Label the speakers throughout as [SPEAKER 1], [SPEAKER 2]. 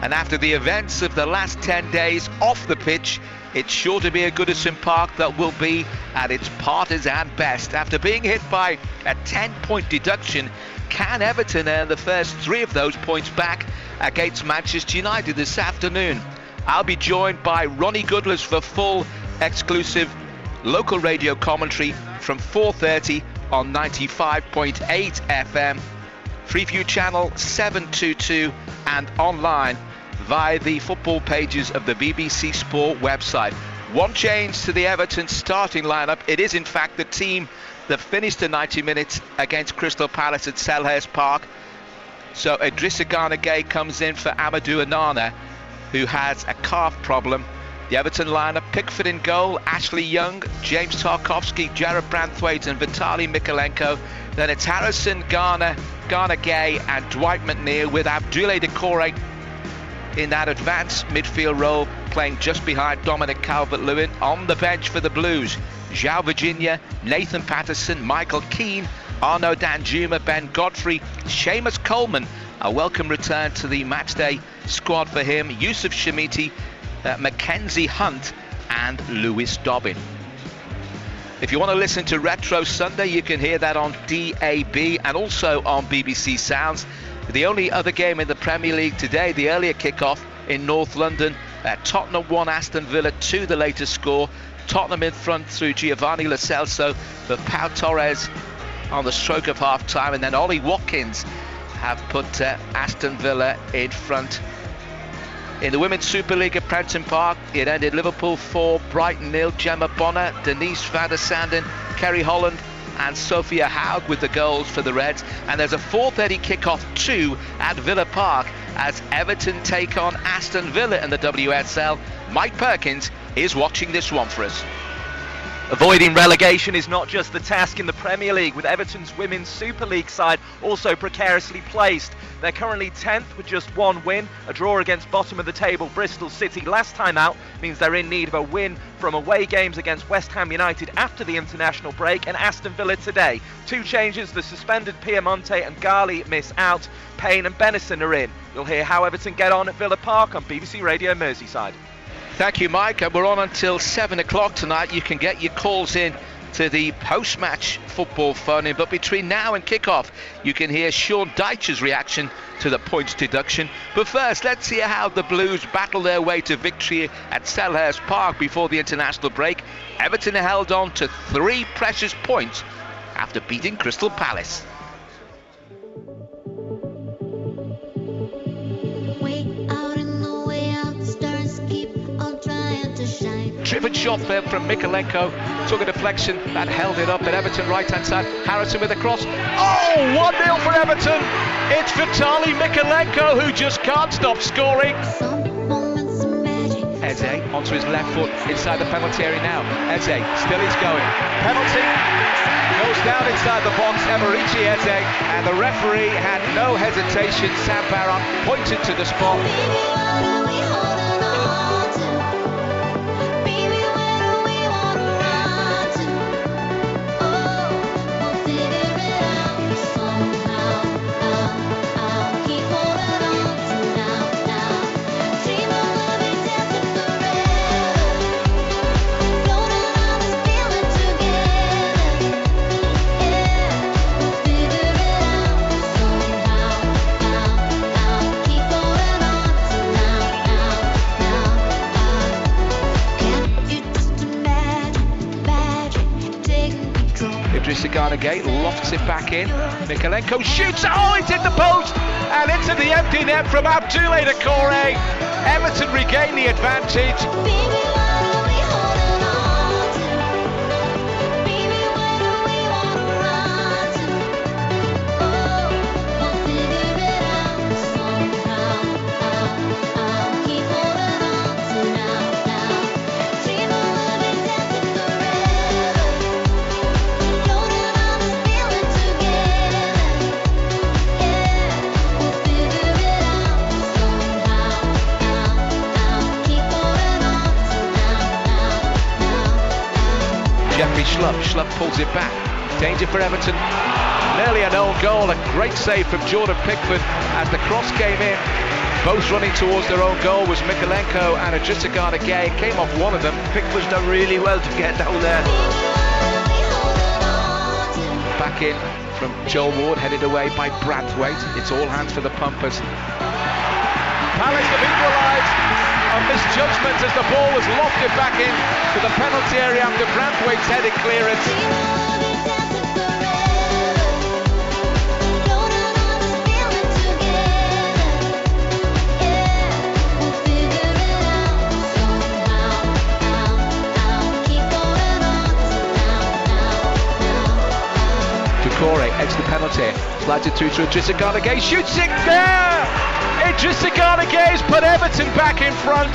[SPEAKER 1] And after the events of the last 10 days off the pitch, it's sure to be a Goodison Park that will be at its partisan best. After being hit by a 10-point deduction, can Everton earn the first 3 of those points back against Manchester United this afternoon? I'll be joined by Ronnie Goodless for full exclusive local radio commentary from 4:30 on 95.8 FM, Freeview channel 722, and online via the football pages of the BBC Sport website. One change to the Everton starting lineup. It is in fact the team that finished the 90 minutes against Crystal Palace at Selhurst Park. So Idrissa Gana Gueye comes in for Amadou Onana, who has a calf problem. The Everton lineup: Pickford in goal, Ashley Young, James Tarkowski, Jared Branthwaite and Vitaly Mykolenko. Then it's Harrison, Gana Gueye and Dwight McNeil, with Abdoulaye Doucouré in that advanced midfield role, playing just behind Dominic Calvert-Lewin. On the bench for the Blues: João Virginia, Nathan Patterson, Michael Keane, Arnaud Danjuma, Ben Godfrey, Seamus Coleman, a welcome return to the matchday squad for him, Yusuf Shamiti, Mackenzie Hunt and Lewis Dobbin. If you want to listen to Retro Sunday, you can hear that on DAB and also on BBC Sounds. The only other game in the Premier League today, the earlier kickoff in North London, Tottenham 1, Aston Villa 2, the latest score. Tottenham in front through Giovanni Lo Celso, but Pau Torres on the stroke of half time, and then Ollie Watkins have put Aston Villa in front. In the Women's Super League at Prenton Park, it ended Liverpool 4, Brighton 0. Gemma Bonner, Denise van der Sanden, Kerry Holland and Sophia Haug with the goals for the Reds. And there's a 4:30 kickoff too at Villa Park as Everton take on Aston Villa in the WSL. Mike Perkins is watching this one for us.
[SPEAKER 2] Avoiding relegation is not just the task in the Premier League, with Everton's Women's Super League side also precariously placed. They're currently 10th with just 1 win. A draw against bottom of the table Bristol City last time out means they're in need of a win from away games against West Ham United after the international break and Aston Villa today. 2 changes: the suspended Piemonte and Ghali miss out. Payne and Benison are in. You'll hear how Everton get on at Villa Park on BBC Radio Merseyside.
[SPEAKER 1] Thank you, Mike, and we're on until 7 o'clock tonight. You can get your calls in to the post-match football phone-in, but between now and kick-off you can hear Sean Dyche's reaction to the points deduction. But first, let's see how the Blues battle their way to victory at Selhurst Park before the international break. Everton held on to 3 precious points after beating Crystal Palace. Driven shot there from Mykolenko, took a deflection that held it up at Everton right hand side. Harrison with a cross. Oh, 1-0 for Everton. It's Vitaly Mykolenko who just can't stop scoring. Eze onto his left foot inside the penalty area now. Eze still is going. Penalty goes down inside the box. Emerici Eze, and the referee had no hesitation. Sam Barron pointed to the spot. Idrissa Gana Gueye lofts it back in. Mykolenko shoots. Oh, it's hit the post and into the empty net from Abdoulaye Doucouré. Everton regain the advantage. Schlupp pulls it back. Danger for Everton. Nearly an own goal. A great save from Jordan Pickford as the cross came in. Both running towards their own goal was Mikalenko and Adrisagana Gay. Came off one of them.
[SPEAKER 2] Pickford's done really well to get down there.
[SPEAKER 1] Back in from Joel Ward, headed away by Branthwaite. It's all hands for the pumpers. Palace have equalised. A misjudgment as the ball was lofted back in to the penalty area after Branthwaite's headed clearance. Doucouré edged the penalty, slides it through to Adrisagana Gay, shoots it there! Adrisagana Gay's put Everton back in front.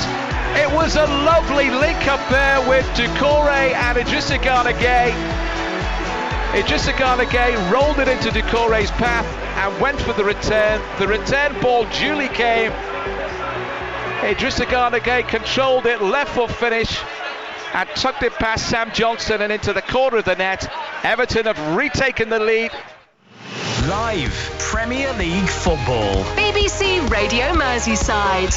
[SPEAKER 1] It was a lovely link up there with Doucouré and Adrisagana Gay. Adrisagana Gay rolled it into Doucouré's path and went for the return. The return ball duly came. Adrisagana Gay controlled it, left foot finish, and tucked it past Sam Johnson and into the corner of the net. Everton have retaken the lead.
[SPEAKER 3] Live Premier League football.
[SPEAKER 4] BBC Radio Merseyside.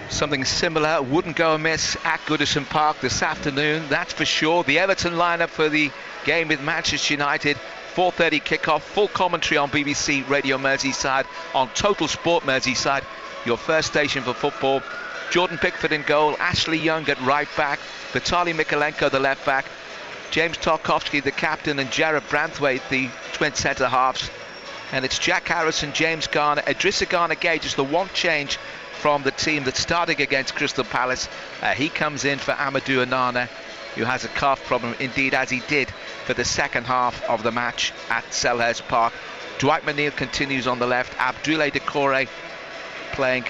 [SPEAKER 1] Something similar wouldn't go amiss at Goodison Park this afternoon, that's for sure. The Everton lineup for the game with Manchester United. 4:30 kickoff, full commentary on BBC Radio Merseyside, on Total Sport Merseyside, your first station for football. Jordan Pickford in goal, Ashley Young at right back, Vitaly Mikalenko the left back, James Tarkowski the captain, and Jared Branthwaite the twin centre halves. And it's Jack Harrison, James Garner, Adrisagana Gay, just the one change from the team that's starting against Crystal Palace. He comes in for Amadou Onana, who has a calf problem, indeed as he did for the second half of the match at Selhurst Park. Dwight McNeil continues on the left, Abdoulaye Doucouré playing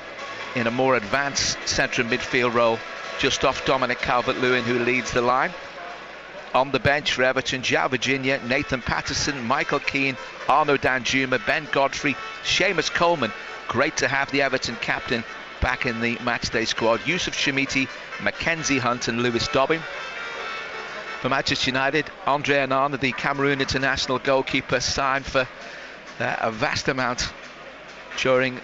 [SPEAKER 1] in a more advanced central midfield role, just off Dominic Calvert-Lewin, who leads the line. On the bench for Everton, João Virginia, Nathan Patterson, Michael Keane, Arnaud Danjuma, Ben Godfrey, Seamus Coleman. Great to have the Everton captain back in the matchday squad. Yusuf Shamiti, Mackenzie Hunt and Lewis Dobbin. For Manchester United, Andre Onana, the Cameroon international goalkeeper, signed for a vast amount during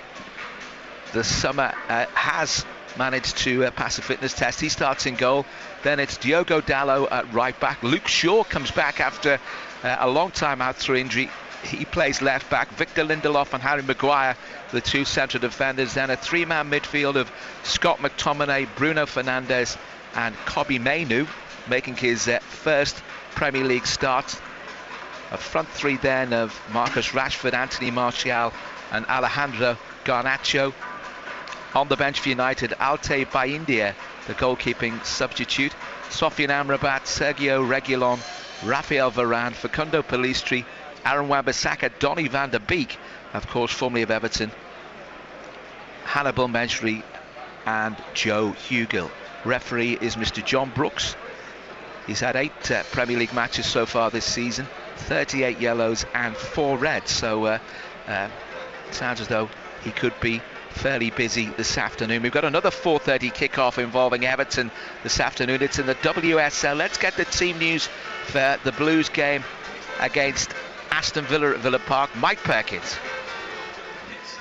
[SPEAKER 1] the summer, has managed to pass a fitness test. He starts in goal. Then it's Diogo Dalot at right back. Luke Shaw comes back after a long time out through injury. He plays left back. Victor Lindelof and Harry Maguire, the two central defenders. Then a three-man midfield of Scott McTominay, Bruno Fernandes and Kobbie Mainoo, making his first Premier League start. A front three then of Marcus Rashford, Anthony Martial and Alejandro Garnacho. On the bench for United, Altay Bayindia, the goalkeeping substitute. Sofiane Amrabat, Sergio Reguilon, Rafael Varane, Facundo Pellistri, Aaron Wan-Bissaka, Donny van der Beek, of course formerly of Everton, Hannibal Mejri and Joe Hugill. Referee is Mr. John Brooks. He's had 8 Premier League matches so far this season, 38 yellows and 4 reds, so it sounds as though he could be fairly busy this afternoon. We've got another 4:30 kickoff involving Everton this afternoon. It's in the WSL. Let's get the team news for the Blues game against Aston Villa at Villa Park. Mike Perkins.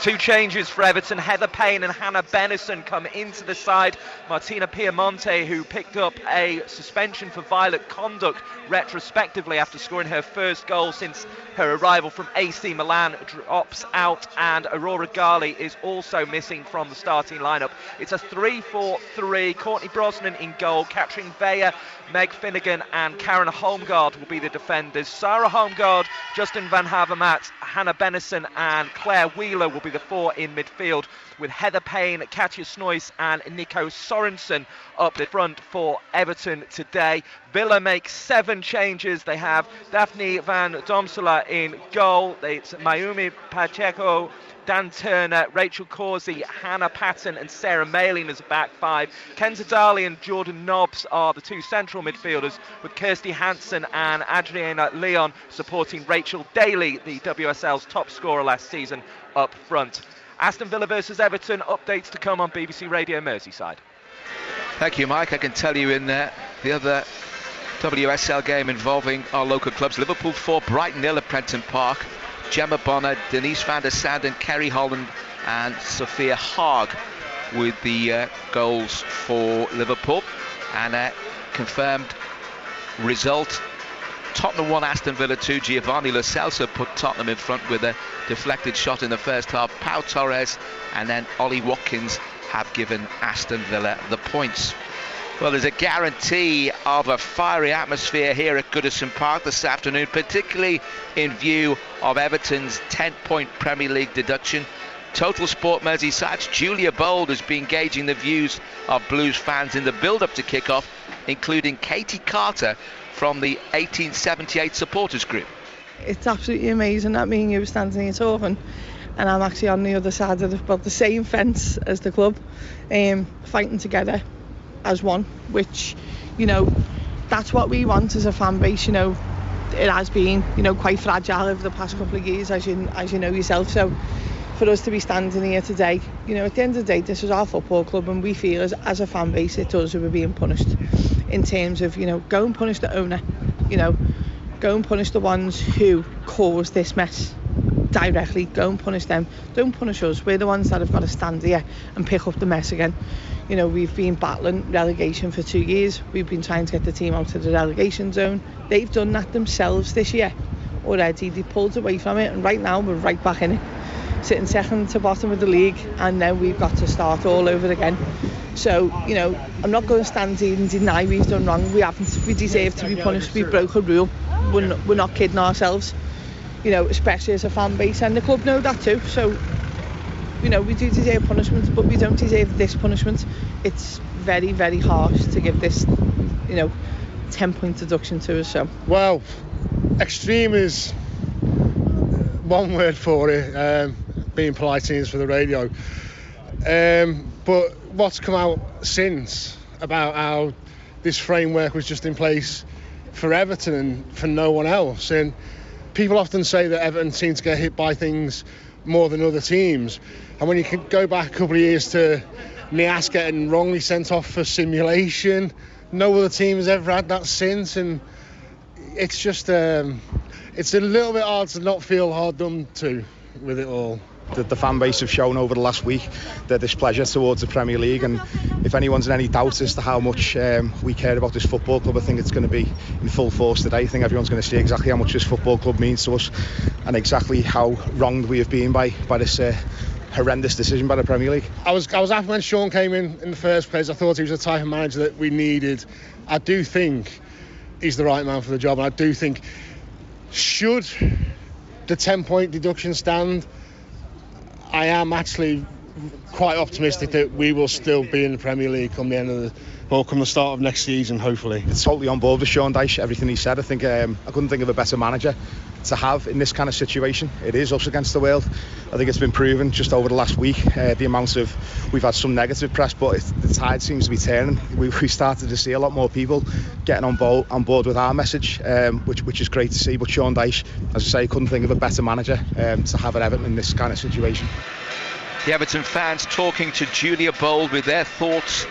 [SPEAKER 2] 2 changes for Everton. Heather Payne and Hannah Bennison come into the side. Martina Piemonte, who picked up a suspension for violent conduct retrospectively after scoring her first goal since her arrival from AC Milan, drops out, and Aurora Ghali is also missing from the starting lineup. It's a 3-4-3. Courtney Brosnan in goal. Katrin Veyer, Meg Finnegan and Karen Holmgaard will be the defenders. Sarah Holmgaard, Justin Van Havermaet, Hannah Bennison and Claire Wheeler will be the 4 in midfield, with Heather Payne, Katja Snoys and Nico Sorensen up the front for Everton today. Villa makes 7 changes. They have Daphne Van Domsela in goal. It's Mayumi Pacheco, Dan Turner, Rachel Causey, Hannah Patton and Sarah Malin as a back 5. Kenza Daly and Jordan Nobbs are the 2 central midfielders, with Kirsty Hansen and Adriana Leon supporting Rachel Daly, the WSL's top scorer last season, up front. Aston Villa versus Everton, updates to come on BBC Radio Merseyside.
[SPEAKER 1] Thank you, Mike. I can tell you in the other WSL game involving our local clubs, Liverpool 4, Brighton 0 at Prenton Park. Gemma Bonner, Denise van der Sande, Kerry Holland and Sophia Haag with the goals for Liverpool. And confirmed result: Tottenham 1, Aston Villa 2. Giovanni Lo Celso put Tottenham in front with a deflected shot in the first half. Pau Torres and then Ollie Watkins have given Aston Villa the points. Well, there's a guarantee of a fiery atmosphere here at Goodison Park this afternoon, particularly in view of Everton's 10-point Premier League deduction. Total Sport Merseyside's Julia Bold has been gauging the views of Blues fans in the build-up to kick-off, including Katie Carter from the 1878 supporters group.
[SPEAKER 5] It's absolutely amazing that me and you were standing here talking, and I'm actually on the other side of the same fence as the club, fighting together as one, which, you know, that's what we want as a fan base. You know, it has been, you know, quite fragile over the past couple of years, as you know yourself. So for us to be standing here today, you know, at the end of the day, this is our football club, and we feel as a fan base, it's us who are being punished in terms of, you know, go and punish the owner, you know, go and punish the ones who caused this mess directly. Go and punish them. Don't punish us. We're the ones that have got to stand here and pick up the mess again. You know, we've been battling relegation for 2 years. We've been trying to get the team out of the relegation zone. They've done that themselves this year already. They pulled away from it, and right now we're right back in it, sitting second to bottom of the league, and then we've got to start all over again. So, you know, I'm not going to stand here and deny we've done wrong. We haven't. We deserve to be punished. We broke a rule. We're not kidding ourselves, you know, especially as a fan base, and the club know that too. So, you know, we do deserve punishment, but we don't deserve this punishment. It's very, very harsh to give this, you know, 10-point deduction to us. So,
[SPEAKER 6] well, extreme is one word for it, being polite is for the radio. But what's come out since about how this framework was just in place for Everton and for no one else, and people often say that Everton seem to get hit by things more than other teams, and when you can go back a couple of years to Nias getting wrongly sent off for simulation, no other team has ever had that since, and it's just it's a little bit hard to not feel hard done to with it all.
[SPEAKER 7] The fan base have shown over the last week their displeasure towards the Premier League, and if anyone's in any doubt as to how much we care about this football club, I think it's going to be in full force today. I think everyone's going to see exactly how much this football club means to us, and exactly how wronged we have been by this horrendous decision by the Premier League.
[SPEAKER 6] I was happy when Sean came in the first place. I thought he was the type of manager that we needed. I do think he's the right man for the job, and I do think, should the 10-point deduction stand, I am actually quite optimistic that we will still be in the Premier League come the start of next season, hopefully.
[SPEAKER 7] It's totally on board with Sean Dyche, everything he said. I think I couldn't think of a better manager to have in this kind of situation. It is us against the world. I think it's been proven just over the last week, the amount of, we've had some negative press, but the tide seems to be turning. We started to see a lot more people getting on board with our message, which is great to see. But Sean Dyche, as I say, couldn't think of a better manager to have at Everton in this kind of situation.
[SPEAKER 1] The Everton fans talking to Julia Bold with their thoughts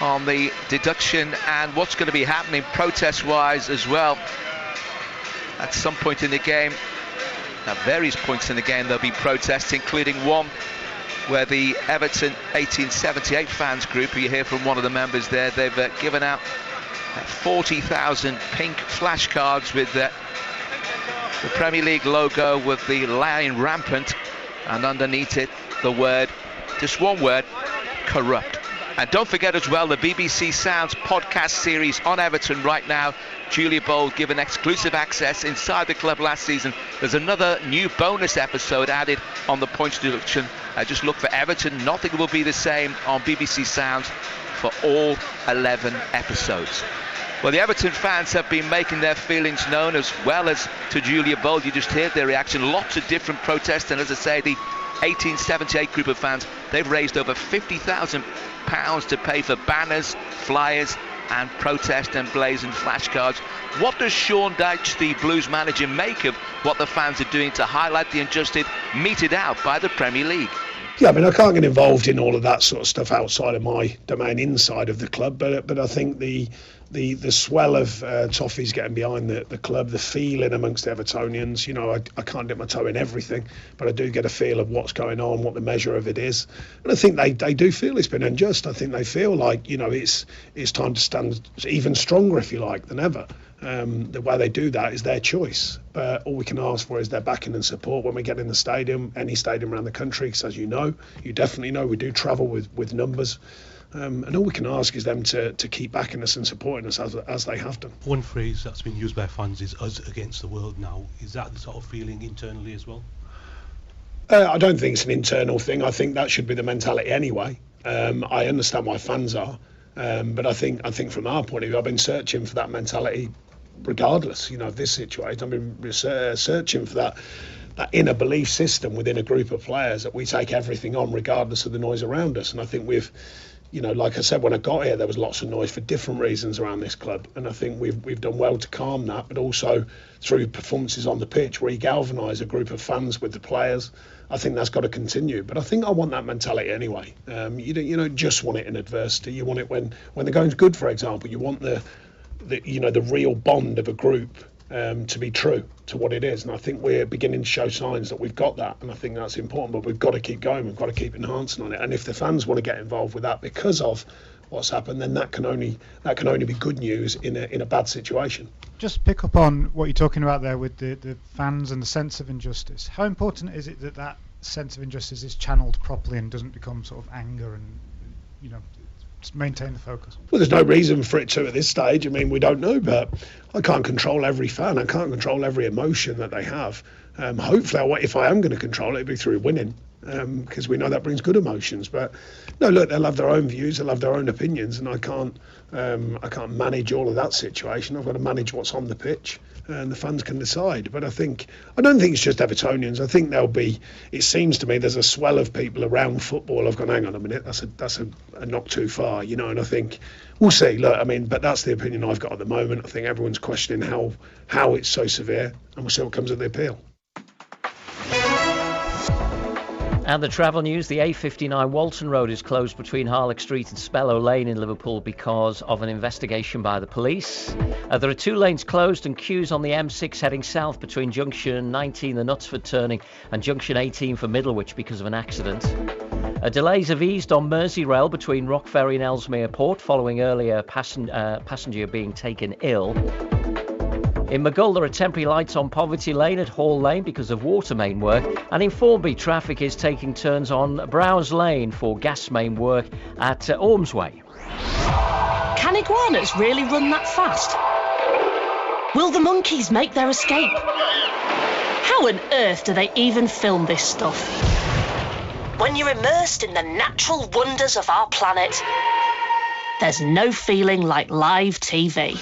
[SPEAKER 1] on the deduction and what's going to be happening protest-wise as well. At some point in the game, at various points in the game, there'll be protests, including one where the Everton 1878 fans group, you hear from one of the members there, they've given out 40,000 pink flashcards with the Premier League logo with the lion rampant, and underneath it the word, just one word, corrupt. And don't forget as well, the BBC Sounds podcast series on Everton right now. Julia Bold given exclusive access inside the club last season. There's another new bonus episode added on the points deduction. Just look for Everton. Nothing will be the same on BBC Sounds for all 11 episodes. Well, the Everton fans have been making their feelings known, as well as to Julia Bold. You just heard their reaction. Lots of different protests, and as I say, the 1878 group of fans, they've raised over £50,000 to pay for banners, flyers and protest and blazing flashcards. What does Sean Dyche, the Blues manager, make of what the fans are doing to highlight the injustice meted out by the Premier League?
[SPEAKER 8] Yeah, I mean, I can't get involved in all of that sort of stuff outside of my domain, inside of the club, but I think the the swell of Toffees getting behind the club, the feeling amongst the Evertonians. You know, I can't dip my toe in everything, but I do get a feel of what's going on, what the measure of it is. And I think they do feel it's been unjust. I think they feel like, you know, it's time to stand even stronger, if you like, than ever. The way they do that is their choice. But all we can ask for is their backing and support when we get in the stadium, any stadium around the country, because as you know, you definitely know, we do travel with numbers. And all we can ask is them to keep backing us and supporting us as they have done.
[SPEAKER 9] One phrase that's been used by fans is us against the world now. Is that the sort of feeling internally as well?
[SPEAKER 8] I don't think it's an internal thing. I think that should be the mentality anyway. I understand why fans are, but I think from our point of view, I've been searching for that mentality regardless, you know, of this situation. I've been searching for that inner belief system within a group of players that we take everything on regardless of the noise around us. And I think we've, you know, like I said, when I got here, there was lots of noise for different reasons around this club, and I think we've done well to calm that, but also through performances on the pitch, re-galvanise a group of fans with the players. I think that's got to continue, but I think I want that mentality anyway. You don't just want it in adversity. You want it when the going's good, for example. You want the real bond of a group to be true to what it is, and I think we're beginning to show signs that we've got that, and I think that's important. But we've got to keep going. We've got to keep enhancing on it. And if the fans want to get involved with that because of what's happened, then that can only be good news in a bad situation.
[SPEAKER 10] Just pick up on what you're talking about there with the fans and the sense of injustice. How important is it that sense of injustice is channeled properly and doesn't become sort of anger and, you know, just maintain the focus? Well,
[SPEAKER 8] there's no reason for it to at this stage. I mean, we don't know, but I can't control every fan. I can't control every emotion that they have. Hopefully, if I am going to control it, it'll be through winning, because we know that brings good emotions. But no, look, they'll have their own views, they'll have their own opinions, and I can't manage all of that situation. I've got to manage what's on the pitch, and the fans can decide. But I don't think it's just Evertonians. I think it seems to me there's a swell of people around football. I've gone, hang on a minute, that's a knock too far, you know. And I think we'll see. Look, I mean, but that's the opinion I've got at the moment. I think everyone's questioning how it's so severe, and we'll see what comes of the appeal.
[SPEAKER 11] And the travel news, the A59 Walton Road is closed between Harlech Street and Spellow Lane in Liverpool because of an investigation by the police. There are 2 lanes closed and queues on the M6 heading south between junction 19, the Knutsford turning, and junction 18 for Middlewich because of an accident. Delays have eased on Merseyrail between Rock Ferry and Ellesmere Port following earlier passenger being taken ill. In Maghull, there are temporary lights on Poverty Lane at Hall Lane because of water main work, and in Formby, traffic is taking turns on Browse Lane for gas main work at Ormsway.
[SPEAKER 4] Can iguanas really run that fast? Will the monkeys make their escape? How on earth do they even film this stuff? When you're immersed in the natural wonders of our planet, there's no feeling like live TV.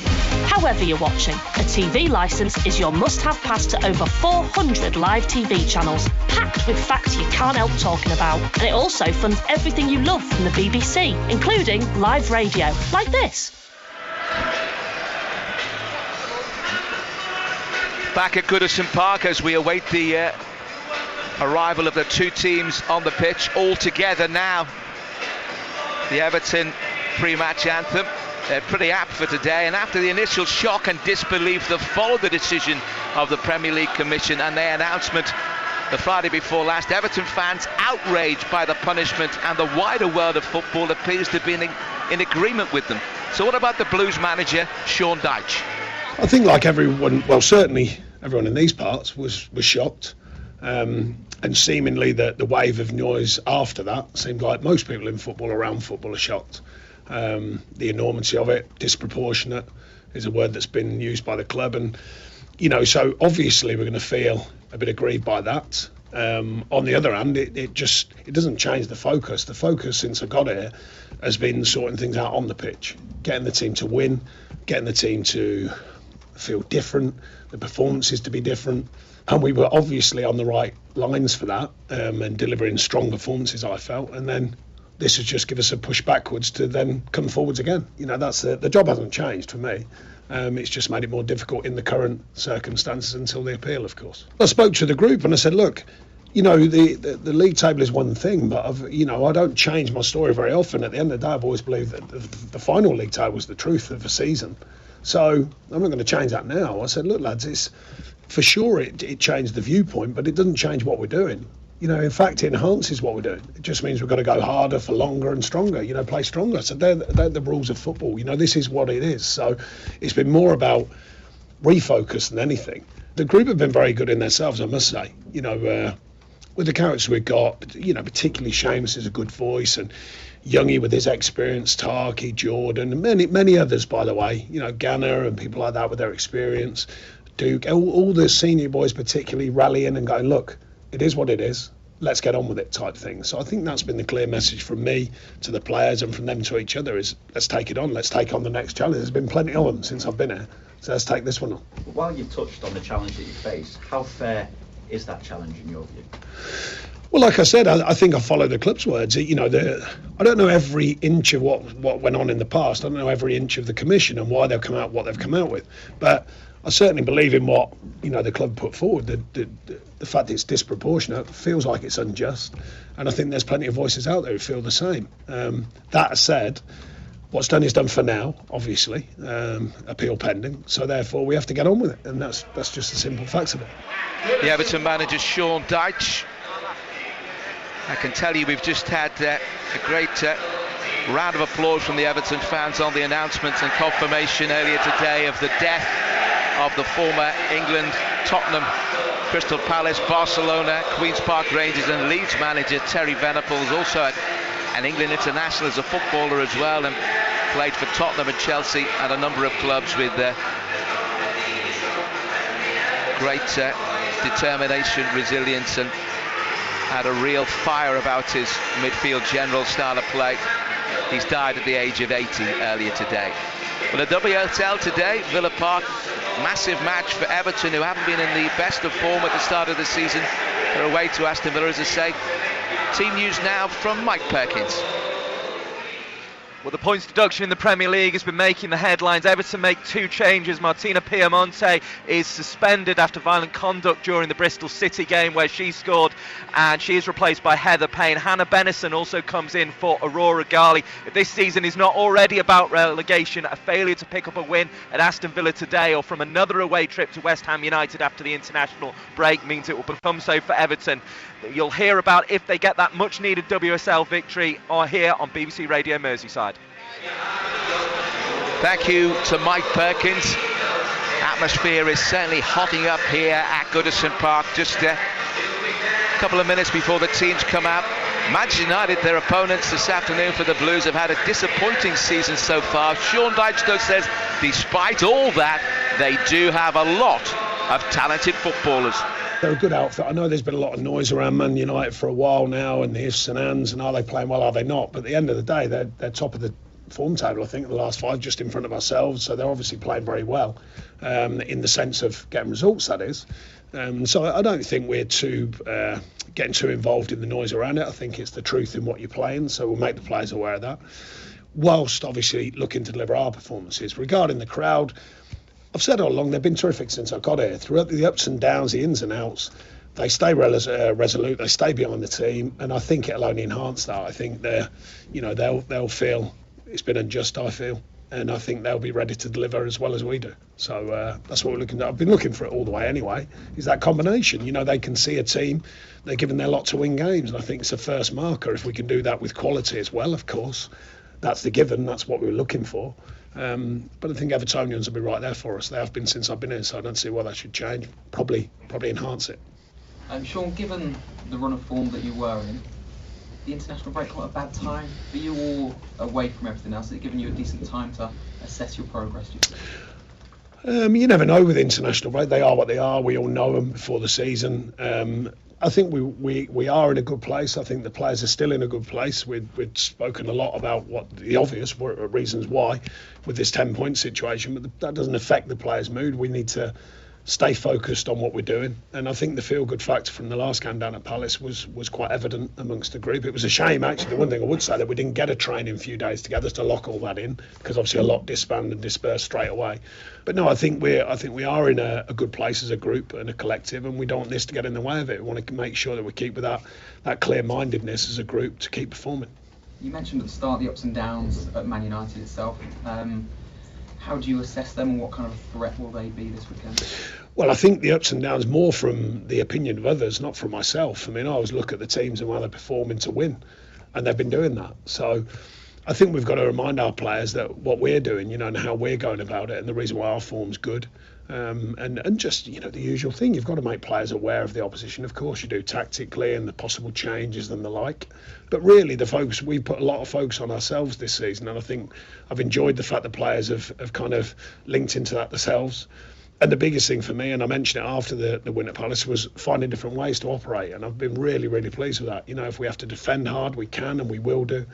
[SPEAKER 4] However you're watching, a TV licence is your must-have pass to over 400 live TV channels, packed with facts you can't help talking about. And it also funds everything you love from the BBC, including live radio, like this.
[SPEAKER 1] Back at Goodison Park as we await the arrival of the 2 teams on the pitch all together now. The Everton pre-match anthem. They're pretty apt for today, and after the initial shock and disbelief that followed the decision of the Premier League Commission and their announcement the Friday before last, Everton fans outraged by the punishment, and the wider world of football appears to be in agreement with them. So what about the Blues manager, Sean Dyche?
[SPEAKER 8] I think like everyone, well certainly everyone in these parts was shocked, and seemingly the wave of noise after that seemed like most people in football, around football, are shocked. The enormity of it, disproportionate, is a word that's been used by the club, and you know, so obviously we're going to feel a bit aggrieved by that. On the other hand, it doesn't change the focus. The focus since I got here has been sorting things out on the pitch, getting the team to win, getting the team to feel different, the performances to be different, and we were obviously on the right lines for that, and delivering strong performances, I felt, and then this has just given us a push backwards to then come forwards again. You know, that's the job hasn't changed for me. It's just made it more difficult in the current circumstances until the appeal, of course. I spoke to the group and I said, look, you know, the league table is one thing, but I don't change my story very often. At the end of the day, I've always believed that the final league table was the truth of the season. So I'm not going to change that now. I said, look, lads, it's for sure it changed the viewpoint, but it doesn't change what we're doing. You know, in fact, it enhances what we're doing. It just means we've got to go harder for longer and stronger, you know, play stronger. So they're the rules of football. You know, this is what it is. So it's been more about refocus than anything. The group have been very good in themselves, I must say. You know, with the characters we've got, you know, particularly Seamus is a good voice, and Youngie with his experience, Tarky, Jordan, and many others, by the way. You know, Ganner and people like that with their experience. Duke, all the senior boys particularly rallying and going, look, it is what it is, let's get on with it type thing. So I think that's been the clear message from me to the players and from them to each other is let's take it on, let's take on the next challenge. There's been plenty of them since I've been here, so let's take this one on.
[SPEAKER 12] While you've touched on the challenge that you face, how fair is that challenge in your view?
[SPEAKER 8] Well, like I said, I think I follow the club's words. You know, I don't know every inch of what went on in the past. I don't know every inch of the commission and why they've come out what they've come out with, but I certainly believe in what, you know, the club put forward. The fact that it's disproportionate feels like it's unjust, and I think there's plenty of voices out there who feel the same. That said, what's done is done for now, obviously, appeal pending, so therefore we have to get on with it, and that's just the simple facts of it.
[SPEAKER 1] The Everton manager Sean Dyche, I can tell you we've just had a great round of applause from the Everton fans on the announcement and confirmation earlier today of the death of the former England, Tottenham, Crystal Palace, Barcelona, Queen's Park Rangers and Leeds manager Terry Venables, also an England international as a footballer as well, and played for Tottenham and Chelsea and a number of clubs with great determination, resilience, and had a real fire about his midfield general style of play. He's died at the age of 80 earlier today. Well, the WSL today, Villa Park, massive match for Everton, who haven't been in the best of form at the start of the season. They're away to Aston Villa, as I say. Team news now from Mike Perkins.
[SPEAKER 2] Well, the points deduction in the Premier League has been making the headlines. Everton make two changes. Martina Piemonte is suspended after violent conduct during the Bristol City game where she scored, and she is replaced by Heather Payne. Hannah Bennison also comes in for Aurora Ghali. If this season is not already about relegation, a failure to pick up a win at Aston Villa today or from another away trip to West Ham United after the international break means it will become so for Everton. You'll hear about if they get that much needed WSL victory or here on BBC Radio Merseyside.
[SPEAKER 1] Thank you to Mike Perkins. Atmosphere is certainly hotting up here at Goodison Park. Just a couple of minutes before the teams come out. Manchester United, their opponents this afternoon for the Blues, have had a disappointing season so far. Sean Dyche though says despite all that, they do have a lot of talented footballers.
[SPEAKER 8] They're a good outfit. I know there's been a lot of noise around Man United for a while now, and the ifs and ands, and are they playing well, are they not? But at the end of the day, they're top of the form table, I think, in the last five, just in front of ourselves. So they're obviously playing very well, in the sense of getting results, that is. So I don't think we're getting too involved in the noise around it. I think it's the truth in what you're playing, so we'll make the players aware of that, whilst obviously looking to deliver our performances. Regarding the crowd, I've said all along, they've been terrific since I got here. Throughout the ups and downs, the ins and outs, they stay resolute, they stay behind the team, and I think it'll only enhance that. I think they'll feel it's been unjust, I feel, and I think they'll be ready to deliver as well as we do. So that's what we're looking at. I've been looking for it all the way anyway, is that combination. You know, they can see a team, they're giving their lot to win games, and I think it's a first marker. If we can do that with quality as well, of course, that's the given, that's what we were looking for. But I think Evertonians will be right there for us. They have been since I've been here, so I don't see why that should change. Probably enhance it.
[SPEAKER 13] Sean, given the run of form that you were in, the international break come at a bad time for you all away from everything else? Has it given you a decent time to assess your progress?
[SPEAKER 8] You never know with international break. They are what they are. We all know them before the season. I think we are in a good place. I think the players are still in a good place. We've spoken a lot about what the obvious reasons why with this 10-point situation, but that doesn't affect the players' mood. We need to stay focused on what we're doing. And I think the feel-good factor from the last game down at Palace was quite evident amongst the group. It was a shame, actually. The one thing I would say, that we didn't get a training few days together to lock all that in, because obviously a lot disbanded and dispersed straight away. But no, I think we are in a good place as a group and a collective, and we don't want this to get in the way of it. We want to make sure that we keep with that clear-mindedness as a group to keep performing.
[SPEAKER 13] You mentioned at the start the ups and downs at Man United itself. How do you assess them, and what kind of threat will they be this weekend?
[SPEAKER 8] Well, I think the ups and downs more from the opinion of others, not from myself. I mean, I always look at the teams and how they're performing to win, and they've been doing that. So I think we've got to remind our players that what we're doing, and how we're going about it, and the reason why our form's good. And just, the usual thing, you've got to make players aware of the opposition. Of course you do, tactically, and the possible changes and the like. But really, we put a lot of focus on ourselves this season, and I think I've enjoyed the fact that players have kind of linked into that themselves. And the biggest thing for me, and I mentioned it after the win at Palace, was finding different ways to operate, and I've been really, really pleased with that. If we have to defend hard, we can, and we will do.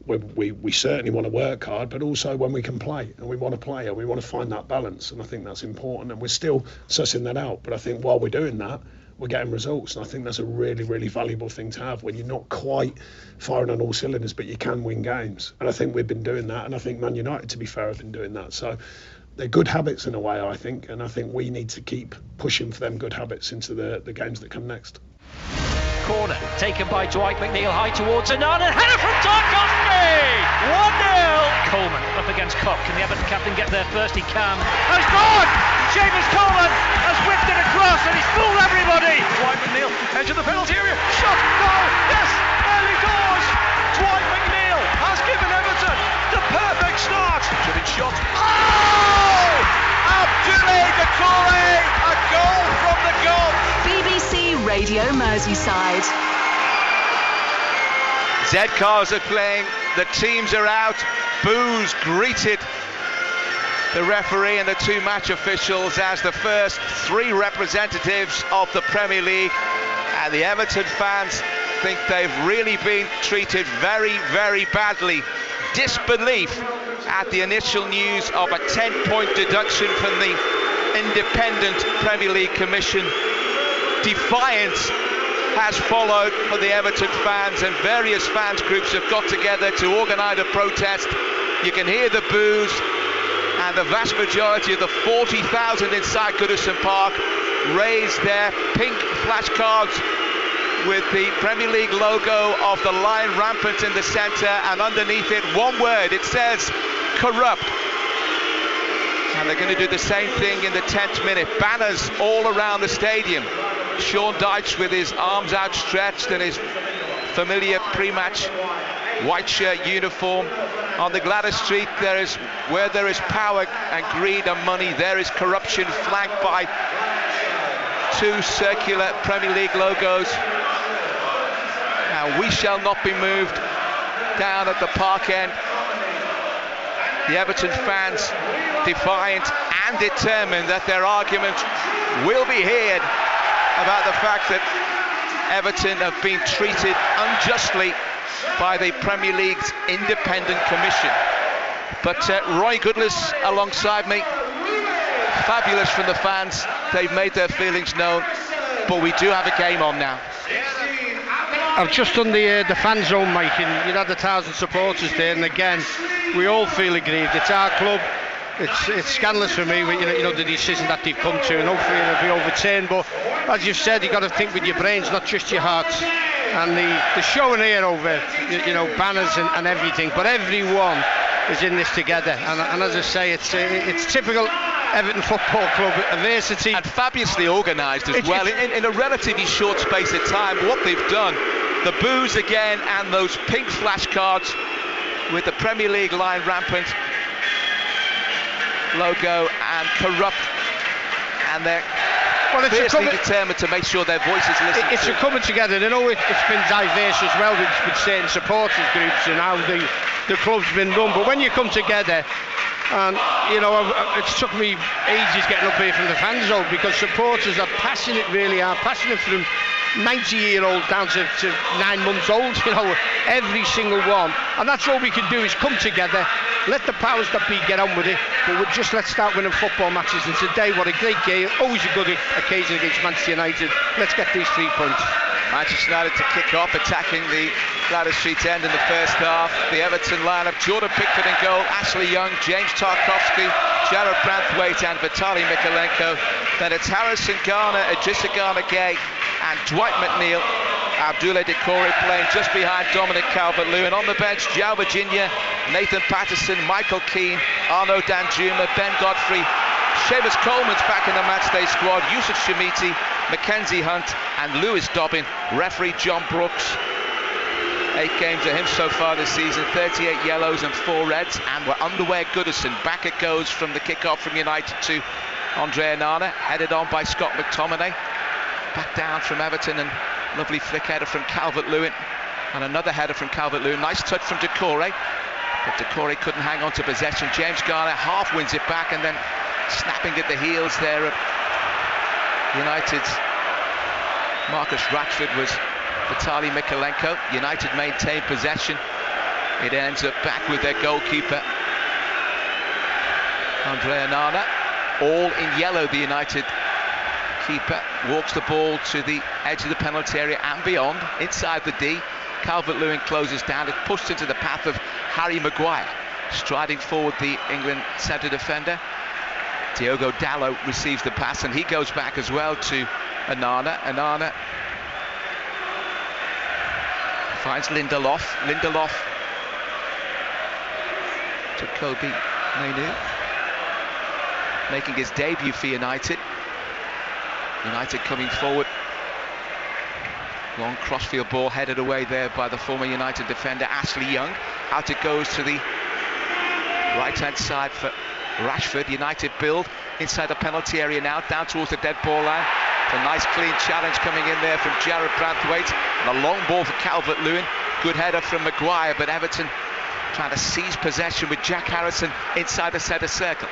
[SPEAKER 8] We certainly want to work hard, but also when we can play, and we want to play, and we want to find that balance, and I think that's important, and we're still sussing that out. But I think while we're doing that, we're getting results, and I think that's a really, really valuable thing to have when you're not quite firing on all cylinders, but you can win games. And I think we've been doing that, and I think Man United, to be fair, have been doing that. So they're good habits in a way, I think, and I think we need to keep pushing for them good habits into the games that come next.
[SPEAKER 14] Corner taken by Dwight McNeil, high towards Annan, and header from Tarkowski! 1-0! Coleman up against Cook. Can the Everton captain get there first? He can. Oh, it's gone! Seamus Coleman has whipped it across, and he's fooled everybody! Dwight McNeil, edge of the penalty area, shot, goal! Yes! Early doors! Dwight McNeil has given Everton the perfect start! Driven shot. Oh! Abdoulaye Doucouré! A goal from the goal!
[SPEAKER 15] BBC Radio Merseyside.
[SPEAKER 1] Z cars are playing, the teams are out, boos greeted the referee and the two match officials as the first three representatives of the Premier League, and the Everton fans think they've really been treated very, very badly. Disbelief at the initial news of a 10-point deduction from the independent Premier League Commission. Defiance has followed for the Everton fans, and various fans groups have got together to organise a protest. You can hear the boos, and the vast majority of the 40,000 inside Goodison Park raised their pink flashcards with the Premier League logo of the Lion rampant in the centre, and underneath it one word, it says corrupt. And they're going to do the same thing in the 10th minute. Banners all around the stadium. Sean Dyche with his arms outstretched and his familiar pre-match white shirt uniform. On the Gladys Street, where there is power and greed and money, there is corruption, flanked by two circular Premier League logos. Now, we shall not be moved down at the park end. The Everton fans defiant and determined that their argument will be heard about the fact that Everton have been treated unjustly by the Premier League's independent commission. But Roy Goodless alongside me, fabulous from the fans. They've made their feelings known, but we do have a game on now.
[SPEAKER 16] I've just done the fan zone, Mike, and you had 1,000 supporters there, and again, we all feel aggrieved. It's our club. It's scandalous for me, the decision that they've come to, and hopefully it'll be overturned. But as you've said, you've got to think with your brains, not just your hearts. And the showing here over, banners and everything, but everyone is in this together. And as I say, it's typical Everton Football Club adversity.
[SPEAKER 1] And fabulously organised as well, in a relatively short space of time. What they've done, the boos again, and those pink flashcards with the Premier League Lion rampant logo and corrupt, and they're fiercely determined to make sure their voices listened to.
[SPEAKER 16] It's a coming together. I know it's been diverse as well with certain supporters groups and how the club's been run, but when you come together, and it took me ages getting up here from the fan zone, because supporters are passionate, really are passionate from 90-year-olds down to 9 months old, every single one. And that's all we can do, is come together, let the powers that be get on with it, but let's start winning football matches. And today, what a great game, always a good occasion against Manchester United. Let's get these 3 points.
[SPEAKER 1] Manchester United to kick off, attacking the Gladys Street end in the first half. The Everton lineup: Jordan Pickford in goal, Ashley Young, James Tarkowski, Jared Branthwaite and Vitaly Mikolenko. Then it's Harrison Garner, Idrissa Gana-Gueye and Dwight McNeil. Abdoulaye Doucouré playing just behind Dominic Calvert-Lewin. On the bench, João Virginia, Nathan Patterson, Michael Keane, Arnaud Danjuma, Ben Godfrey. Seamus Coleman's back in the matchday squad, Yusuf Shamiti, Mackenzie Hunt and Lewis Dobbin. Referee John Brooks. 8 games of him so far this season, 38 yellows and 4 reds. And we're underway at Goodison. Back it goes from the kick-off from United to Andre Onana, headed on by Scott McTominay. Back down from Everton, and lovely flick header from Calvert-Lewin. And another header from Calvert-Lewin. Nice touch from Doucouré. But Doucouré couldn't hang on to possession. James Garner half wins it back, and then snapping at the heels there of United's Marcus Rashford was Vitaly Mikolenko. United maintained possession. It ends up back with their goalkeeper Andre Onana. All in yellow, the United keeper walks the ball to the edge of the penalty area and beyond, inside the D. Calvert-Lewin closes down. It's pushed into the path of Harry Maguire. Striding forward, the England centre defender Diogo Dalot receives the pass, and he goes back as well to Onana. Onana finds Lindelof. Lindelof to Kobe Mainoo, making his debut for United. United coming forward. Long crossfield ball headed away there by the former United defender Ashley Young. Out it goes to the right-hand side for Rashford. United build inside the penalty area now, down towards the dead ball line. It's a nice clean challenge coming in there from Jared Branthwaite, and a long ball for Calvert-Lewin. Good header from Maguire, but Everton trying to seize possession with Jack Harrison inside the centre circle.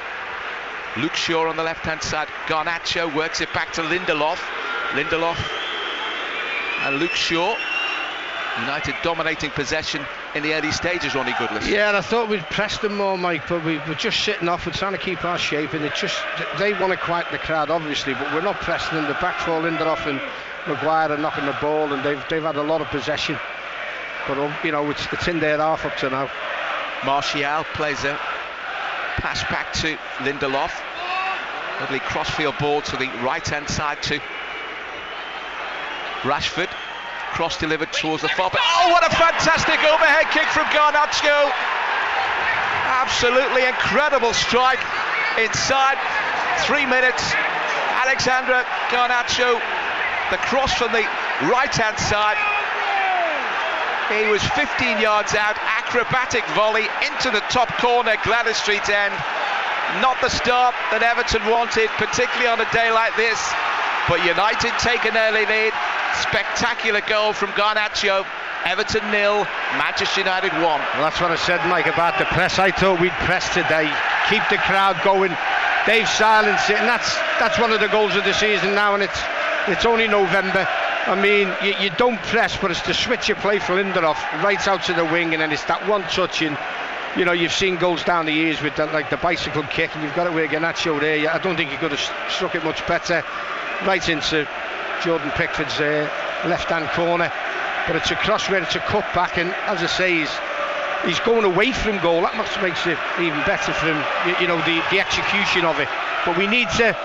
[SPEAKER 1] Luke Shaw on the left-hand side. Garnacho works it back to Lindelof. Lindelof and Luke Shaw. United dominating possession in the early stages, Ronnie Goodless.
[SPEAKER 16] Yeah, I thought we'd pressed them more, Mike, but we were just sitting off. We're trying to keep our shape, and they want to quieten the crowd, obviously, but we're not pressing them. The back four, Lindelof and Maguire are knocking the ball, and they've had a lot of possession. But it's in their half up to now.
[SPEAKER 1] Martial plays a pass back to Lindelof. Lovely crossfield ball to the right-hand side to Rashford. Cross delivered towards the far. Oh, what a fantastic overhead kick from Garnacho! Absolutely incredible strike inside 3 minutes. Alexandre Garnacho, the cross from the right-hand side. He was 15 yards out, acrobatic volley into the top corner, Gladys Street end. Not the start that Everton wanted, particularly on a day like this. But United take an early lead. Spectacular goal from Garnacho. Everton 0, Manchester United 1.
[SPEAKER 16] Well, that's what I said, Mike, about the press. I thought we'd press today, keep the crowd going. They've silenced it, and that's one of the goals of the season now, and it's only November. I mean, you don't press, but it's the switch you play for Lindelof right out to the wing, and then it's that one touch in. You've seen goals down the years with the bicycle kick, and you've got it with Garnacho there. I don't think he could have struck it much better. Right into Jordan Pickford's left-hand corner, but it's a cross where it's a cut back, and as I say, he's going away from goal. That makes it even better for him. The execution of it. But we need to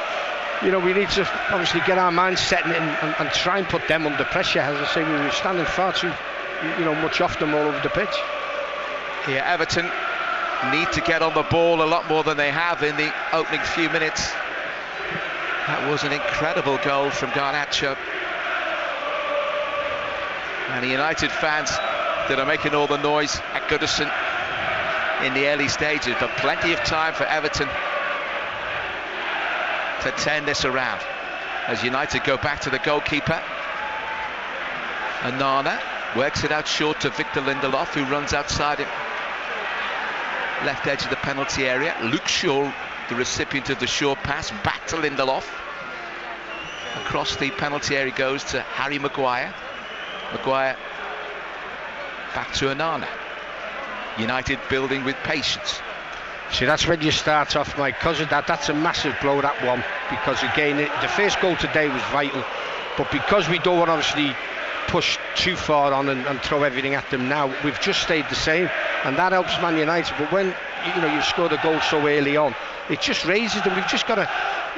[SPEAKER 16] obviously get our minds set and try and put them under pressure. As I say, we were standing far too much off them all over the pitch.
[SPEAKER 1] Yeah, Everton need to get on the ball a lot more than they have in the opening few minutes. That was an incredible goal from Garnacho. And the United fans that are making all the noise at Goodison in the early stages, but plenty of time for Everton to turn this around. As United go back to the goalkeeper. Onana works it out short to Victor Lindelof, who runs outside it. Left edge of the penalty area. Luke Shaw, the recipient of the short pass, back to Lindelof. Across the penalty area goes to Harry Maguire. Maguire back to Onana. United building with patience.
[SPEAKER 16] See, that's when you start off, Mike. Because of that, that's a massive blow, that one. Because again, the first goal today was vital. But because we don't want to obviously push too far on and throw everything at them now, we've just stayed the same. And that helps Man United. But when you've scored a goal so early on, it just raises them. We've just got to...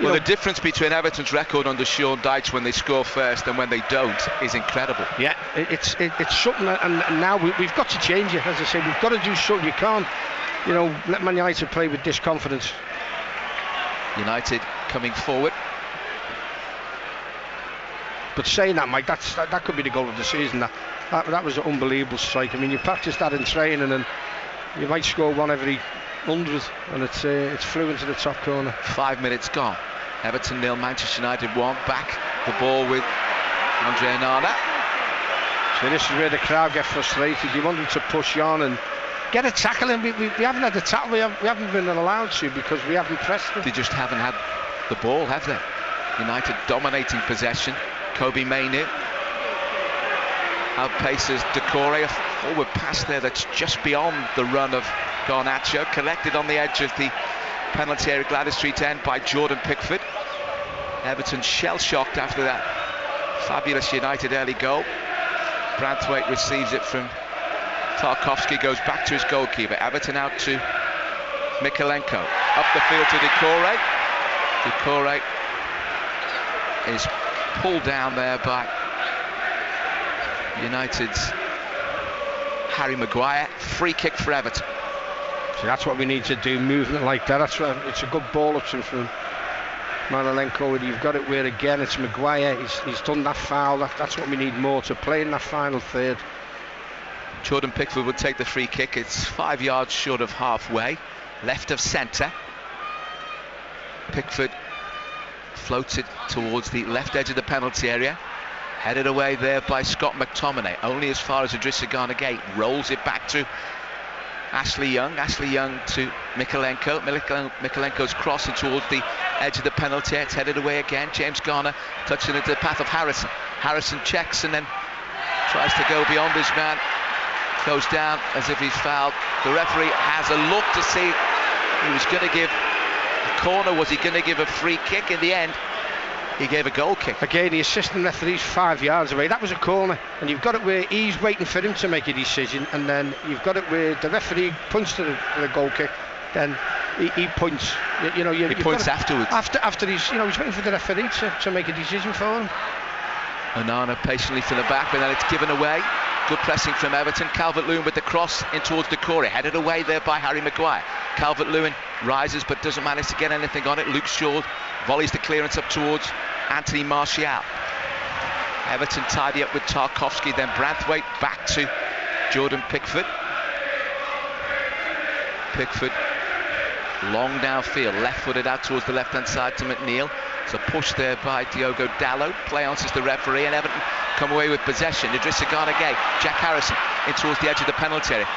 [SPEAKER 1] Well, the difference between Everton's record under Sean Dyche when they score first and when they don't is incredible.
[SPEAKER 16] Yeah, it's something, and now we've got to change it. As I say, we've got to do something. You can't, let Man United play with this confidence.
[SPEAKER 1] United coming forward.
[SPEAKER 16] But saying that, Mike, that could be the goal of the season. That was an unbelievable strike. I mean, you practice that in training, and you might score one every 100, and it's flew into the top corner.
[SPEAKER 1] 5 minutes gone. Everton 0, Manchester United 1. Back the ball with Andre Onana.
[SPEAKER 16] So this is where the crowd get frustrated. You want them to push on and get a tackle, and we haven't had the tackle. We haven't been allowed to because we haven't pressed them.
[SPEAKER 1] They just haven't had the ball, have they? United dominating possession. Kobe Mainoo outpaces Decore. A forward pass there that's just beyond the run of Garnacho, collected on the edge of the penalty area, Gladys Street end, by Jordan Pickford. Everton shell-shocked after that fabulous United early goal. Branthwaite receives it from Tarkowski, goes back to his goalkeeper. Everton out to Mikalenko, up the field to Decore. Decore is pulled down there by United's Harry Maguire. Free kick for Everton.
[SPEAKER 16] So that's what we need to do, movement like that. That's what, it's a good ball up from Mikalenko. You've got it where again it's Maguire. He's done that foul. That's what we need more to play in that final third.
[SPEAKER 1] Jordan Pickford would take the free kick. It's 5 yards short of halfway, left of centre. Pickford floats it towards the left edge of the penalty area, headed away there by Scott McTominay, only as far as Idrissa Gana Gueye, rolls it back to Ashley Young to Mikalenko. Mikalenko's crossing towards the edge of the penalty area. It's headed away again. James Garner touching into the path of Harrison. Harrison checks and then tries to go beyond his man, goes down as if he's fouled. The referee has a look to see he was going to give a corner, was he going to give a free kick? In the end he gave a goal kick.
[SPEAKER 16] Again, the assistant referee's 5 yards away. That was a corner, and you've got it where he's waiting for him to make a decision, and then you've got it where the referee points to the goal kick, then he points. He
[SPEAKER 1] points afterwards.
[SPEAKER 16] After he's waiting for the referee to make a decision for him.
[SPEAKER 1] Onana patiently from the back, but then it's given away. Good pressing from Everton. Calvert-Lewin with the cross in towards Decore, headed away there by Harry Maguire. Calvert-Lewin rises but doesn't manage to get anything on it. Luke Shaw volleys the clearance up towards Anthony Martial. Everton tidy up with Tarkowski, then Branthwaite back to Jordan Pickford. Pickford long downfield, left-footed out towards the left-hand side to McNeil. It's a push there by Diogo Dalot. Play answers the referee, and Everton come away with possession. Idrissa Gana Gueye, Jack Harrison in towards the edge of the penalty area.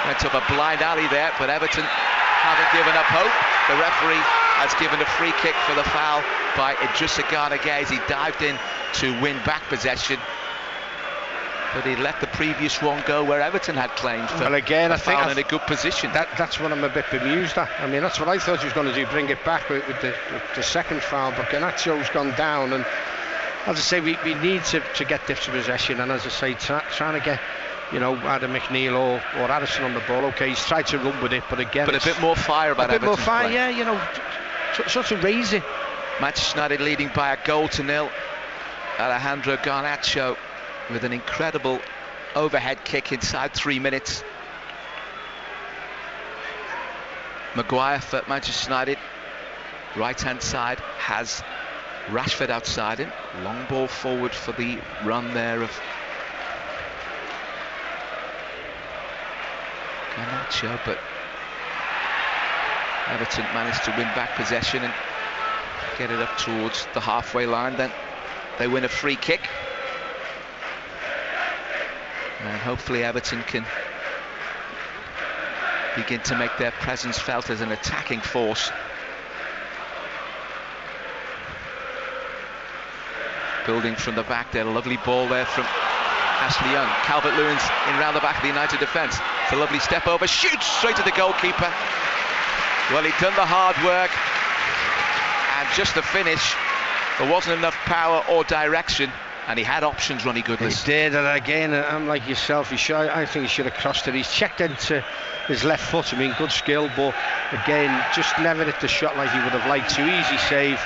[SPEAKER 1] Went up a blind alley there, but Everton haven't given up hope. The referee has given a free kick for the foul by Idrissa Gana Gueye as he dived in to win back possession. But he let the previous one go where Everton had claimed for a foul in a good position.
[SPEAKER 16] That's what I'm a bit bemused at. I mean, that's what I thought he was going to do, bring it back with the second foul. But Garnacho's gone down, and as I say, we need to get this possession. And as I say, trying to get either McNeil or Addison on the ball. Okay, he's tried to run with it, but again,
[SPEAKER 1] a bit more fire about Everton's
[SPEAKER 16] play. A bit more fire,
[SPEAKER 1] play.
[SPEAKER 16] yeah. Sort of raise it.
[SPEAKER 1] Manchester United leading by 1-0. Alejandro Garnacho with an incredible overhead kick inside 3 minutes. Maguire for Manchester United, right hand side, has Rashford outside him. Long ball forward for the run there of Garnacho, but Everton managed to win back possession and get it up towards the halfway line. Then they win a free kick. And hopefully Everton can begin to make their presence felt as an attacking force. building from the back there. A lovely ball there from Ashley Young. Calvert-Lewin's in round the back of the United defence. It's a lovely step over, shoots straight to the goalkeeper. Well, he'd done the hard work, and just the finish, there wasn't enough power or direction, and he had options, Ronnie Goodless.
[SPEAKER 16] He did, and again, I'm like yourself, I think he should have crossed it. He's checked into his left foot, I mean, good skill, but again, just never hit the shot like he would have liked to. Easy save.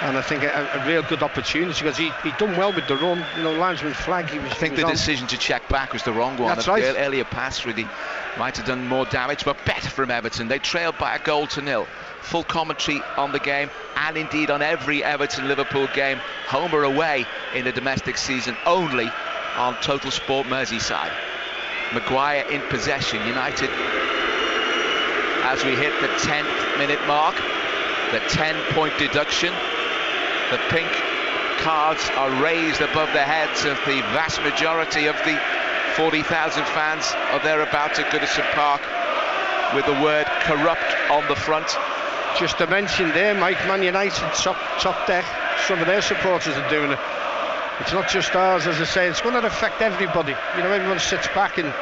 [SPEAKER 16] And I think a real good opportunity, because he'd done well with the run, linesman's flag.
[SPEAKER 1] I think the decision to check back was the wrong one.
[SPEAKER 16] That's right.
[SPEAKER 1] Earlier pass really might have done more damage, but better from Everton. They trailed by 1-0. Full commentary on the game, and indeed on every Everton-Liverpool game, home or away in the domestic season, only on Total Sport Merseyside. Maguire in possession. United, as we hit the 10th minute mark, the 10-point deduction. The pink cards are raised above the heads of the vast majority of the 40,000 fans or thereabouts at Goodison Park, with the word corrupt on the front.
[SPEAKER 16] Just to mention there, Mike, Man United top deck, some of their supporters are doing it. It's not just ours, as I say, it's going to affect everybody. Everyone sits back and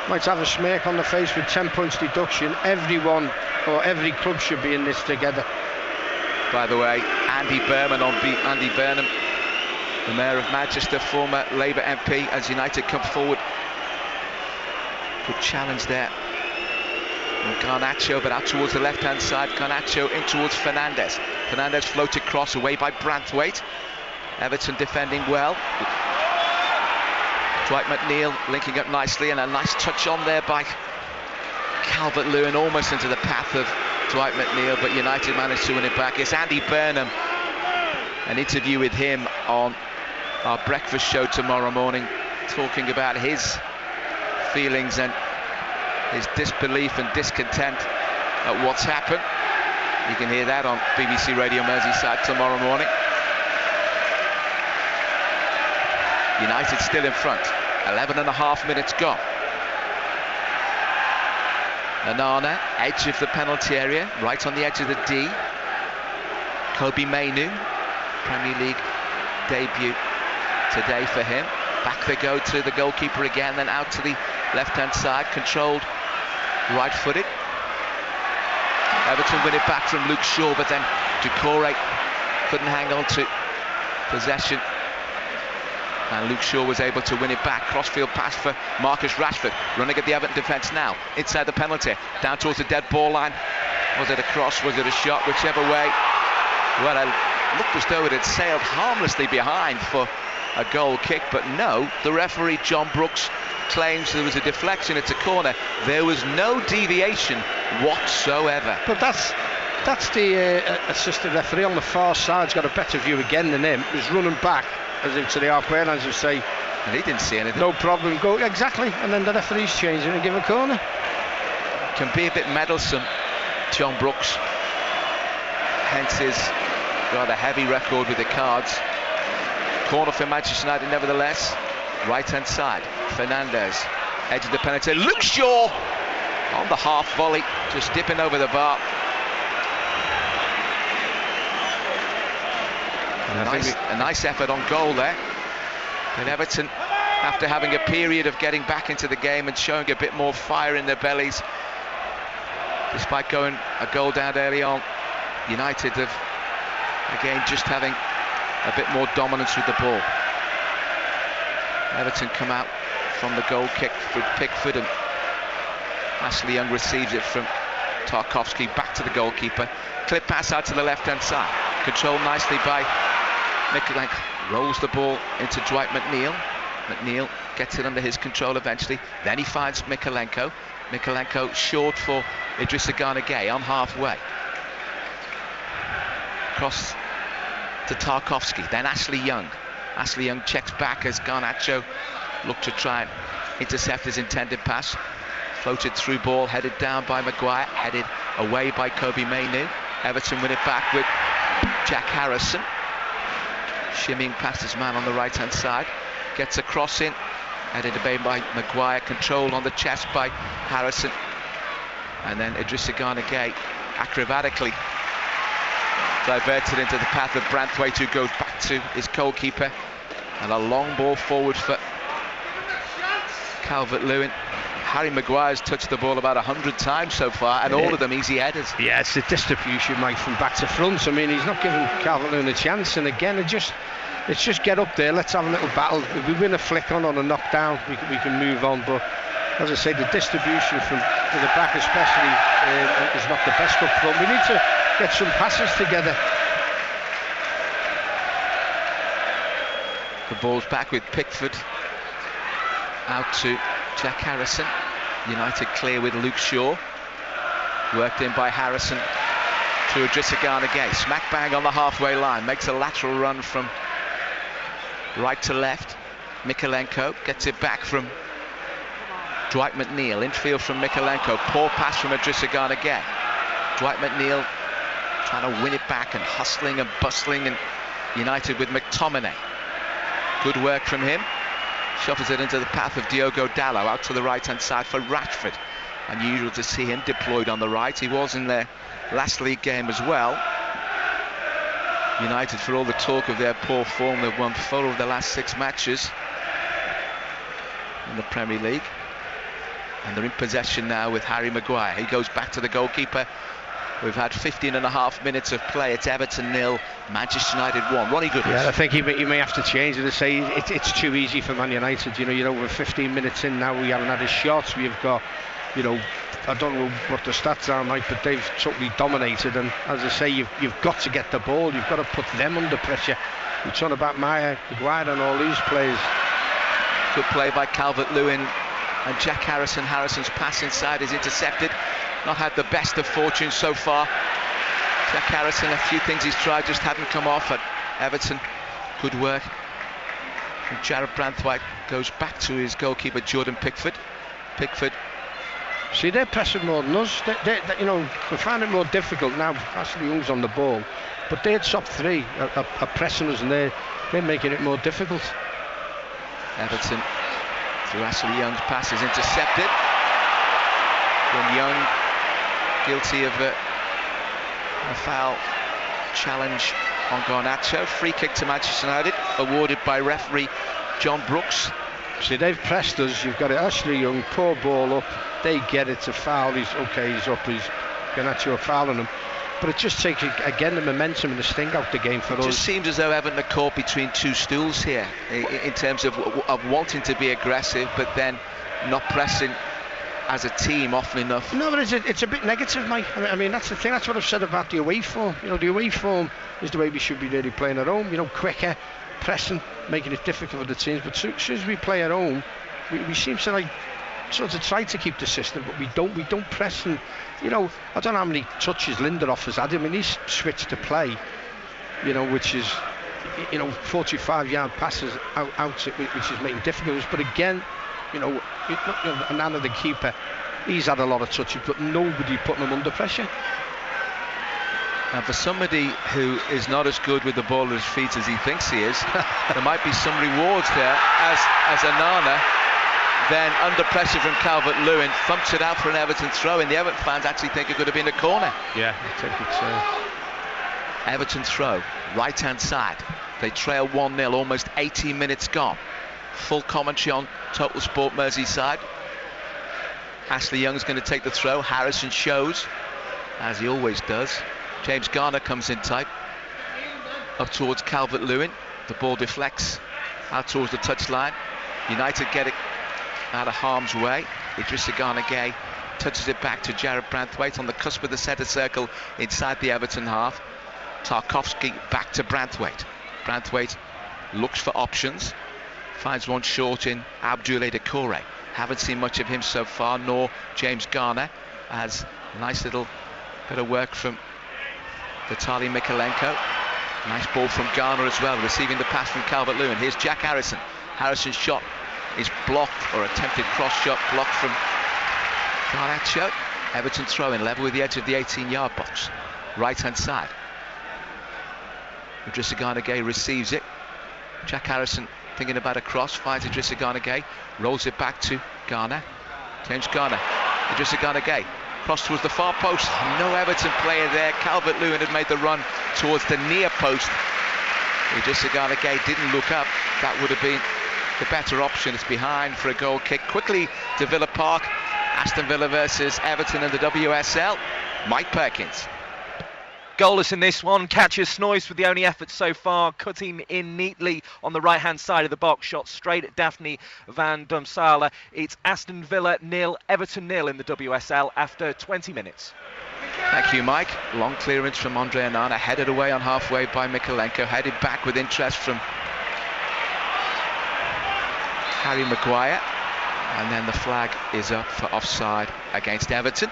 [SPEAKER 16] might have a smirk on the face with 10 points deduction. Everyone, or every club, should be in this together.
[SPEAKER 1] By the way, Andy Burnham, the Mayor of Manchester, former Labour MP, as United come forward. Good challenge there. And Garnacho, but out towards the left-hand side. Garnacho in towards Fernandes. Fernandes floated cross away by Branthwaite. Everton defending well. Dwight McNeil linking up nicely, and a nice touch on there by Calvert-Lewin, almost into the path of Dwight McNeil, but United managed to win it back. It's Andy Burnham. An interview with him on our breakfast show tomorrow morning, talking about his feelings and his disbelief and discontent at what's happened. You can hear that on BBC Radio Merseyside tomorrow morning. United still in front. 11.5 minutes gone. Nanana, edge of the penalty area, right on the edge of the D. Kobe Mainu, Premier League debut today for him. Back they go to the goalkeeper again, then out to the left-hand side, controlled, right-footed. Everton win it back from Luke Shaw, but then Doucouré couldn't hang on to possession. And Luke Shaw was able to win it back. Crossfield pass for Marcus Rashford, running at the Everton defence now, inside the penalty, down towards the dead ball line. Was it a cross, was it a shot, whichever way? Well, it looked as though it had sailed harmlessly behind for a goal kick, but no, the referee John Brooks claims there was a deflection, it's a corner. There was no deviation whatsoever.
[SPEAKER 16] But that's the assistant referee on the far side's got a better view again than him. He's running back as into the halfway line, as you say.
[SPEAKER 1] And he didn't see anything.
[SPEAKER 16] No problem, go exactly, and then the referee's changing and give a corner.
[SPEAKER 1] Can be a bit meddlesome, John Brooks, hence his rather heavy record with the cards. Corner for Manchester United nevertheless. Right hand side, Fernandes, edge of the penalty, Luke Shaw on the half volley, just dipping over the bar. A nice effort on goal there. And Everton, after having a period of getting back into the game and showing a bit more fire in their bellies, despite going a goal down early on, United have again just having a bit more dominance with the ball. Everton come out from the goal kick with Pickford, and Ashley Young receives it from Tarkowski back to the goalkeeper. Clip pass out to the left hand side, controlled nicely by Mikalenko, rolls the ball into Dwight McNeil. McNeil gets it under his control eventually, then he finds Mikalenko. Mikalenko short for Idrissa Gana Gueye on halfway. Cross to Tarkowski, then Ashley Young. Ashley Young checks back as Garnacho looked to try and intercept his intended pass. Floated through ball, headed down by Maguire, headed away by Kobe Mainu. Everton win it back with Jack Harrison. Shimmying past his man on the right hand side. Gets a cross in, headed away by Maguire, controlled on the chest by Harrison. And then Idrissa Gana Gueye acrobatically diverted into the path of Branthwaite, who goes back to his goalkeeper. And a long ball forward for Calvert-Lewin. Harry Maguire's touched the ball about 100 times so far, and all of them easy headers.
[SPEAKER 16] Yeah, it's the distribution, Mike, from back to front. I mean, he's not giving Calvert-Lewin a chance. And again, it's just get up there, let's have a little battle. If we win a flick on or a knockdown, we can move on. But as I say, the distribution from to the back especially is not the best up front. We need to get some passes together.
[SPEAKER 1] The ball's back with Pickford. Out to Jack Harrison. United clear with Luke Shaw. Worked in by Harrison to Idrissa Gana Gueye. Smack bang on the halfway line. Makes a lateral run from right to left. Mikalenko gets it back from Dwight McNeil. Infield from Mikalenko. Poor pass from Idrissa Gana Gueye. Dwight McNeil trying to win it back and hustling and bustling, and United with McTominay. Good work from him. Shuffles it into the path of Diogo Dalot, out to the right hand side for Rashford. Unusual to see him deployed on the right. He was in their last league game as well. United, for all the talk of their poor form, they've won 4 of the last 6 matches in the Premier League, and they're in possession now with Harry Maguire. He goes back to the goalkeeper. We've had 15.5 minutes of play. It's Everton 0, Manchester United 1. Ronnie Goodwin.
[SPEAKER 16] Yeah, I think he may have to change it to say it's too easy for Man United. You know, we're 15 minutes in now. We haven't had a shot. We've got, I don't know what the stats are, Mike, but they've totally dominated. And as I say, you've got to get the ball. You've got to put them under pressure. We're talking about Maguire and all these players.
[SPEAKER 1] Good play by Calvert-Lewin and Jack Harrison. Harrison's pass inside is intercepted. Not had the best of fortune so far. Jack Harrison, a few things he's tried just haven't come off at Everton. Good work. And Jared Branthwaite goes back to his goalkeeper Jordan Pickford. Pickford.
[SPEAKER 16] See, they're pressing more than us. We find it more difficult now. Ashley Young's on the ball, but their top 3 are pressing us, and they're making it more difficult.
[SPEAKER 1] Everton, through Ashley Young's pass, is intercepted. When Young, guilty of a foul challenge on Garnacho. Free kick to Manchester United, awarded by referee John Brooks.
[SPEAKER 16] See, they've pressed us. You've got it, Ashley Young, poor ball up. They get it to foul. He's up. He's Garnacho fouling him. But it just takes, again, the momentum and the sting out the game for us.
[SPEAKER 1] It just seems as though Everton are caught between 2 stools here in terms of wanting to be aggressive, but then not pressing as a team often enough.
[SPEAKER 16] No, but it's a bit negative, Mike. I mean, that's the thing. That's what I've said about the away form. The away form is the way we should be really playing at home. quicker, pressing, making it difficult for the teams. But as soon as we play at home, we seem to sort of try to keep the system, but we don't press. And I don't know how many touches Lindelof has had. I mean, he's switched to play, which is 45-yard passes out, which is making difficulties. But again, Nana, the keeper, he's had a lot of touches, but nobody putting him under pressure.
[SPEAKER 1] And for somebody who is not as good with the ball at his feet as he thinks he is, there might be some rewards there as Anana, then under pressure from Calvert-Lewin, thumps it out for an Everton throw, and the Everton fans actually think it could have been a corner.
[SPEAKER 16] Yeah, I think it's
[SPEAKER 1] Everton throw, right-hand side. They trail 1-0, almost 18 minutes gone. Full commentary on Total Sport Merseyside. Ashley Young's going to take the throw. Harrison shows, as he always does. James Garner comes in tight, up towards Calvert-Lewin. The ball deflects out towards the touchline. United get it out of harm's way. Idrissa Gana Gueye touches it back to Jared Branthwaite on the cusp of the centre circle inside the Everton half. Tarkowski back to Branthwaite. Branthwaite looks for options. Finds one short in Abdoulaye Doucouré. Haven't seen much of him so far, nor James Garner. As a nice little bit of work from Vitaly Mikalenko. Nice ball from Garner as well, receiving the pass from Calvert-Lewin. Here's Jack Harrison. Harrison's shot is blocked, or attempted cross shot blocked from Garnacho. Everton throw-in, level with the edge of the 18-yard box. Right-hand side. Idrissa Gana Gueye receives it. Jack Harrison thinking about a cross, finds Idrissa Gana Gueye, rolls it back to Garner. James Garner, Idrissa Gana Gueye, cross towards the far post. No Everton player there. Calvert-Lewin had made the run towards the near post. Idrissa Gana Gueye didn't look up. That would have been the better option. It's behind for a goal kick. Quickly to Villa Park. Aston Villa versus Everton in the WSL. Mike Perkins.
[SPEAKER 2] Goalless in this one. Katja Snoys with the only effort so far, cutting in neatly on the right hand side of the box, shot straight at Daphne van Domsala. It's Aston Villa 0, Everton 0 in the WSL after 20 minutes.
[SPEAKER 1] Thank you, Mike. Long clearance from Andre Onana, headed away on halfway by Mikolenko, headed back with interest from Harry Maguire, and then the flag is up for offside against Everton,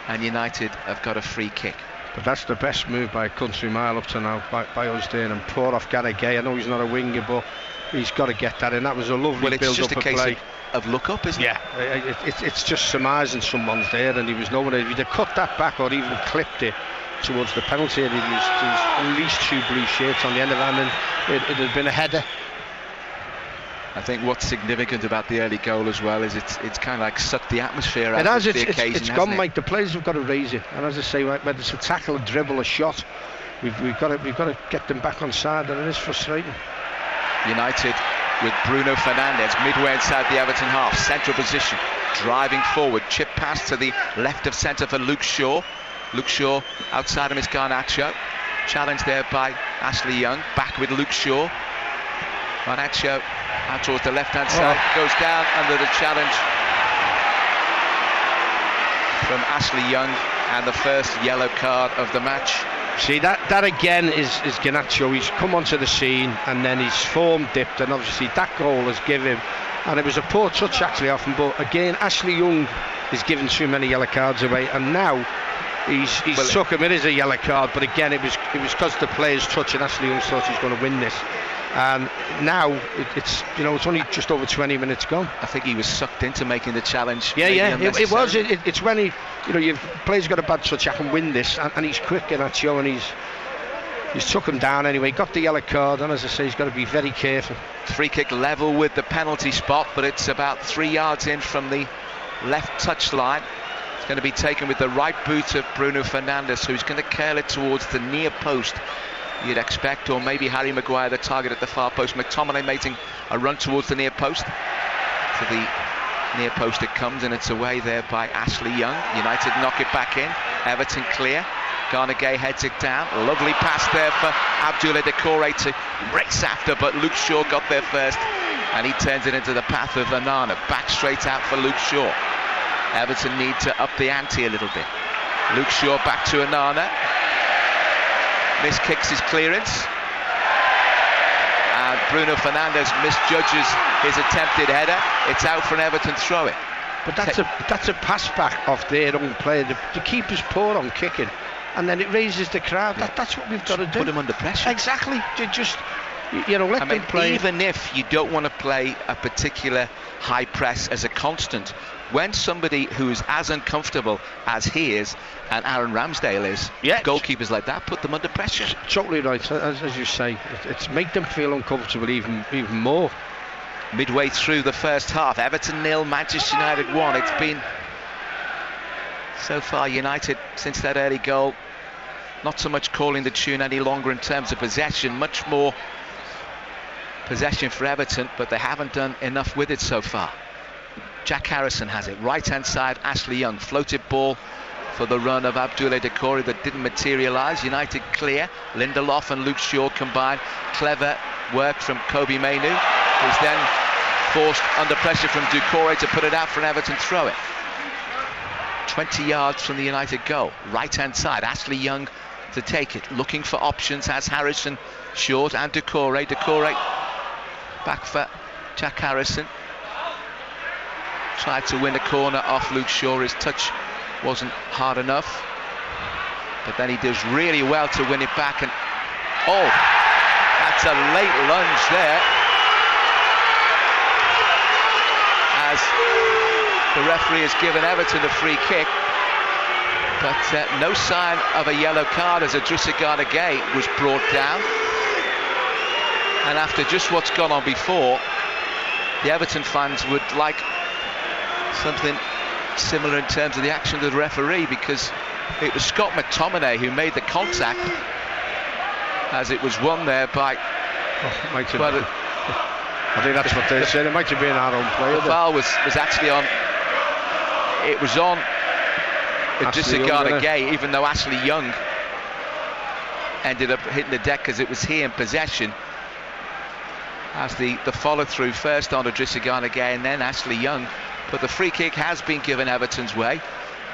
[SPEAKER 1] and United have got a free kick.
[SPEAKER 16] But that's the best move by a country mile up to now by us doing, and pour off Gana Gueye. I know he's not a winger, but he's got to get that in. That was a lovely build-up of play.
[SPEAKER 1] Well, it's just a case of look up, isn't it?
[SPEAKER 16] Yeah, it's just surmising someone's there, and he was nowhere. If he'd have cut that back or even clipped it towards the penalty area, there's at least 2 blue shirts on the end of that, and it'd have been a header.
[SPEAKER 1] I think what's significant about the early goal as well is it's kind of like sucked the atmosphere out of the occasion.
[SPEAKER 16] It's gone, Mike. The players have got to raise it, and as I say, whether it's a tackle, a dribble, a shot, we've got to get them back on side, and it is frustrating.
[SPEAKER 1] United with Bruno Fernandes midway inside the Everton half, central position, driving forward, chip pass to the left of centre for Luke Shaw. Luke Shaw outside of his Garnacho, challenged there by Ashley Young, back with Luke Shaw. Garnacho out towards the left-hand side, goes down under the challenge from Ashley Young, and the first yellow card of the match.
[SPEAKER 16] See, that again is Garnacho. He's come onto the scene and then his form dipped, and obviously that goal has given him, and it was a poor touch actually off him, but again Ashley Young is giving too many yellow cards away, and now he's took him. It is a yellow card, but again it was because the player's touch, and Ashley Young thought he's going to win this. And now it's only just over 20 minutes gone.
[SPEAKER 1] I think he was sucked into making the challenge.
[SPEAKER 16] Yeah, it was. It's when your player's got a bad touch, I can win this, and he's quick in that show, and he's took him down anyway. Got the yellow card, and as I say, he's got to be very careful.
[SPEAKER 1] Free kick level with the penalty spot, but it's about 3 yards in from the left touch line. It's going to be taken with the right boot of Bruno Fernandes, who's going to curl it towards the near post, you'd expect, or maybe Harry Maguire, the target at the far post. McTominay making a run towards the near post. To the near post it comes, and it's away there by Ashley Young. United knock it back in. Everton clear. Gana Gueye heads it down. Lovely pass there for Abdoulaye Doucouré to race after, but Luke Shaw got there first, and he turns it into the path of Onana. Back straight out for Luke Shaw. Everton need to up the ante a little bit. Luke Shaw back to Onana. Miskicks his clearance, and Bruno Fernandes misjudges his attempted header. It's out for an Everton throw-in.
[SPEAKER 16] But that's a pass back off their own player. The keeper's poor on kicking, and then it raises the crowd. That's what we've got to do.
[SPEAKER 1] Put him under pressure.
[SPEAKER 16] Exactly. Just let them play.
[SPEAKER 1] Even if you don't want to play a particular high press as a constant, when somebody who is as uncomfortable as he is and Aaron Ramsdale is, goalkeepers like that, put them under pressure.
[SPEAKER 16] Totally right, as you say. It's make them feel uncomfortable even more.
[SPEAKER 1] Midway through the first half, Everton 0, Manchester United 1. It's been so far United since that early goal, not so much calling the tune any longer in terms of possession, much more possession for Everton, but they haven't done enough with it so far. Jack Harrison has it, right hand side. Ashley Young, floated ball for the run of Abdoulaye Doucouré that didn't materialise. United clear. Lindelof and Luke Shaw combined. Clever work from Kobe Mainu, who's then forced under pressure from Doucouré to put it out for an Everton throw it. 20 yards from the United goal, right hand side. Ashley Young to take it, looking for options, has Harrison short and Doucouré. Doucouré back for Jack Harrison. Tried to win a corner off Luke Shaw. His touch wasn't hard enough, but then he does really well to win it back, and that's a late lunge there, as the referee has given Everton a free kick, but no sign of a yellow card as Idrissa Gana Gueye was brought down. And after just what's gone on before, the Everton fans would like something similar in terms of the action of the referee, because it was Scott McTominay who made the contact, as it was won there by
[SPEAKER 16] I think that's what they said. It might have been our own player.
[SPEAKER 1] The foul was actually on. It was on Idrissa Gay, even though Ashley Young ended up hitting the deck because it was he in possession. As the follow through first on Idrissa Gay and then Ashley Young. But the free kick has been given Everton's way.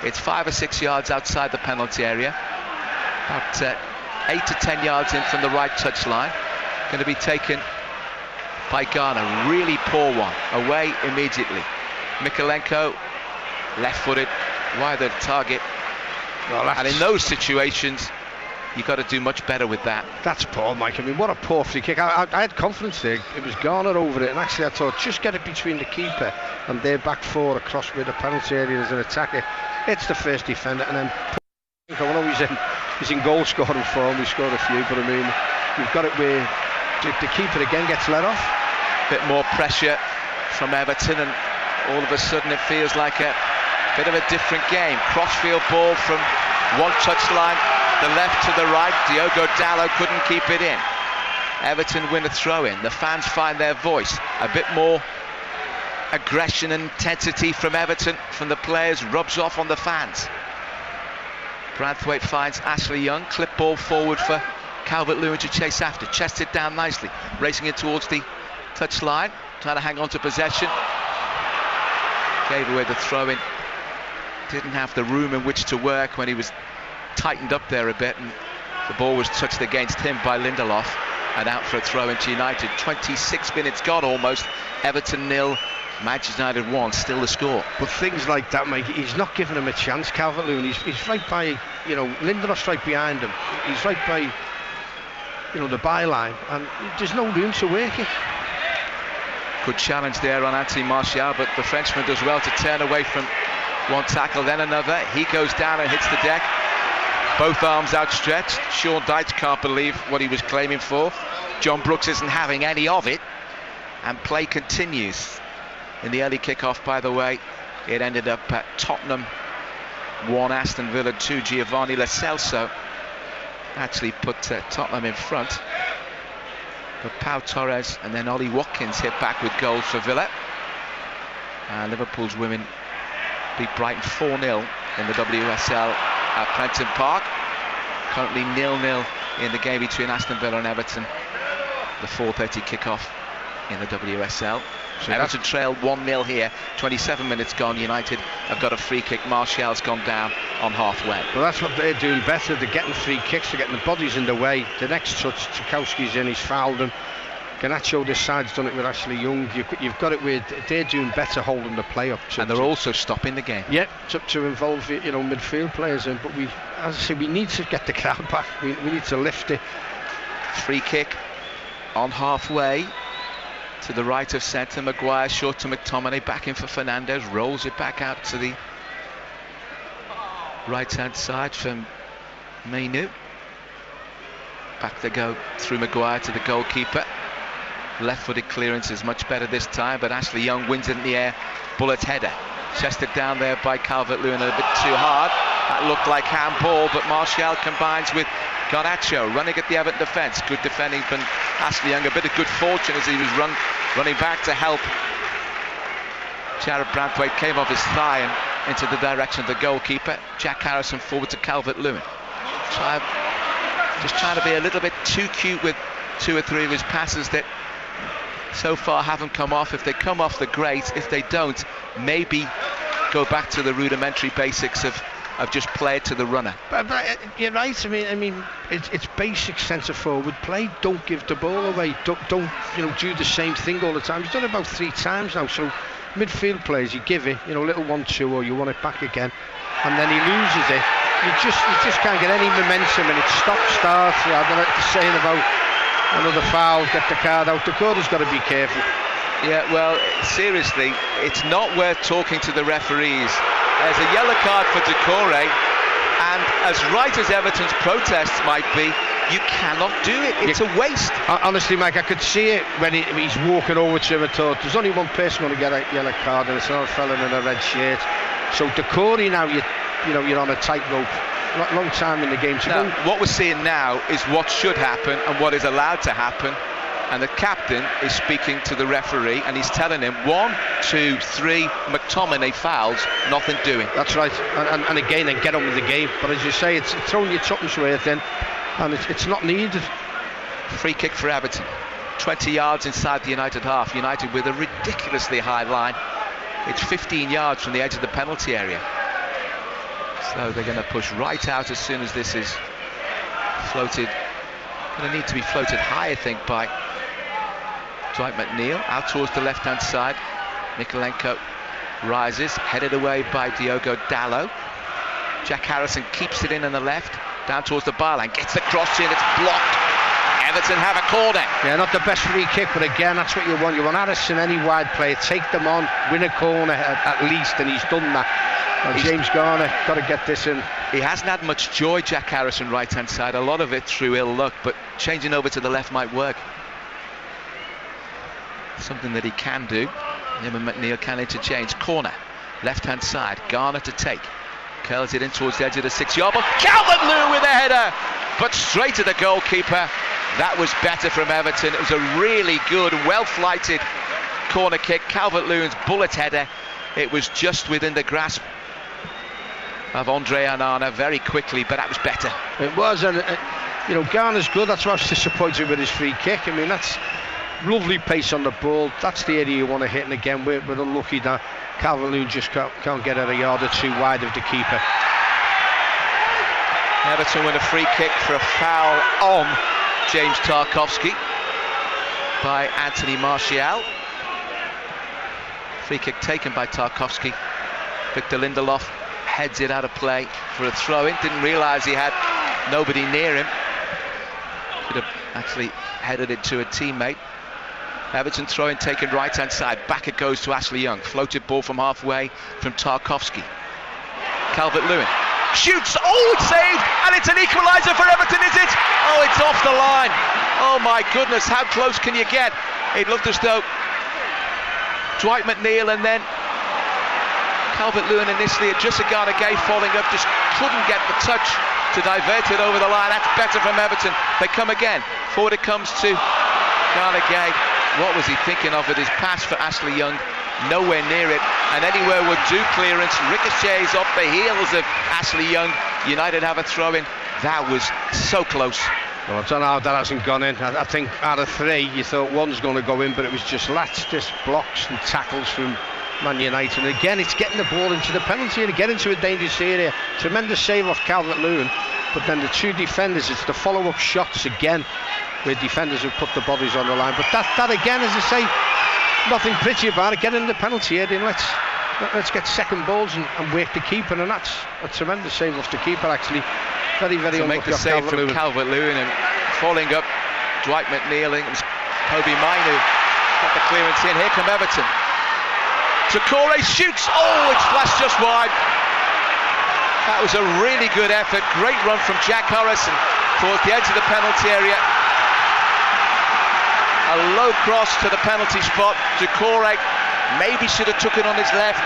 [SPEAKER 1] It's 5 or 6 yards outside the penalty area. About 8 to 10 yards in from the right touchline. Going to be taken by Ghana. Really poor one. Away immediately. Mikalenko, left-footed, wide of the target. And in those situations, you've got to do much better with that.
[SPEAKER 16] That's poor, Mike. I mean, what a poor free kick. I had confidence there. It was Ghana over it, and actually I thought, just get it between the keeper and their back four across with the penalty area as an attacker. It's the first defender, and then I know he's in goal scoring form. We scored a few, but I mean, you've got it where the keeper again gets let off.
[SPEAKER 1] Bit more pressure from Everton, and all of a sudden it feels like a bit of a different game. Crossfield ball from one touchline, the left to the right. Diogo Dalot couldn't keep it in. Everton win a throw-in. The fans find their voice. A bit more aggression and intensity from Everton, from the players, rubs off on the fans. Branthwaite finds Ashley Young. Clip ball forward for Calvert-Lewin to chase after. Chests it down nicely. Racing it towards the touchline. Trying to hang on to possession. Gave away the throw-in. Didn't have the room in which to work when he was tightened up there a bit, and the ball was touched against him by Lindelof and out for a throw into United. 26 minutes gone almost. Everton 0, Manchester United 1, still the score.
[SPEAKER 16] But things like that, Mike, he's not giving him a chance, Calvert-Lewin. He's right by, Lindelof's right behind him. He's right by, the byline, and there's no room to work it.
[SPEAKER 1] Good challenge there on Anthony Martial, but the Frenchman does well to turn away from one tackle, then another. He goes down and hits the deck. Both arms outstretched. Sean Dyche can't believe what he was claiming for. John Brooks isn't having any of it. And play continues. In the early kickoff, by the way, it ended up at Tottenham 1, Aston Villa 2. Giovanni Lo Celso actually put Tottenham in front. But Pau Torres and then Ollie Watkins hit back with goals for Villa. Liverpool's women beat Brighton 4-0 in the WSL at Prenton Park. Currently 0-0 in the game between Aston Villa and Everton. The 4:30 kickoff in the WSL. So Everton trailed 1-0 here. 27 minutes gone. United have got a free kick. Martial's gone down on halfway.
[SPEAKER 16] Well, that's what they're doing better. They're getting free kicks. They're getting the bodies in the way. The next touch, Tchaikovsky's in. He's fouled them. Garnacho this side's done it with Ashley Young. You've got it with, they're doing better holding the play up.
[SPEAKER 1] And they're also stopping the game.
[SPEAKER 16] Yeah, to involve midfield players in. But as I say, we need to get the crowd back. We need to lift it.
[SPEAKER 1] Free kick on halfway to the right of centre. Maguire short to McTominay, back in for Fernandez, rolls it back out to the right hand side from Mainu. Back they go through Maguire to the goalkeeper. Left-footed clearance is much better this time, but Ashley Young wins it in the air. Bullet header. Chested down there by Calvert-Lewin a bit too hard. That looked like handball, but Martial combines with Garnacho running at the Everton defence. Good defending from Ashley Young. A bit of good fortune as he was running back to help. Jared Branthwaite came off his thigh and into the direction of the goalkeeper. Jack Harrison forward to Calvert-Lewin. Just trying to be a little bit too cute with 2 or 3 of his passes that so far haven't come off. If they come off, they're great. If they don't, maybe go back to the rudimentary basics of just play it to the runner.
[SPEAKER 16] But you're right. I mean, it's basic centre forward play. Don't give the ball away. Don't do the same thing all the time. He's done it about 3 times now. So midfield players, you give it, a little 1-2, or you want it back again, and then he loses it. You just can't get any momentum, and it's stop-start. I don't know what you're saying about another foul, get the card out. The quarter's got to be careful.
[SPEAKER 1] Yeah, well, seriously, it's not worth talking to the referees. There's a yellow card for Decore, and as right as Everton's protests might be, you cannot do it. It's a waste.
[SPEAKER 16] Honestly, Mike, I could see it when he's walking over to him. I thought, there's only one person going to get a yellow card, and it's another fella in a red shirt. So Decore now, you're on a tightrope. Long time in the game to go.
[SPEAKER 1] What we're seeing now is what should happen and what is allowed to happen. And the captain is speaking to the referee and he's telling him 1, 2, 3 McTominay fouls, nothing doing.
[SPEAKER 16] That's right, and again, and get on with the game. But as you say, it's throwing your tuppence worth in, and it's not needed.
[SPEAKER 1] Free kick for Everton, 20 yards inside the United half. United with a ridiculously high line. It's 15 yards from the edge of the penalty area. So they're going to push right out as soon as this is floated. Going to need to be floated high, I think, by Dwight McNeil. Out towards the left-hand side. Mikolenko rises, headed away by Diogo Dalot. Jack Harrison keeps it in on the left, down towards the byline, gets the cross in, it's blocked. Everton have a corner.
[SPEAKER 16] Yeah, not the best free kick, but again, that's what you want. You want Harrison, any wide player, take them on, win a corner at least, and he's done that. And James Garner got to get this in.
[SPEAKER 1] He hasn't had much joy, Jack Harrison, right-hand side. A lot of it through ill luck, but changing over to the left might work. Something that he can do. Him and McNeil can interchange. Corner, left-hand side. Garner to take. Curls it in towards the edge of the 6-yard box. Calvert-Lewin with a header, but straight to the goalkeeper. That was better from Everton. It was a really good, well-flighted corner kick. Calvert-Lewin's bullet header. It was just within the grasp of Andre Onana very quickly, but that was better.
[SPEAKER 16] It was, and you know, Garner's good. That's why I was disappointed with his free kick. I mean, that's lovely pace on the ball. That's the area you want to hit, and again, we're unlucky that Calvert-Lewin just can't get it a yard or two wide of the keeper.
[SPEAKER 1] Everton win a free kick for a foul on James Tarkowski by Anthony Martial. Free kick taken by Tarkowski. Victor Lindelof heads it out of play for a throw-in. Didn't realise he had nobody near him. Could have actually headed it to a teammate. Everton throw-in taken right-hand side. Back it goes to Ashley Young. Floated ball from halfway from Tarkowski. Calvert-Lewin shoots. Oh, it's saved, and it's an equaliser for Everton, is it? Oh, it's off the line. Oh my goodness, how close can you get? It looked as though Dwight McNeil and then Calvert-Lewin initially, just Garner Gay falling up, just couldn't get the touch to divert it over the line. That's better from Everton. They come again. Forward it comes to Garner Gay. What was he thinking of with his pass for Ashley Young? Nowhere near it, and anywhere would do clearance. Ricochets off the heels of Ashley Young. United have a throw-in. That was so close.
[SPEAKER 16] Well, I don't know how that hasn't gone in. I think out of 3 you thought one's going to go in, but it was just just blocks and tackles from Man United. And again, it's getting the ball into the penalty area, get into a dangerous area. Tremendous save off Calvert-Lewin, but then the 2 defenders, it's the follow-up shots again where defenders have put the bodies on the line. But that again, as I say, nothing pretty about it. Get in the penalty area and let's get second balls and work the keeper, and that's a tremendous save off the keeper actually. Very
[SPEAKER 1] to make the save from Calvert-Lewin and falling up Dwight McNeil. I think it was Kobe Mainu got the clearance in. Here come Everton. Traore shoots. Oh, it's flashed just wide. That was a really good effort. Great run from Jack Harrison towards the edge of the penalty area. A low cross to the penalty spot. Traore maybe should have took it on his left,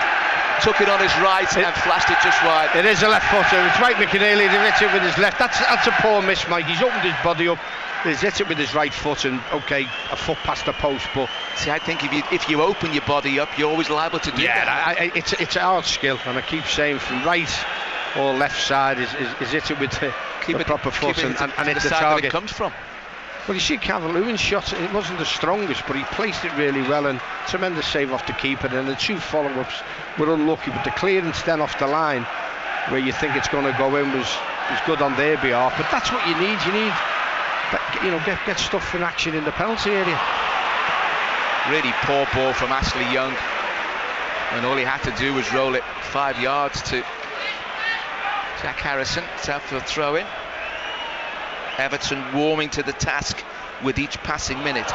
[SPEAKER 1] took it on his right and flashed it just wide.
[SPEAKER 16] It is a left footer. It's Mike McNeely. He hit it with his left. That's a poor miss, Mike. He's opened his body up. He's hit it with his right foot, and okay, a foot past the post. But
[SPEAKER 1] see, I think if you open your body up, you're always liable to do that.
[SPEAKER 16] It's a hard skill, and I keep saying from right or left side is hit it with the proper foot and hit the target.
[SPEAKER 1] That it comes from.
[SPEAKER 16] Well, you see Calvert-Lewin's shot, it wasn't the strongest, but he placed it really well, and tremendous save off the keeper. And the 2 follow-ups were unlucky, but the clearance then off the line, where you think it's going to go in, was good on their behalf. But that's what you need. You need, get stuff in action in the penalty area.
[SPEAKER 1] Really poor ball from Ashley Young, and all he had to do was roll it 5 yards to Jack Harrison. It's out for a throw-in. Everton warming to the task with each passing minute.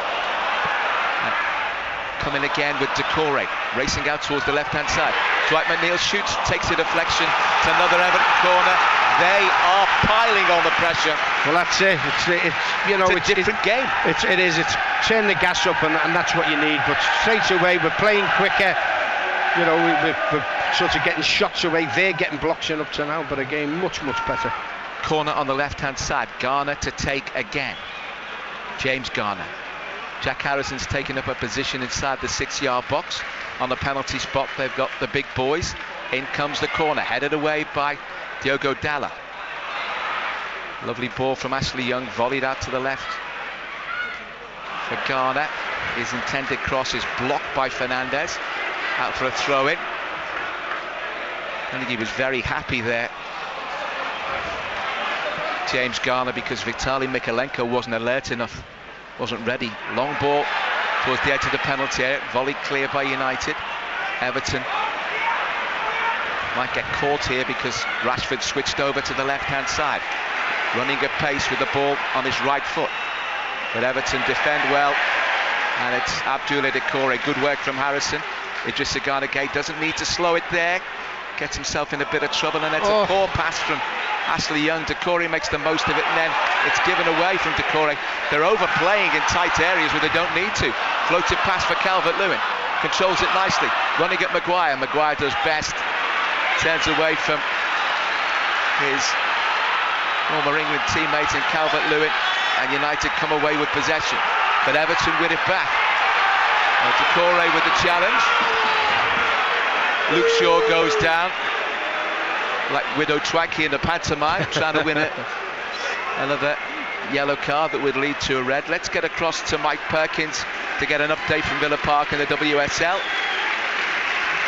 [SPEAKER 1] Coming again with Traore, racing out towards the left-hand side. Dwight McNeil shoots, takes a deflection. It's another Everton corner. They are piling on the pressure.
[SPEAKER 16] Well, that's it. It's
[SPEAKER 1] a different game.
[SPEAKER 16] It is. It's turn the gas up, and that's what you need. But straight away, we're playing quicker. We're sort of getting shots away. They're getting blocks in up to now, but again, much better.
[SPEAKER 1] Corner on the left-hand side. Garner to take again. James Garner. Jack Harrison's taken up a position inside the 6-yard box. On the penalty spot, they've got the big boys. In comes the corner, headed away by Diogo Dalla. Lovely ball from Ashley Young, volleyed out to the left for Ghana. His intended cross is blocked by Fernandez. Out for a throw-in. I think he was very happy there, James Garner, because Vitaly Mikalenko wasn't alert enough, wasn't ready. Long ball towards the edge of the penalty area, volley clear by United. Everton might get caught here because Rashford switched over to the left-hand side, running at pace with the ball on his right foot. But Everton defend well, and it's Abdoulaye Doucouré. Good work from Harrison. Idrissa Gana Gueye doesn't need to slow it there. Gets himself in a bit of trouble, and it's a poor pass from Ashley Young. Doucouré makes the most of it, and then it's given away from Doucouré. They're overplaying in tight areas where they don't need to. Floats it past for Calvert-Lewin. Controls it nicely. Running at Maguire. Maguire does best. Turns away from his former England teammate in Calvert-Lewin, and United come away with possession. But Everton win it back. Doucouré with the challenge. Luke Shaw goes down like Widow Twaggy in the pantomime, trying to win another yellow card that would lead to a red. Let's get across to Mike Perkins to get an update from Villa Park in the WSL.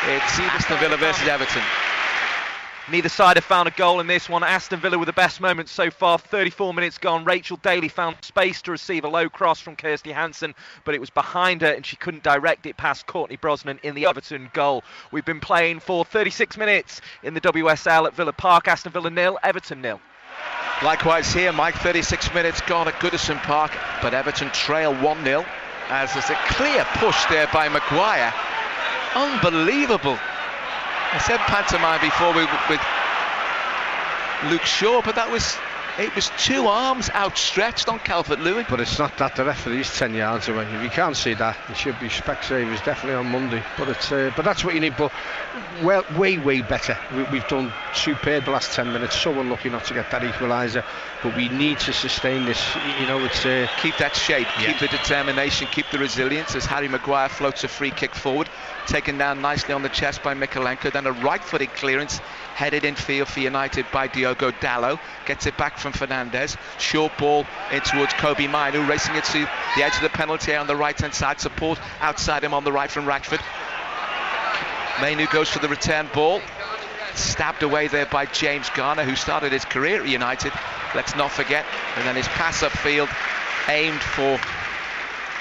[SPEAKER 1] It's Aston Villa versus Everton.
[SPEAKER 2] Neither side have found a goal in this one. Aston Villa with the best moments so far. 34 minutes gone. Rachel Daly found space to receive a low cross from Kirsty Hansen, but it was behind her and she couldn't direct it past Courtney Brosnan in the Everton goal. We've been playing for 36 minutes in the WSL at Villa Park. Aston Villa 0, Everton 0.
[SPEAKER 1] Likewise here, Mike, 36 minutes gone at Goodison Park, but Everton trail 1-0 as there's a clear push there by Maguire. Unbelievable. I said pantomime before with Luke Shaw, but it was two arms outstretched on Calvert-Lewin.
[SPEAKER 16] But it's not that, the referee's 10 yards away. If you can't see that, it should be Specsavers definitely on Monday. But that's what you need. But well, way better. We've done superb the last 10 minutes. So unlucky not to get that equaliser. But we need to sustain this. You know, it's
[SPEAKER 1] keep that shape, keep the determination, keep the resilience. As Harry Maguire floats a free kick forward, taken down nicely on the chest by Mikalenko. Then a right-footed clearance headed in field for United by Diogo Dallo. Gets it back from Fernandez. Short ball in towards Kobe Mainu, racing it to the edge of the penalty area on the right-hand side. Support outside him on the right from Rashford. Mainu goes for the return ball. Stabbed away there by James Garner, who started his career at United, let's not forget. And then his pass upfield aimed for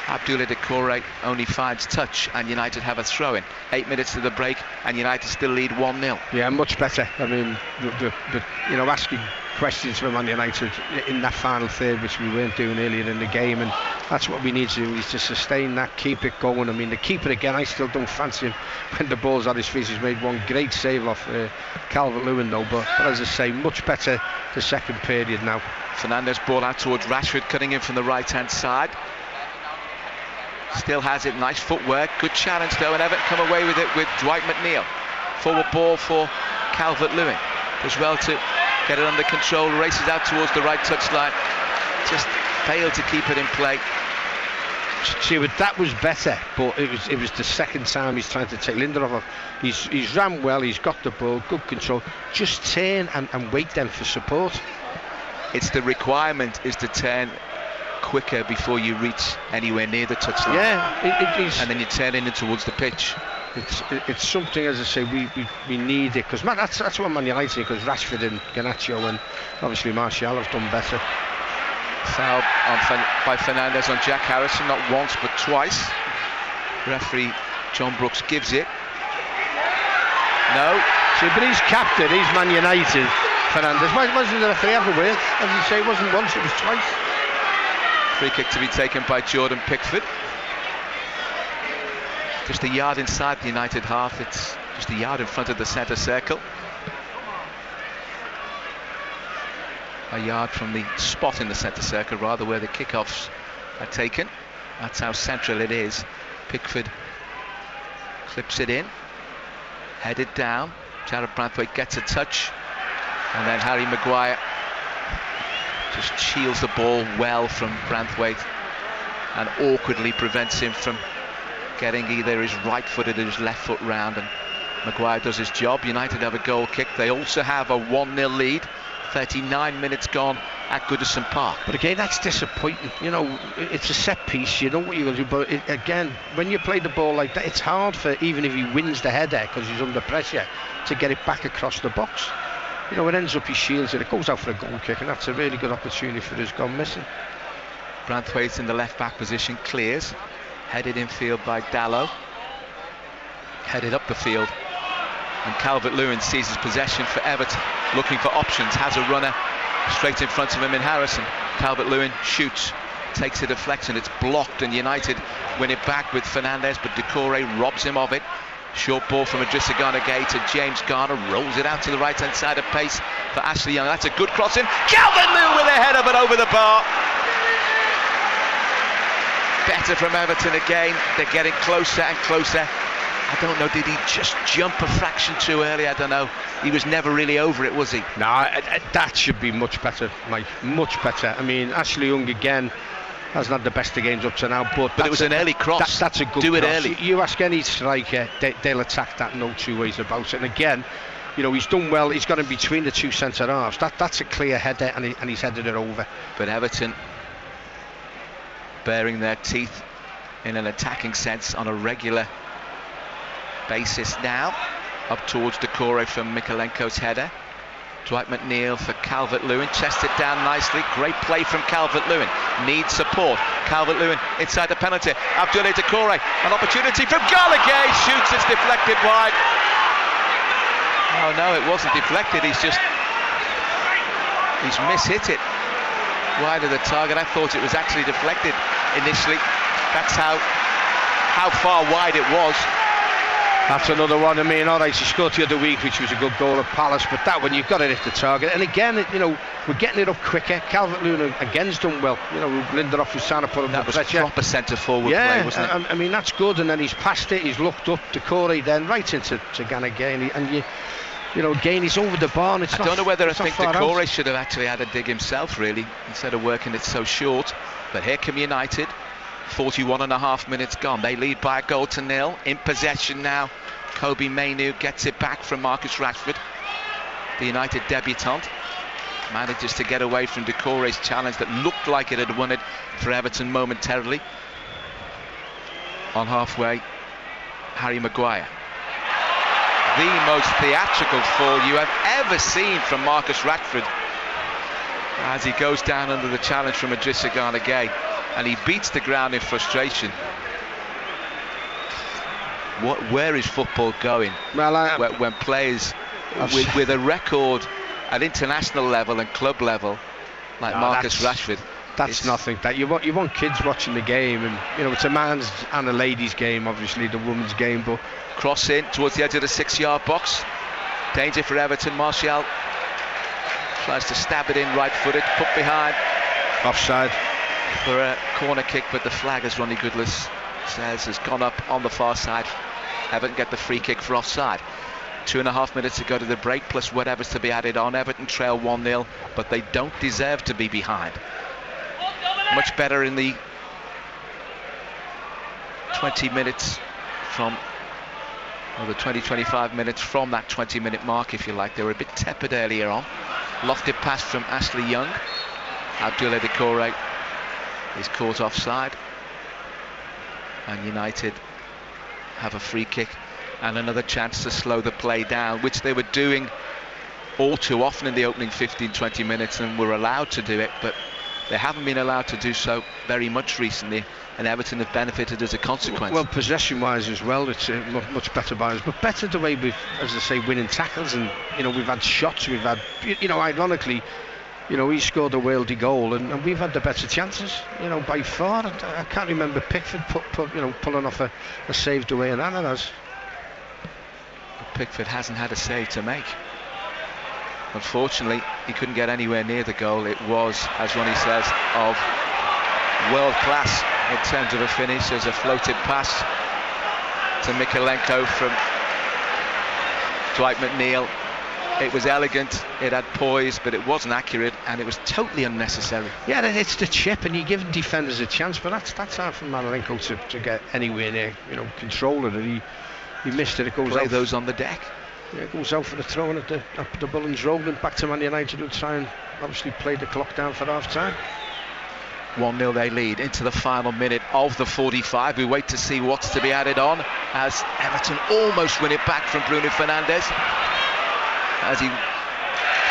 [SPEAKER 1] Abdoulaye Doucouré only finds touch, and United have a throw-in. 8 minutes to the break, and United still lead 1-0.
[SPEAKER 16] Yeah, much better. I mean, you know, asking questions from Man United in that final third, which we weren't doing earlier in the game, and that's what we need to do, is to sustain that, keep it going. I mean, the keeper again, I still don't fancy him when the ball's at his feet. He's made one great save off Calvert-Lewin though, but as I say, much better the second period now.
[SPEAKER 1] Fernandez ball out towards Rashford, cutting in from the right-hand side. Still has it, nice footwork, good challenge though, and Everton come away with it with Dwight McNeil. Forward ball for Calvert-Lewin. Does well to get it under control, races out towards the right touchline. Just failed to keep it in play.
[SPEAKER 16] See, that was better, but it was the second time he's trying to take Lindelof off. He's ran well, he's got the ball, good control. Just turn and wait then for support.
[SPEAKER 1] It's the requirement is to turn quicker before you reach anywhere near the touchline.
[SPEAKER 16] Yeah,
[SPEAKER 1] and then you turn in towards the pitch.
[SPEAKER 16] It's something, as I say, we need it, because that's what Man United need, because Rashford and Garnacho and obviously Martial have done better.
[SPEAKER 1] Foul by Fernandez on Jack Harrison, not once but twice. Referee John Brooks gives it. No.
[SPEAKER 16] See, but he's captain, he's Man United. Fernandez wasn't the referee everywhere, as you say, it wasn't once, it was twice.
[SPEAKER 1] Free kick to be taken by Jordan Pickford. Just a yard inside the United half. It's just a yard in front of the centre circle. A yard from the spot in the centre circle, rather, where the kickoffs are taken. That's how central it is. Pickford clips it in. Headed down. Jared Branthwaite gets a touch. And then Harry Maguire just shields the ball well from Branthwaite. and awkwardly prevents him from getting either his right foot or his left foot round, and Maguire does his job. United have a goal kick. They also have a 1-0 lead. 39 minutes gone at Goodison Park.
[SPEAKER 16] But again, that's disappointing. You know, it's a set piece. You know what you're going to do. But again, when you play the ball like that, it's hard for, even if he wins the header because he's under pressure, to get it back across the box. You know, it ends up he shields it. It goes out for a goal kick, and that's a really good opportunity for us gone missing.
[SPEAKER 1] Branthwaite in the left back position, clears. Headed in field by Dallow. Headed up the field. And Calvert-Lewin seizes possession for Everton, looking for options, has a runner straight in front of him in Harrison. Calvert-Lewin shoots, takes a deflection, it's blocked, and United win it back with Fernandes, but Decore robs him of it. Short ball from Idrissa Gana Gueye to James Garner, rolls it out to the right-hand side of pace for Ashley Young. That's a good crossing. Calvert-Lewin with a header, but over the bar. Better from Everton again. They're getting closer and closer. I don't know, did he just jump a fraction too early? I don't know. He was never really over it, was he?
[SPEAKER 16] No, that should be much better, Mike. Much better. I mean, Ashley Young again hasn't had the best of games up to now, but
[SPEAKER 1] it was an early cross.
[SPEAKER 16] That's a good
[SPEAKER 1] Do
[SPEAKER 16] cross.
[SPEAKER 1] it early.
[SPEAKER 16] You ask any striker, they'll attack that, no two ways about it. And again, you know, he's done well. He's got in between the two centre halves. That's a clear header, and he's headed it over.
[SPEAKER 1] But Everton baring their teeth in an attacking sense on a regular basis now. Up towards Decore from Mikalenko's header. Dwight McNeil for Calvert-Lewin, chests it down nicely. Great play from Calvert-Lewin. Needs support. Calvert-Lewin inside the penalty. Abdoulaye Decore, an opportunity from Gallagher. Shoots, it's deflected wide. Oh no, it wasn't deflected. He's mishit it wide of the target. I thought it was actually deflected initially. That's how far wide it was.
[SPEAKER 16] That's another one. I mean, all right, she scored the other week, which was a good goal at Palace, but that one, you've got to hit the target. And again, you know, we're getting it up quicker. Calvert-Lewin again's done well. You know, Lindelof was trying to put him under pressure.
[SPEAKER 1] That was proper centre-forward play, wasn't it?
[SPEAKER 16] I mean, that's good. And then he's passed it, he's looked up, Decore then right into Gana Gueye, and you know, again, he's over the bar. And I
[SPEAKER 1] don't know whether I think Decore should have actually had a dig himself, really, instead of working it so short. But here come United. 41.5 minutes gone. They lead by a goal to nil. In possession now. Kobe Mainoo gets it back from Marcus Rashford. The United debutant manages to get away from Decore's challenge that looked like it had won it for Everton momentarily. On halfway, Harry Maguire. The most theatrical fall you have ever seen from Marcus Rashford as he goes down under the challenge from Idrissa Gana Gueye, and he beats the ground in frustration. Where is football going?
[SPEAKER 16] Well,
[SPEAKER 1] when players with a record at international level and club level like Marcus Rashford.
[SPEAKER 16] That's nothing. That you want kids watching the game, and you know, it's a man's and a ladies' game, obviously the women's game. But
[SPEAKER 1] cross in towards the edge of the 6-yard box. Danger for Everton. Martial tries to stab it in, right-footed, put behind.
[SPEAKER 16] Offside
[SPEAKER 1] for a corner kick, but the flag, as Ronnie Goodless says, has gone up on the far side. Everton get the free kick for offside. 2.5 minutes to go to the break, plus whatever's to be added on. Everton trail 1-0, but they don't deserve to be behind. Much better in the 20 minutes from, or the 20-25 minutes from that 20-minute mark, if you like. They were a bit tepid earlier on. Lofted pass from Ashley Young. Abdoulaye Decore is caught offside, and United have a free kick and another chance to slow the play down, which they were doing all too often in the opening 15-20 minutes, and were allowed to do it, but they haven't been allowed to do so very much recently, and Everton have benefited as a consequence.
[SPEAKER 16] Well, possession-wise as well, it's much better by us, but better the way we've, as I say, winning tackles, and you know, we've had shots, we've had, you know, ironically, you know, he scored a worldy goal, and we've had the better chances, you know, by far. I can't remember Pickford pulling off a saved away, and Anna has.
[SPEAKER 1] Pickford hasn't had a save to make. Unfortunately, he couldn't get anywhere near the goal. It was, as Ronnie says, of world class in terms of a finish, as a floated pass to Mikalenko from Dwight McNeil. It was elegant, it had poise, but it wasn't accurate, and it was totally unnecessary.
[SPEAKER 16] Yeah, it's the chip, and you're giving defenders a chance, but that's hard for Manolenko to get anywhere near, control of it. He missed it. It goes
[SPEAKER 1] Play
[SPEAKER 16] out.
[SPEAKER 1] Those on the deck.
[SPEAKER 16] Yeah, it goes out for the throw, and at the Bullens Road, and back to Man United, will try and obviously play the clock down for half time.
[SPEAKER 1] 1-0 they lead into the final minute of the 45. We wait to see what's to be added on as Everton almost win it back from Bruno Fernandes as he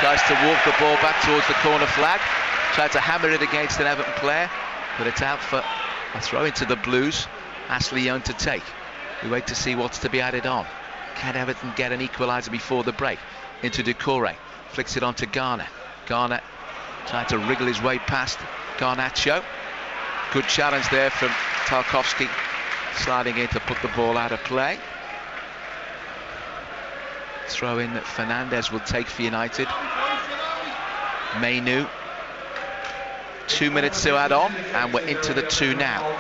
[SPEAKER 1] tries to walk the ball back towards the corner flag, tried to hammer it against an Everton player, but it's out for a throw into the Blues. Ashley Young to take. We wait to see what's to be added on. Can Everton get an equaliser before the break? Into Doucouré, flicks it on to Garner. Garner trying to wriggle his way past Garnacho. Good challenge there from Tarkowski, sliding in to put the ball out of play. Throw in that Fernandes will take for United. Mainu. 2 minutes to add on, and we're into the 2 now.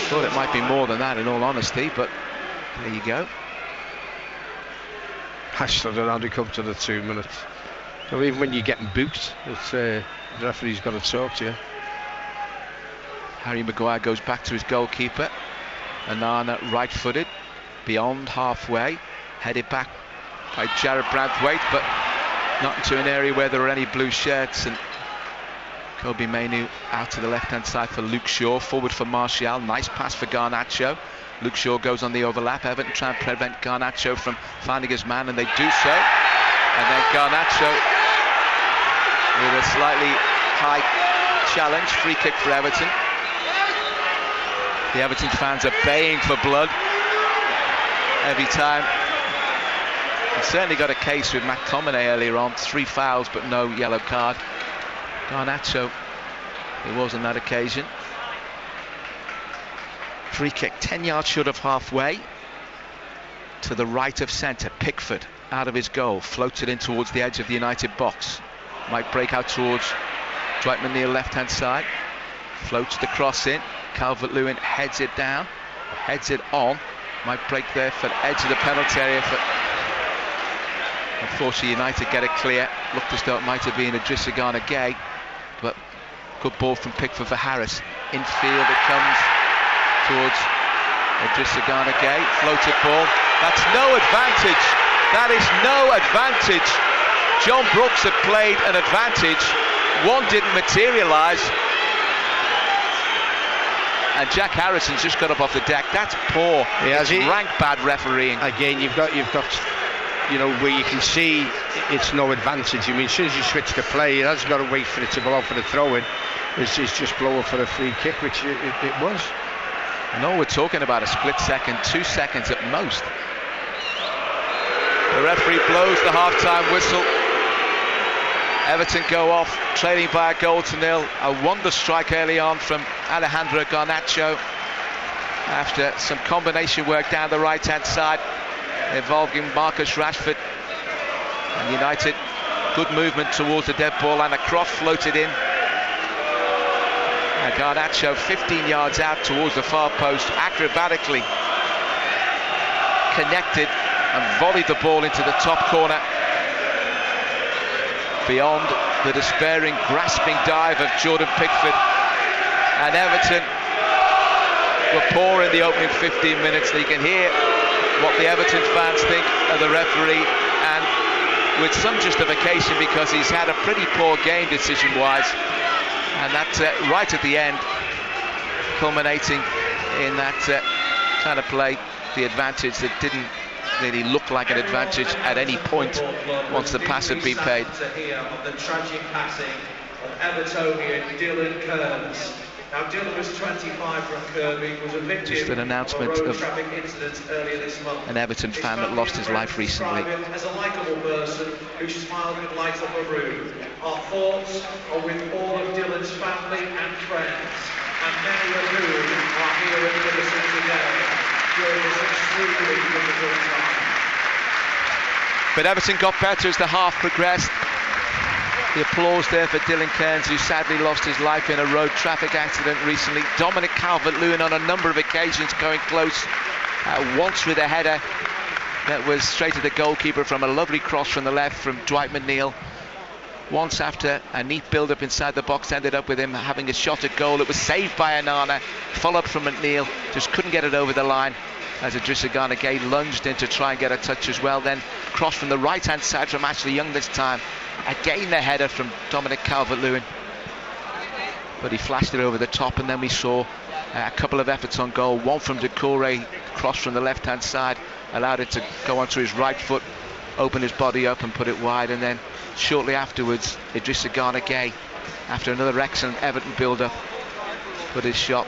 [SPEAKER 1] Thought it might be more than that in all honesty, but there you go.
[SPEAKER 16] Hashtag around to come to the 2 minutes. So even when you're getting booked, the referee's got to talk to you.
[SPEAKER 1] Harry Maguire goes back to his goalkeeper. Onana right-footed, beyond halfway, headed back by Jared Branthwaite, but not into an area where there are any blue shirts. And Kobe Mainu out to the left-hand side for Luke Shaw, forward for Martial. Nice pass for Garnacho. Luke Shaw goes on the overlap. Everton try and prevent Garnacho from finding his man, and they do so. And then Garnacho with a slightly high challenge, free kick for Everton. The Everton fans are baying for blood every time. He certainly got a case with McTominay earlier on, 3 fouls but no yellow card. Garnacho, it was on that occasion. Free kick 10 yards short of halfway to the right of centre. Pickford out of his goal, floats it in towards the edge of the United box. Might break out towards Dwight McNeil left-hand side. Floats the cross in. Calvert-Lewin heads it down, heads it on. Might break there for the edge of the penalty area. Unfortunately, United get it clear. Looked as though it might have been Idrissa Gana Gueye, but good ball from Pickford for Harris. Infield it comes towards Idrissa Gana Gueye. Floated ball. That's no advantage. That is no advantage. John Brooks had played an advantage. One didn't materialise. And Jack Harrison's just got up off the deck. That's poor. It's rank bad refereeing.
[SPEAKER 16] Again, you've got, where you can see it's no advantage. I mean, as soon as you switch to play, it hasn't got to wait for it to blow for the throw-in. It's just blow for a free kick, which it was.
[SPEAKER 1] No, we're talking about a split second, 2 seconds at most. The referee blows the half-time whistle. Everton go off, trailing by a 1-0. A wonder strike early on from Alejandro Garnacho after some combination work down the right-hand side involving Marcus Rashford. And United, good movement towards the dead ball, and a cross floated in. And Garnacho 15 yards out towards the far post, acrobatically connected and volleyed the ball into the top corner, beyond the despairing, grasping dive of Jordan Pickford. And Everton were poor in the opening 15 minutes. You can hear what the Everton fans think of the referee, and with some justification, because he's had a pretty poor game decision-wise. And that's right at the end, culminating in that trying to play the advantage that didn't really look like an advantage at any point once the pass had been paid.
[SPEAKER 17] The tragic passing of Evertonian Dylan Kearns. Now Dylan was 25 from Kirby, was a victim
[SPEAKER 1] just an announcement
[SPEAKER 17] of a road
[SPEAKER 1] of
[SPEAKER 17] traffic incident earlier this month.
[SPEAKER 1] An Everton fan that lost his life recently.
[SPEAKER 17] As a likeable person who smiled and lights up a room. Our thoughts are with all of Dylan's family and friends, and many of whom are here in Liverpool today during this extremely difficult time.
[SPEAKER 1] But Everton got better as the half progressed. The applause there for Dylan Kearns, who sadly lost his life in a road traffic accident recently. Dominic Calvert-Lewin on a number of occasions going close, once with a header that was straight to the goalkeeper from a lovely cross from the left from Dwight McNeil. Once after a neat build-up inside the box ended up with him having a shot at goal. It was saved by Anana, follow-up from McNeil, just couldn't get it over the line as Idrissa Gana Gueye lunged in to try and get a touch as well. Then cross from the right-hand side from Ashley Young this time. Again the header from Dominic Calvert-Lewin, but he flashed it over the top, and then we saw a couple of efforts on goal. One from Doucouré, cross from the left-hand side, allowed it to go onto his right foot, open his body up and put it wide, and then shortly afterwards Idrissa Gana Gueye, after another excellent Everton build-up, put his shot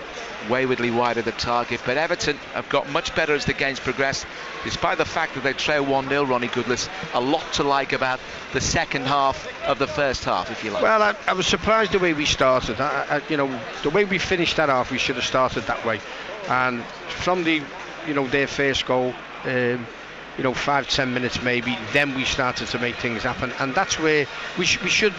[SPEAKER 1] waywardly wide of the target. But Everton have got much better as the game's progressed, despite the fact that they trail 1-0, Ronnie Goodless. A lot to like about the second half of the first half, if you like.
[SPEAKER 16] Well, I was surprised the way we started. The way we finished that half, we should have started that way. And from their first goal, 5-10 minutes maybe, then we started to make things happen, and that's where we should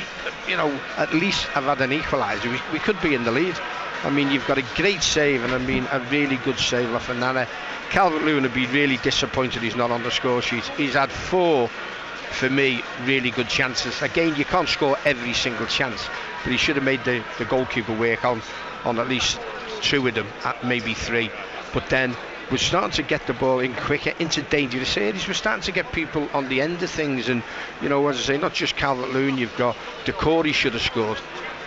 [SPEAKER 16] at least have had an equaliser. We could be in the lead. I mean, you've got a great save, and I mean a really good save off Anana. Calvert-Lewin would be really disappointed he's not on the score sheet. He's had 4, for me, really good chances. Again, you can't score every single chance, but he should have made the goalkeeper work on at least 2 of them, maybe 3. But then we're starting to get the ball in quicker into dangerous areas. We're starting to get people on the end of things, and as I say, not just Calvert-Lewin. You've got Doucouré should have scored,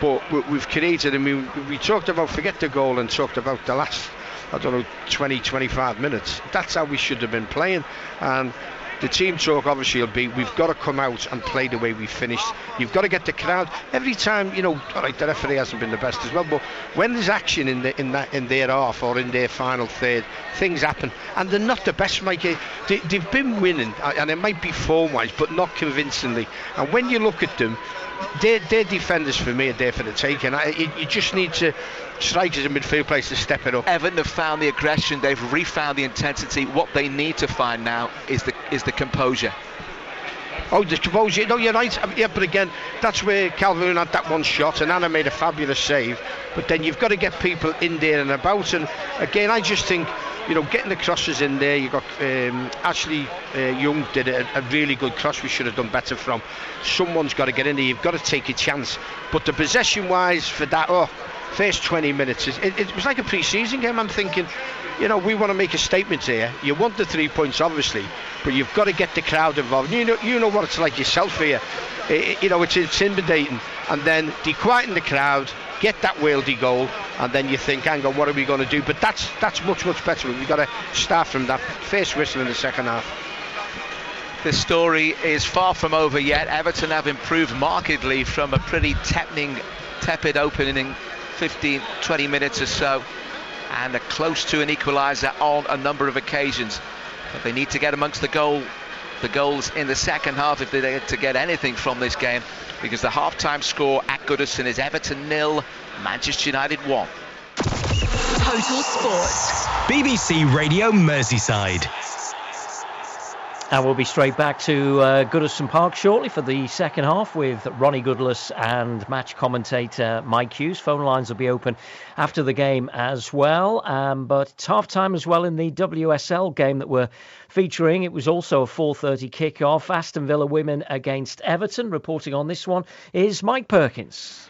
[SPEAKER 16] but we've created. I mean, we talked about forget the goal and talked about the last 20-25 minutes. That's how we should have been playing, and the team talk obviously will be, we've got to come out and play the way we finished. You've got to get the crowd every time. All right, the referee hasn't been the best as well, but when there's action in their half or in their final third, things happen, and they're not the best, Mikey. They've been winning, and it might be form-wise, but not convincingly. And when you look at them, their defenders for me are there for the taking. You just need to strikers and midfield players to step it up.
[SPEAKER 1] Everton have found the aggression, they've refound the intensity. What they need to find now is the composure.
[SPEAKER 16] Oh, the composure. No, you're right. Yeah, but again, that's where Calvert-Lewin had that one shot, and Anna made a fabulous save. But then you've got to get people in there and about. And again, I just think, getting the crosses in there. You got Ashley Young did a really good cross. We should have done better from. Someone's got to get in there. You've got to take a chance. But the possession-wise for that, first 20 minutes, it was like a pre-season game. I'm thinking, we want to make a statement here. You want the 3 points, obviously, but you've got to get the crowd involved. You know what it's like yourself here. It's intimidating, and then quieten the crowd, get that worldy goal, and then you think, hang on, what are we going to do? But that's much better. We've got to start from that first whistle in the second half.
[SPEAKER 1] The story is far from over yet. Everton have improved markedly from a pretty tepid opening 15-20 minutes or so, and are close to an equaliser on a number of occasions. But they need to get amongst the goals in the second half if they're to get anything from this game, because the half-time score at Goodison is Everton 0, Manchester United 1.
[SPEAKER 15] Total Sport.
[SPEAKER 3] BBC Radio Merseyside.
[SPEAKER 11] And we'll be straight back to Goodison Park shortly for the second half with Ronnie Goodless and match commentator Mike Hughes. Phone lines will be open after the game as well. But it's half-time as well in the WSL game that we're featuring. It was also a 4:30 kick-off. Aston Villa women against Everton. Reporting on this one is Mike Perkins.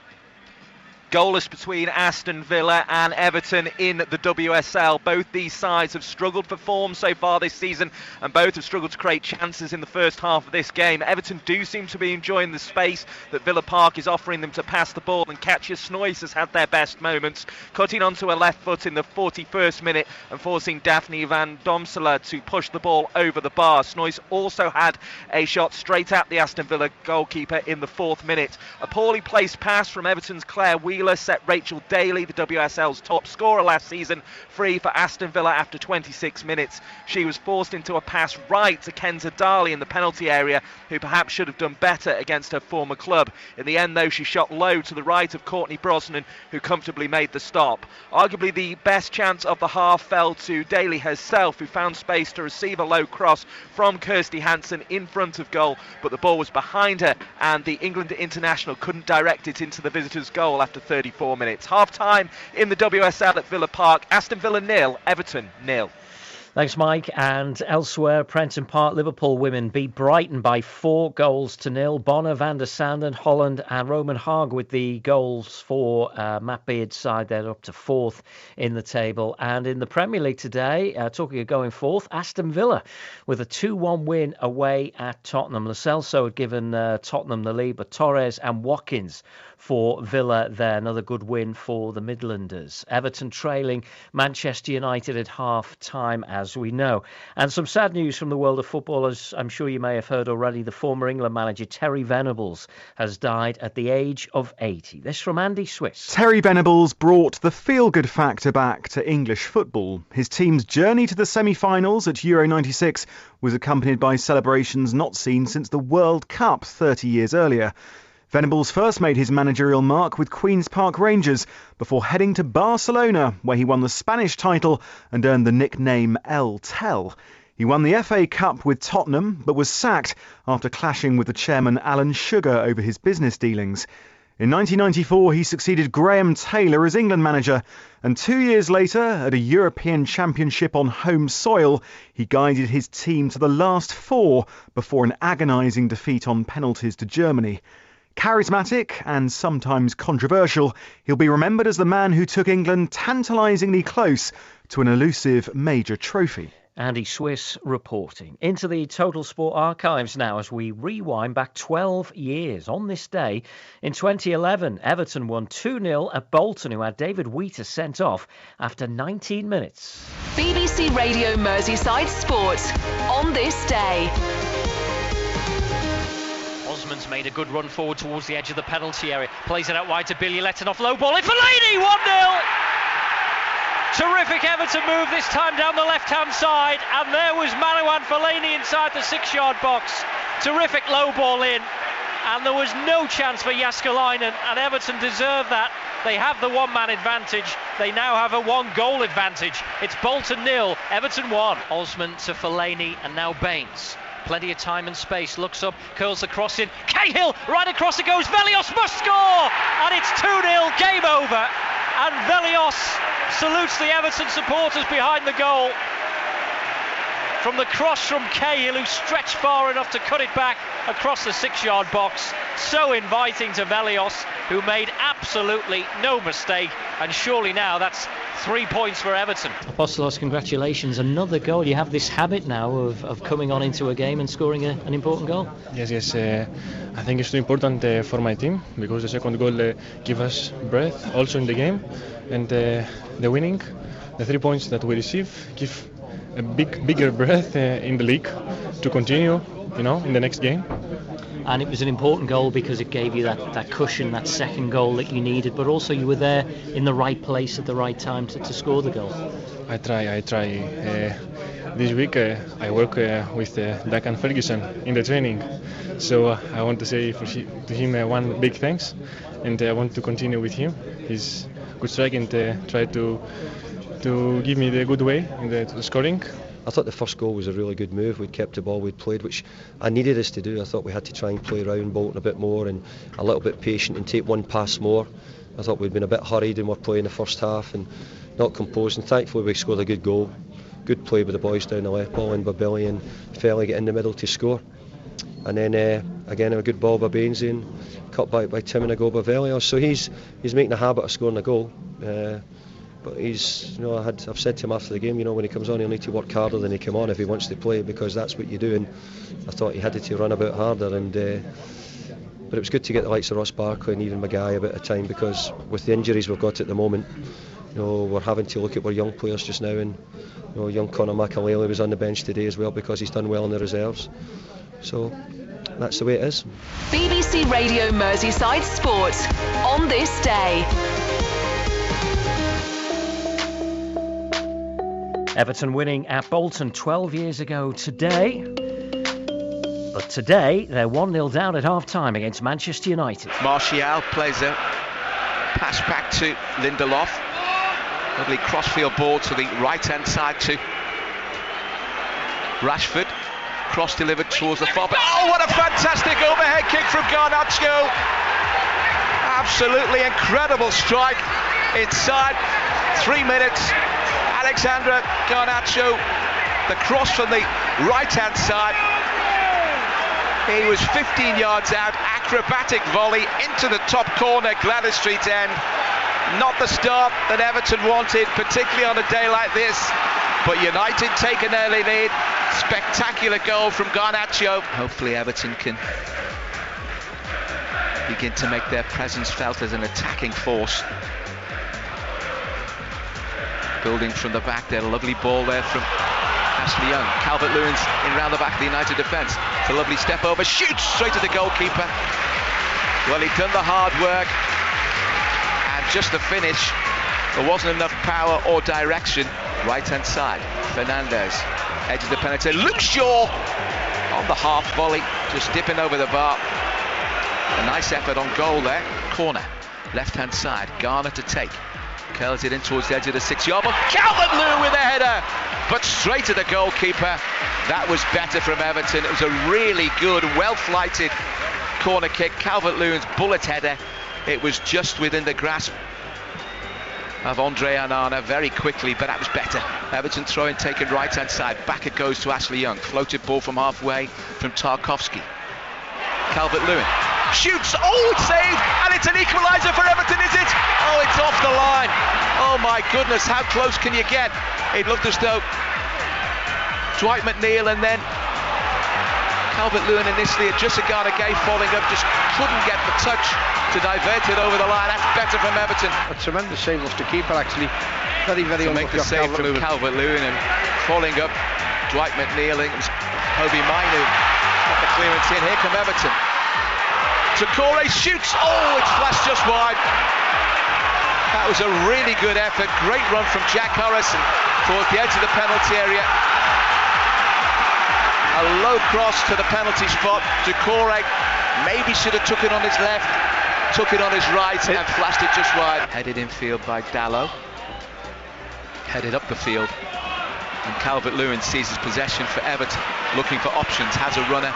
[SPEAKER 2] Goalless between Aston Villa and Everton in the WSL. Both these sides have struggled for form so far this season, and both have struggled to create chances in the first half of this game. Everton do seem to be enjoying the space that Villa Park is offering them to pass the ball, and Katja Snoys has had their best moments, cutting onto her left foot in the 41st minute and forcing Daphne van Domsela to push the ball over the bar. Snoys also had a shot straight at the Aston Villa goalkeeper in the 4th minute. A poorly placed pass from Everton's Claire Wheeler set Rachel Daly, the WSL's top scorer last season, free for Aston Villa after 26 minutes. She was forced into a pass right to Kenza Darley in the penalty area, who perhaps should have done better against her former club. In the end, though, she shot low to the right of Courtney Brosnan, who comfortably made the stop. Arguably the best chance of the half fell to Daly herself, who found space to receive a low cross from Kirsty Hansen in front of goal, but the ball was behind her and the England international couldn't direct it into the visitors' goal after 34 minutes. Half time in the WSL at Villa Park. Aston Villa 0, Everton 0.
[SPEAKER 11] Thanks, Mike. And elsewhere, Prenton Park, Liverpool women beat Brighton by 4-0. Bonner, van der Sanden, Holland and Roman Haag with the goals for Matt Beard's side. They're up to 4th in the table. And in the Premier League today, talking of going 4th, Aston Villa with a 2-1 win away at Tottenham. Lo Celso had given Tottenham the lead, but Torres and Watkins for Villa there. Another good win for the Midlanders. Everton trailing Manchester United at half-time, as we know. And some sad news from the world of football, as I'm sure you may have heard already. The former England manager Terry Venables has died at the age of 80. This from Andy Swiss.
[SPEAKER 18] Terry Venables brought the feel-good factor back to English football. His team's journey to the semi-finals at Euro 96 was accompanied by celebrations not seen since the World Cup 30 years earlier. Venables first made his managerial mark with Queen's Park Rangers before heading to Barcelona, where he won the Spanish title and earned the nickname El Tel. He won the FA Cup with Tottenham, but was sacked after clashing with the chairman Alan Sugar over his business dealings. In 1994, he succeeded Graham Taylor as England manager, and 2 years later, at a European Championship on home soil, he guided his team to the last 4 before an agonising defeat on penalties to Germany. Charismatic and sometimes controversial, he'll be remembered as the man who took England tantalisingly close to an elusive major trophy.
[SPEAKER 11] Andy Swiss reporting. Into the Total Sport archives now as we rewind back 12 years. On this day, in 2011, Everton won 2-0 at Bolton, who had David Wheater sent off after 19 minutes.
[SPEAKER 15] BBC Radio Merseyside Sports. On this day.
[SPEAKER 14] Osman's made a good run forward towards the edge of the penalty area. Plays it out wide to Billy Letton off low ball. In Fellaini, 1-0! Terrific Everton move this time down the left-hand side. And there was Marouane Fellaini inside the 6-yard box. Terrific low ball in. And there was no chance for Jääskeläinen. And Everton deserve that. They have the one-man advantage. They now have a one-goal advantage. It's Bolton 0, Everton 1. Osman to Fellaini and now Baines. Plenty of time and space, looks up, curls the cross in. Cahill, right across it goes, Velios must score! And it's 2-0, game over. And Velios salutes the Everton supporters behind the goal. From the cross from Cahill, who stretched far enough to cut it back across the 6-yard box. So inviting to Velios, who made absolutely no mistake. And surely now that's 3 points for Everton.
[SPEAKER 11] Apostolos, congratulations. Another goal. You have this habit now of coming on into a game and scoring an important goal.
[SPEAKER 19] Yes. I think it's too important for my team because the second goal gives us breath also in the game. And the winning, the 3 points that we receive, give a bigger breath in the league to continue, in the next game.
[SPEAKER 11] And it was an important goal because it gave you that cushion, that second goal that you needed, but also you were there in the right place at the right time to score the goal.
[SPEAKER 19] I try. This week I work with Duncan Ferguson in the training, so I want to say to him one big thanks, and I want to continue with him. He's good strike and try to give me the good way in the scoring.
[SPEAKER 20] I thought the first goal was a really good move. We'd kept the ball, we'd played, which I needed us to do. I thought we had to try and play around Bolton a bit more and a little bit patient and take one pass more. I thought we'd been a bit hurried in our play in the first half and not composed, and thankfully we scored a good goal. Good play with the boys down the left, ball in by Billy and Felly get in the middle to score. And then again a good ball by Baines and cut back by Tim and a goal by Velios. So he's making a habit of scoring a goal. But he's, I've said to him after the game, when he comes on, he'll need to work harder than he came on if he wants to play, because that's what you do. And I thought he had to run a bit harder. And but it was good to get the likes of Ross Barkley and even Maguire a bit of time, because with the injuries we've got at the moment, we're having to look at our young players just now. And young Conor McAlealy was on the bench today as well because he's done well in the reserves. So that's the way it is.
[SPEAKER 15] BBC Radio Merseyside Sports on this day.
[SPEAKER 11] Everton winning at Bolton 12 years ago today. But today, they're 1-0 down at half-time against Manchester United.
[SPEAKER 1] Martial plays a pass back to Lindelof. Lovely crossfield ball to the right-hand side to Rashford. Cross delivered towards the far back. Oh, what a fantastic overhead kick from Garnacho. Absolutely incredible strike inside 3 minutes. Alexandra Garnacho The cross from the right-hand side. He was 15 yards out. Acrobatic volley into the top corner, Gladys Street end. Not the start that Everton wanted, particularly on a day like this. But United take an early lead. Spectacular goal from Garnacho. Hopefully Everton can begin to make their presence felt as an attacking force. Building from the back there, lovely ball there from Ashley Young. Calvert-Lewin's in round the back of the United defence. It's a lovely step over, shoots straight to the goalkeeper. Well, he'd done the hard work, and just the finish, there wasn't enough power or direction. Right-hand side, Fernandez, edge of the penalty. Luke Shaw on the half volley, just dipping over the bar. A nice effort on goal there. Corner, left-hand side, Garner to take. Curls it in towards the edge of the 6-yard box. Calvert-Lewin with a header, but straight to the goalkeeper. That was better from Everton. It was a really good, well-flighted corner kick. Calvert-Lewin's bullet header. It was just within the grasp of Andre Onana very quickly, but that was better. Everton throw-in taken right-hand side. Back it goes to Ashley Young. Floated ball from halfway from Tarkowski. Calvert-Lewin shoots, it's saved, and it's an equaliser for Everton, is it? Oh, it's off the line. Oh my goodness, how close can you get? It looked as though Dwight McNeil and then Calvert-Lewin initially, Adjusagana Gay falling up, just couldn't get the touch to divert it over the line. That's better from Everton.
[SPEAKER 16] A tremendous save off the keeper, actually. Very, very
[SPEAKER 1] to make the save from Calvert-Lewin, and falling up Dwight McNeil. I think it was Hobie Mainu got the clearance in. Here come Everton. Traore shoots, it's flashed just wide. That was a really good effort. Great run from Jack Harrison towards the edge of the penalty area. A low cross to the penalty spot. Traore maybe should have took it on his left, took it on his right and flashed it just wide. Headed infield by Dallow. Headed up the field. And Calvert-Lewin seizes possession for Everton, looking for options, has a runner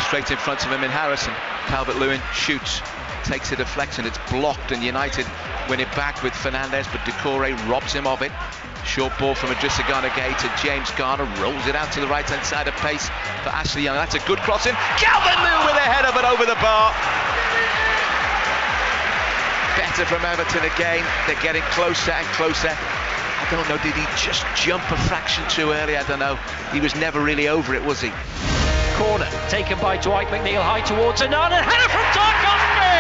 [SPEAKER 1] straight in front of him in Harrison. Calvert-Lewin shoots, takes a deflection, it's blocked, and United win it back with Fernandez, but Traore robs him of it. Short ball from Adjusagana Gay to James Garner, rolls it out to the right-hand side of pace for Ashley Young. That's a good cross in. Calvert-Lewin with a header, but over the bar. Better from Everton again. They're getting closer and closer. I don't know, did he just jump a fraction too early? I don't know. He was never really over it, was he?
[SPEAKER 14] Corner taken by Dwight McNeil, high towards Onana, header from Tarkowski!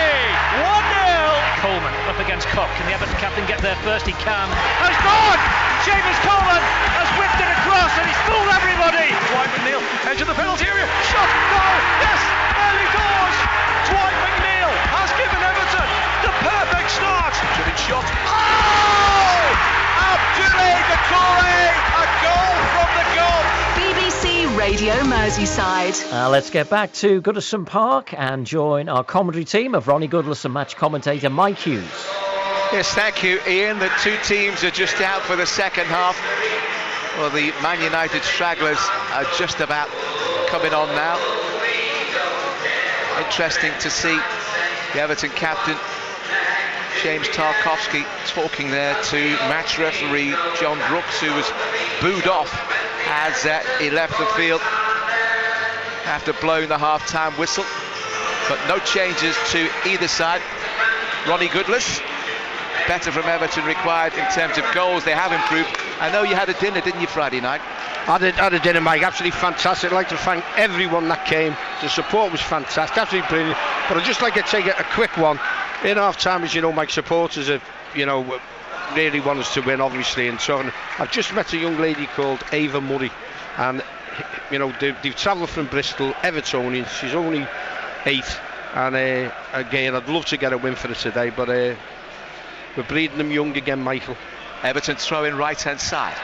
[SPEAKER 14] 1-0! Coleman up against Cook. Can the Everton captain get there first? He can. Has gone! James Coleman has whipped it across and he's fooled everybody! Dwight McNeil, edge of the penalty area, shot, goal! Yes! Early doors! Dwight McNeil has given Everton the perfect start!
[SPEAKER 1] Driven shot. Abdoulaye Doucouré, a goal from the goal.
[SPEAKER 15] BBC Radio Merseyside.
[SPEAKER 11] Let's get back to Goodison Park and join our commentary team of Ronnie Goodless and match commentator Mike Hughes.
[SPEAKER 1] Yes, thank you, Ian. The two teams are just out for the second half. Well, the Man United stragglers are just about coming on now. Interesting to see the Everton captain James Tarkowski talking there to match referee John Brooks, who was booed off as he left the field after blowing the half-time whistle. But no changes to either side. Ronnie Goodless, better from Everton required in terms of goals. They have improved. I know you had a dinner, didn't you, Friday night?
[SPEAKER 16] I had a dinner, Mike. Absolutely fantastic. I'd like to thank everyone that came. The support was fantastic, absolutely brilliant. But I'd just like to take a quick one. In half-time, as you know, Mike, supporters have, really want us to win, obviously. And so I've just met a young lady called Ava Murray, and they've travelled from Bristol, Evertonian. She's only 8, and again, I'd love to get a win for her today, but we're breeding them young again, Michael.
[SPEAKER 1] Everton throw in right-hand side,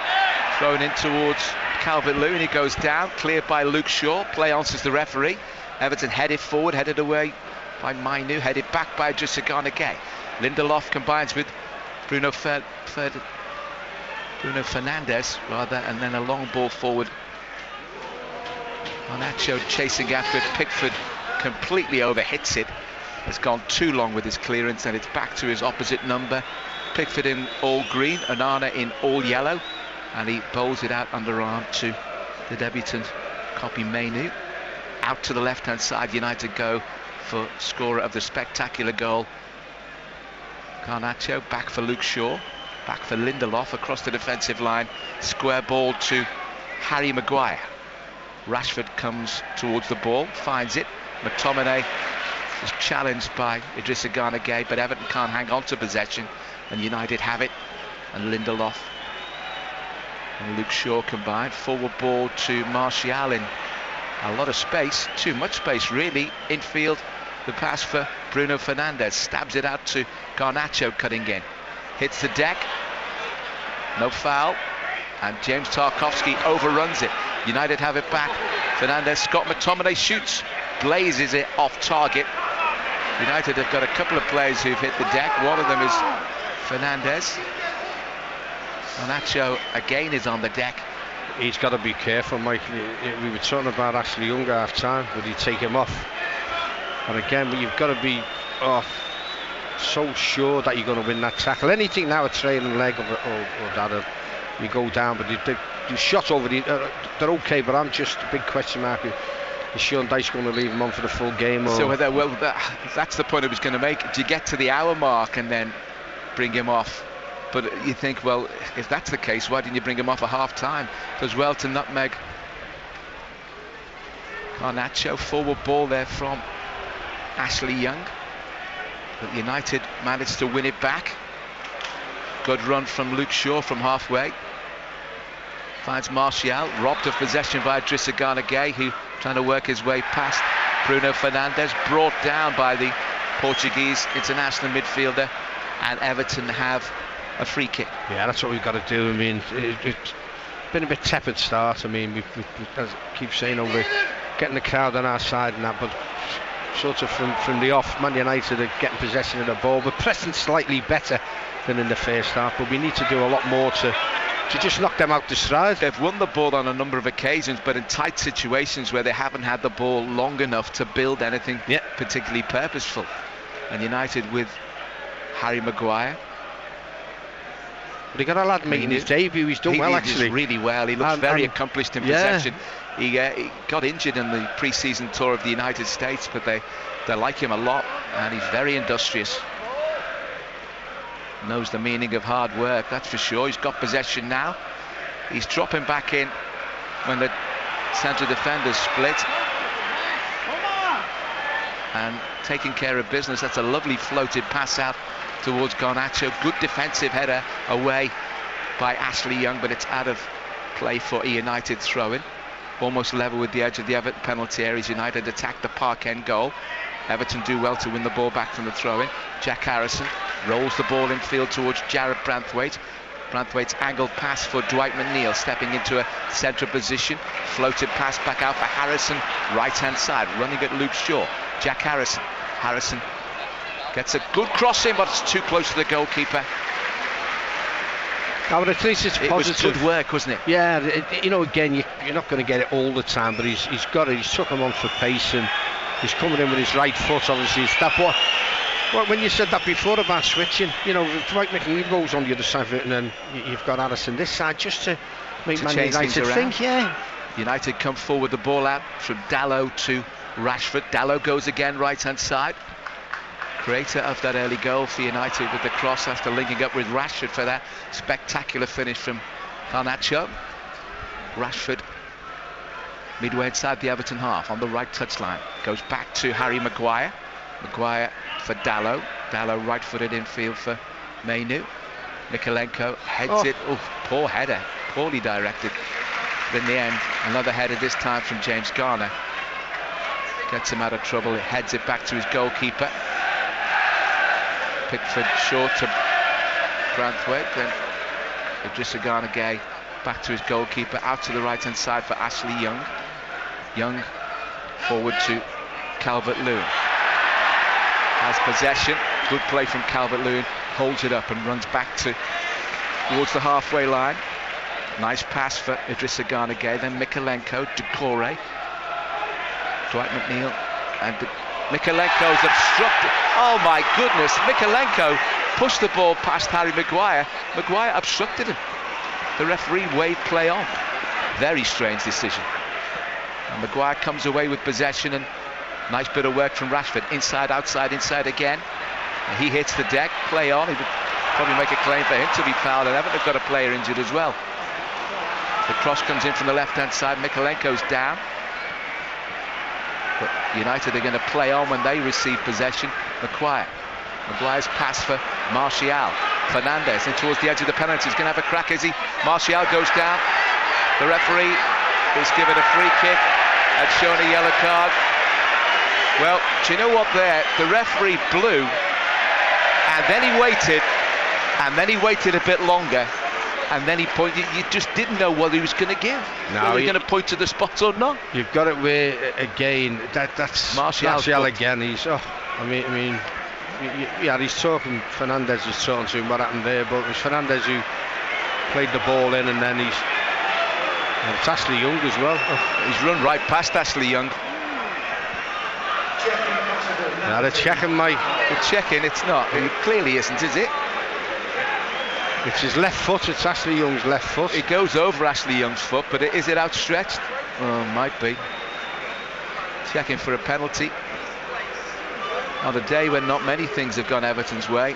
[SPEAKER 1] thrown in towards Calvert-Lewin. He goes down, cleared by Luke Shaw. Play answers the referee. Everton headed forward, headed away by Mainu, headed back by Adjusagana Gay. Lindelof combines with Bruno Fernandez, rather, and then a long ball forward. Garnacho chasing after it. Pickford completely overhits it. Has gone too long with his clearance, and it's back to his opposite number. Pickford in all green, Onana in all yellow, and he bowls it out underarm to The debutant, Kopi Mainoo. Out to the left-hand side, United go for scorer of the spectacular goal. Garnacho, back for Luke Shaw. Back for Lindelof across the defensive line. Square ball to Harry Maguire. Rashford comes towards the ball, finds it. McTominay is challenged by Idrissa Gana Gueye, but Everton can't hang on to possession, and United have it. And Lindelof and Luke Shaw combined. Forward ball to Martial in a lot of space, too much space really. Infield, the pass for Bruno Fernandes, stabs it out to Garnacho cutting in. Hits the deck, no foul, and James Tarkowski overruns it. United have it back. Fernandes, Scott McTominay shoots, blazes it off target. United have got a couple of players who've hit the deck. One of them is Fernandes. Garnacho again is on the deck.
[SPEAKER 16] He's got to be careful, Mike. We were talking about Ashley Young half time, would he take him off? And again, you've got to be so sure that you're going to win that tackle. Anything now, a trailing leg or that, you go down, but the shot over they're okay, but I'm just a big question mark. Is Sean Dyche going to leave him on for the full game? Or?
[SPEAKER 1] So that's the point I was going to make. Do you get to the hour mark and then bring him off? But you think, well, if that's the case, why didn't you bring him off at half time? Does well to nutmeg Garnacho. Forward ball there from Ashley Young, but United managed to win it back. Good run from Luke Shaw from halfway. Finds Martial, robbed of possession by Idrissa Gana Gueye, who trying to work his way past Bruno Fernandes, brought down by the Portuguese international midfielder, and Everton have a free kick.
[SPEAKER 16] Yeah, that's what we've got to do. I mean, it's been a bit tepid start. I mean, we as I keep saying, we're getting the crowd on our side and that, but sort of from the off, Man United are getting possession of the ball. We're pressing slightly better than in the first half, but we need to do a lot more to just knock them out the stride.
[SPEAKER 1] They've won the ball on a number of occasions, but in tight situations where they haven't had the ball long enough to build anything particularly purposeful. And United with Harry Maguire.
[SPEAKER 16] But he got a lad making his debut. He's done well, actually.
[SPEAKER 1] He really well. He looks very accomplished in possession. He got injured in the pre-season tour of the United States, but they like him a lot, and he's very industrious. Knows the meaning of hard work, that's for sure. He's got possession now. He's dropping back in when the centre defenders split. And taking care of business. That's a lovely floated pass out towards Garnacho. Good defensive header away by Ashley Young, but it's out of play for a United throw-in. Almost level with the edge of the Everton penalty areas. United attack the Park End goal. Everton do well to win the ball back from the throw-in. Jack Harrison rolls the ball in field towards Jared Branthwaite. Branthwaite's angled pass for Dwight McNeil, stepping into a central position. Floated pass back out for Harrison, right-hand side, running at Luke Shaw. Jack Harrison. Harrison gets a good cross in, but it's too close to the goalkeeper.
[SPEAKER 16] Now, but at least it's positive.
[SPEAKER 1] It was good work, wasn't it?
[SPEAKER 16] Yeah, again, you're not going to get it all the time, but he's got it. He's took him on for pace, and he's coming in with his right foot. Obviously, it's that what when you said that before about switching, Dwight McNeil goes on the other side of it, and then you've got Harrison this side just to make Man United think. Yeah.
[SPEAKER 1] United come forward, the ball out from Dalot to Rashford. Dalot goes again right-hand side. Creator of that early goal for United with the cross after linking up with Rashford for that spectacular finish from Garnacho. Rashford midway inside the Everton half on the right touchline. Goes back to Harry Maguire. Maguire for Dalot. Dalot right-footed infield for Mainoo. Mikalenko heads it. Oh, poor header. Poorly directed. But in the end, another header this time from James Garner. Gets him out of trouble. He heads it back to his goalkeeper. Pickford short to Branthwaite, then Idrissa Gana Gueye back to his goalkeeper, out to the right hand side for Ashley Young. Young forward to Calvert-Lewin. Has possession, good play from Calvert-Lewin, holds it up and runs back towards the halfway line. Nice pass for Idrissa Gana Gueye, then Mikalenko, Decore, Dwight McNeil, and Mikalenko's obstructed. Oh my goodness, Mikalenko pushed the ball past Harry Maguire. Maguire obstructed him. The referee waved play on. Very strange decision. And Maguire comes away with possession, and nice bit of work from Rashford. Inside, outside, inside again. And he hits the deck. Play on. He would probably make a claim for him to be fouled, and Everton have got a player injured as well. The cross comes in from the left-hand side. Mikalenko's down. But United are going to play on when they receive possession. Maguire's pass for Martial. Fernandes in towards the edge of the penalty. He's going to have a crack, is he? Martial goes down. The referee is given a free kick and shown a yellow card. Well, do you know what there? The referee blew, and then he waited, and then he waited a bit longer, and then he pointed. You just didn't know what he was going to give. No, whether he was going to point to the spot or not.
[SPEAKER 16] You've got it where again. That's Martial again. He's. Yeah, he's talking. Fernandes is talking to him what happened there, but it was Fernandes who played the ball in, and then it's Ashley Young as well.
[SPEAKER 1] He's run right past Ashley Young.
[SPEAKER 16] Now they're checking, mate.
[SPEAKER 1] They're checking. It's not. It clearly isn't, is it?
[SPEAKER 16] It's his left foot. It's Ashley Young's left foot.
[SPEAKER 1] It goes over Ashley Young's foot, but is it outstretched? Oh, might be. Checking for a penalty. On a day when not many things have gone Everton's way,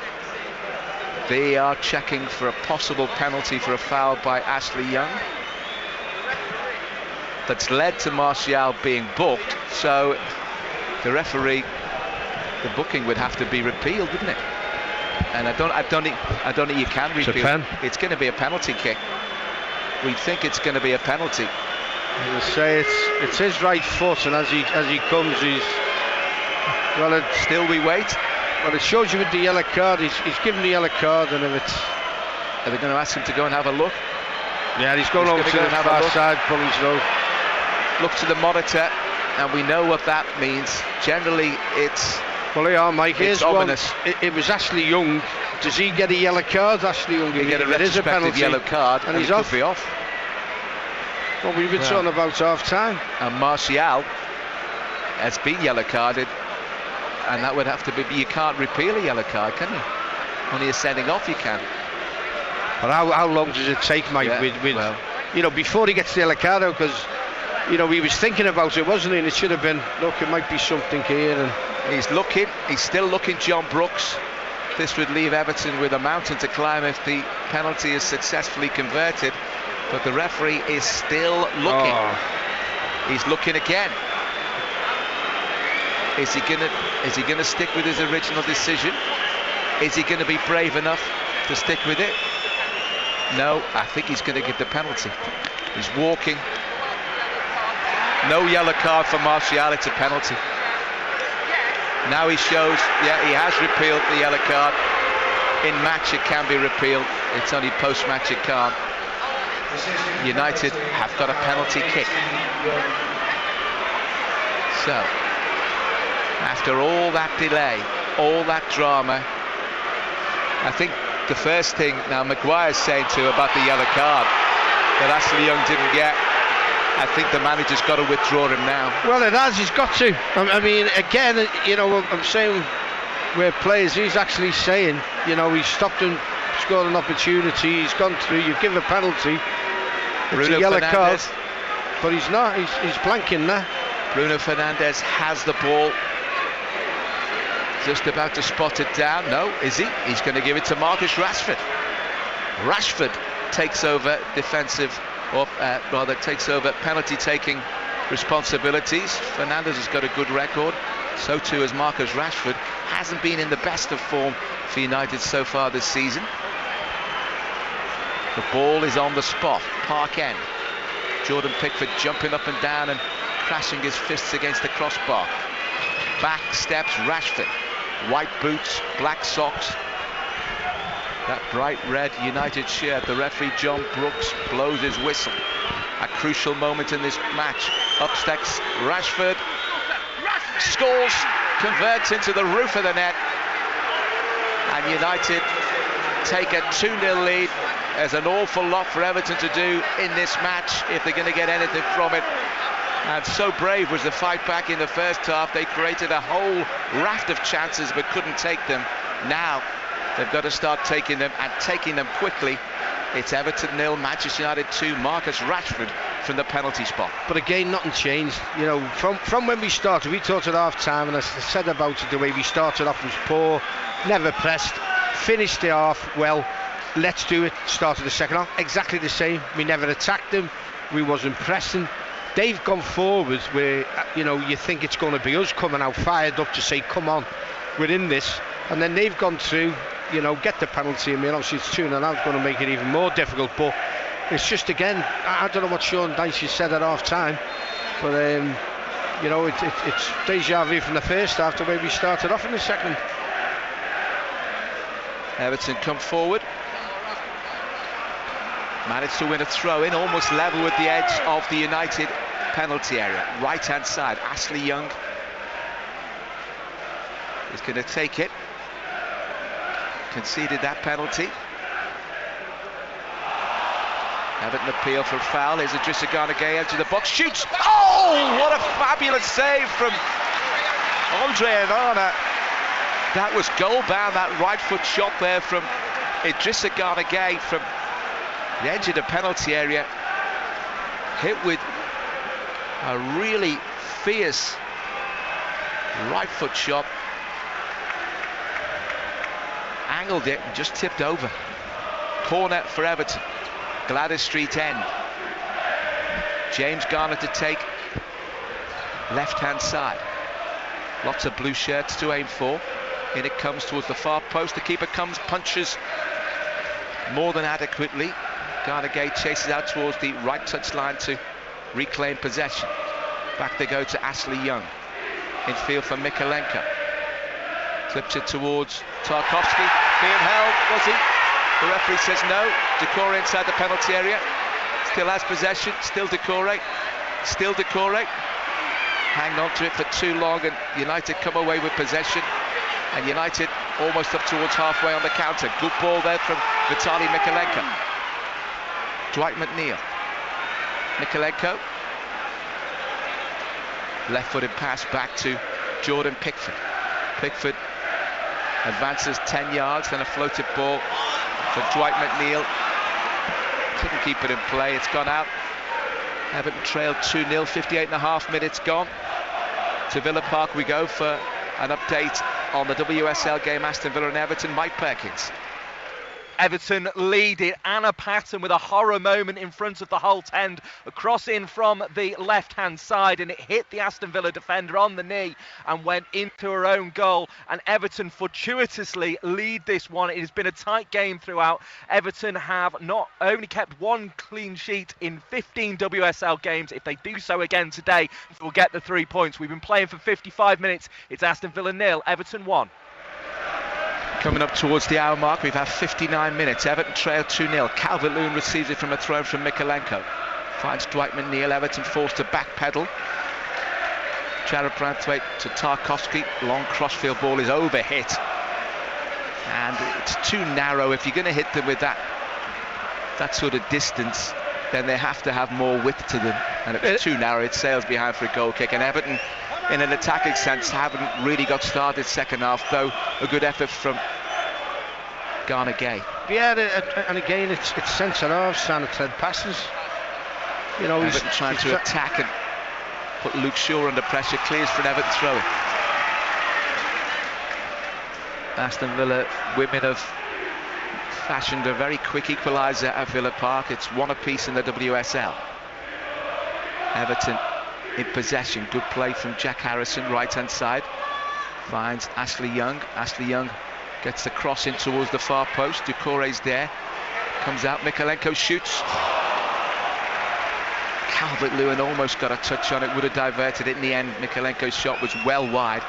[SPEAKER 1] they are checking for a possible penalty for a foul by Ashley Young. That's led to Martial being booked. So the referee, the booking would have to be repealed, wouldn't it? And I don't think you can repeal. It's going to be a penalty kick. We think it's going to be a penalty.
[SPEAKER 16] I'll say it's his right foot, and as he comes, he's. Well,
[SPEAKER 1] still we wait.
[SPEAKER 16] Well, it shows you with the yellow card. He's given the yellow card, and if it's.
[SPEAKER 1] Are they going to ask him to go and have a look?
[SPEAKER 16] Yeah, he's going over to the far side, probably so.
[SPEAKER 1] Look to the monitor, and we know what that means. Generally, it's.
[SPEAKER 16] Well, they are, Mike.
[SPEAKER 1] It's ominous.
[SPEAKER 16] It was Ashley Young. Does he get a yellow card? Ashley Young.
[SPEAKER 1] He get a retrospective yellow card, and he's off. Be off.
[SPEAKER 16] Well, we've been talking about half time.
[SPEAKER 1] And Martial has been yellow carded, and that would have to be. You can't repeal a yellow card, can you? Only a sending off you can.
[SPEAKER 16] But how long does it take, Mike? Yeah, before he gets the yellow card out, because he was thinking about it, wasn't he? And it should have been. Look, it might be something here. And
[SPEAKER 1] he's looking. He's still looking, John Brooks. This would leave Everton with a mountain to climb if the penalty is successfully converted. But the referee is still looking. He's looking again. Is he gonna stick with his original decision? Is he going to be brave enough to stick with it? No, I think he's going to give the penalty. He's walking. No yellow card for Martial. It's a penalty. Now he shows, he has repealed the yellow card. In match it can be repealed. It's only post-match it can't. United have got a penalty kick. So, after all that delay, all that drama, I think the first thing now Maguire's saying to about the yellow card that Ashley Young didn't get, I think the manager's got to withdraw him now.
[SPEAKER 16] Well, it has. He's got to. I mean, again, I'm saying where players, he's actually saying, he's stopped and scored an opportunity. He's gone through. You've given a penalty. It's a yellow card, but he's not. He's blanking there.
[SPEAKER 1] Bruno Fernandes has the ball. Just about to spot it down. No, is he? He's going to give it to Marcus Rashford. Rashford takes over defensive, or rather takes over penalty-taking responsibilities. Fernandes has got a good record. So too has Marcus Rashford. Hasn't been in the best of form for United so far this season. The ball is on the spot. Park end. Jordan Pickford jumping up and down and crashing his fists against the crossbar. Back steps Rashford. White boots, black socks. That bright red United shirt. The referee John Brooks blows his whistle. A crucial moment in this match. Up steps Rashford. Scores, converts into the roof of the net. And United take a 2-0 lead. There's an awful lot for Everton to do in this match if they're going to get anything from it. And so brave was the fight back in the first half. They created a whole raft of chances but couldn't take them. Now they've got to start taking them, and taking them quickly. It's Everton 0, Manchester United 2. Marcus Rashford from the penalty spot.
[SPEAKER 16] But again, nothing changed. You know, from when we started, we thought at half time, and I said about it, the way we started off was poor, never pressed, finished the half well. Let's do it. Started the second half exactly the same. We never attacked them. We wasn't pressing. They've gone forward where, you know, you think it's going to be us coming out fired up to say, come on, we're in this. And then they've gone through, you know, get the penalty. I mean, obviously it's 2-0 out, going to make it even more difficult. But it's just, again, I don't know what Sean Dyche said at half time, but you know, it's deja vu from the first half, the way we started off in the second.
[SPEAKER 1] Everton come forward. Managed to win a throw-in, almost level with the edge of the United penalty area. Right-hand side, Ashley Young is going to take it. Conceded that penalty. Everton appeal for a foul. Here's Idrissa Gana Gueye edge of the box. Shoots! Oh, what a fabulous save from Andre Onana. That was goal-bound, that right foot shot there from Idrissa Gana Gueye from the edge of the penalty area, hit with a really fierce right foot shot, angled it and just tipped over. Corner for Everton, Gladys Street end. James Garner to take, left hand side. Lots of blue shirts to aim for. In it comes towards the far post. The keeper comes, punches more than adequately. Gana Gueye chases out towards the right touchline to reclaim possession. Back they go to Ashley Young. Infield for Mikalenko. Flips it towards Tarkowski. Being held, was he? The referee says no. Decore inside the penalty area. Still has possession. Still Decore. Still Decore. Hanged on to it for too long, and United come away with possession. And United almost up towards halfway on the counter. Good ball there from Vitaly Mikalenko. Dwight McNeil. Mikalenko. Left-footed pass back to Jordan Pickford. Pickford advances 10 yards, then a floated ball for Dwight McNeil. Couldn't keep it in play, it's gone out. Everton trailed 2-0, 58.5 minutes gone. To Villa Park we go for an update on the WSL game, Aston Villa and Everton. Mike Perkins.
[SPEAKER 2] Everton lead it. Anna Patton with a horror moment in front of the Holt end. A cross in from the left-hand side, and it hit the Aston Villa defender on the knee and went into her own goal. And Everton fortuitously lead this one. It has been a tight game throughout. Everton have not only kept one clean sheet in 15 WSL games. If they do so again today, we'll get the 3 points. We've been playing for 55 minutes. It's Aston Villa 0, Everton 1.
[SPEAKER 1] Coming up towards the hour mark, we've had 59 minutes. Everton trail 2-0. Calvert-Lewin receives it from a throw from Mikalenko. Finds Dwight McNeil. Everton forced to backpedal. Jared Branthwaite to Tarkowski. Long crossfield ball is overhit. And it's too narrow. If you're going to hit them with that sort of distance, then they have to have more width to them. And it was too narrow. It sails behind for a goal kick. And Everton, in an attacking sense, haven't really got started second half, though a good effort from Gana Gueye.
[SPEAKER 16] Yeah, and again, it's centre halves trying to tread passes. You know,
[SPEAKER 1] Everton trying to attack and put Luke Shaw under pressure. Clears for an Everton throw-in. Aston Villa women have fashioned a very quick equaliser at Villa Park. It's one apiece in the WSL. Everton in possession. Good play from Jack Harrison, right hand side. Finds Ashley Young. Ashley Young gets the cross in towards the far post. Ducourt's there. Comes out. Mikalenko shoots. Calvert-Lewin almost got a touch on it. Would have diverted it in the end. Mikalenko's shot was well wide.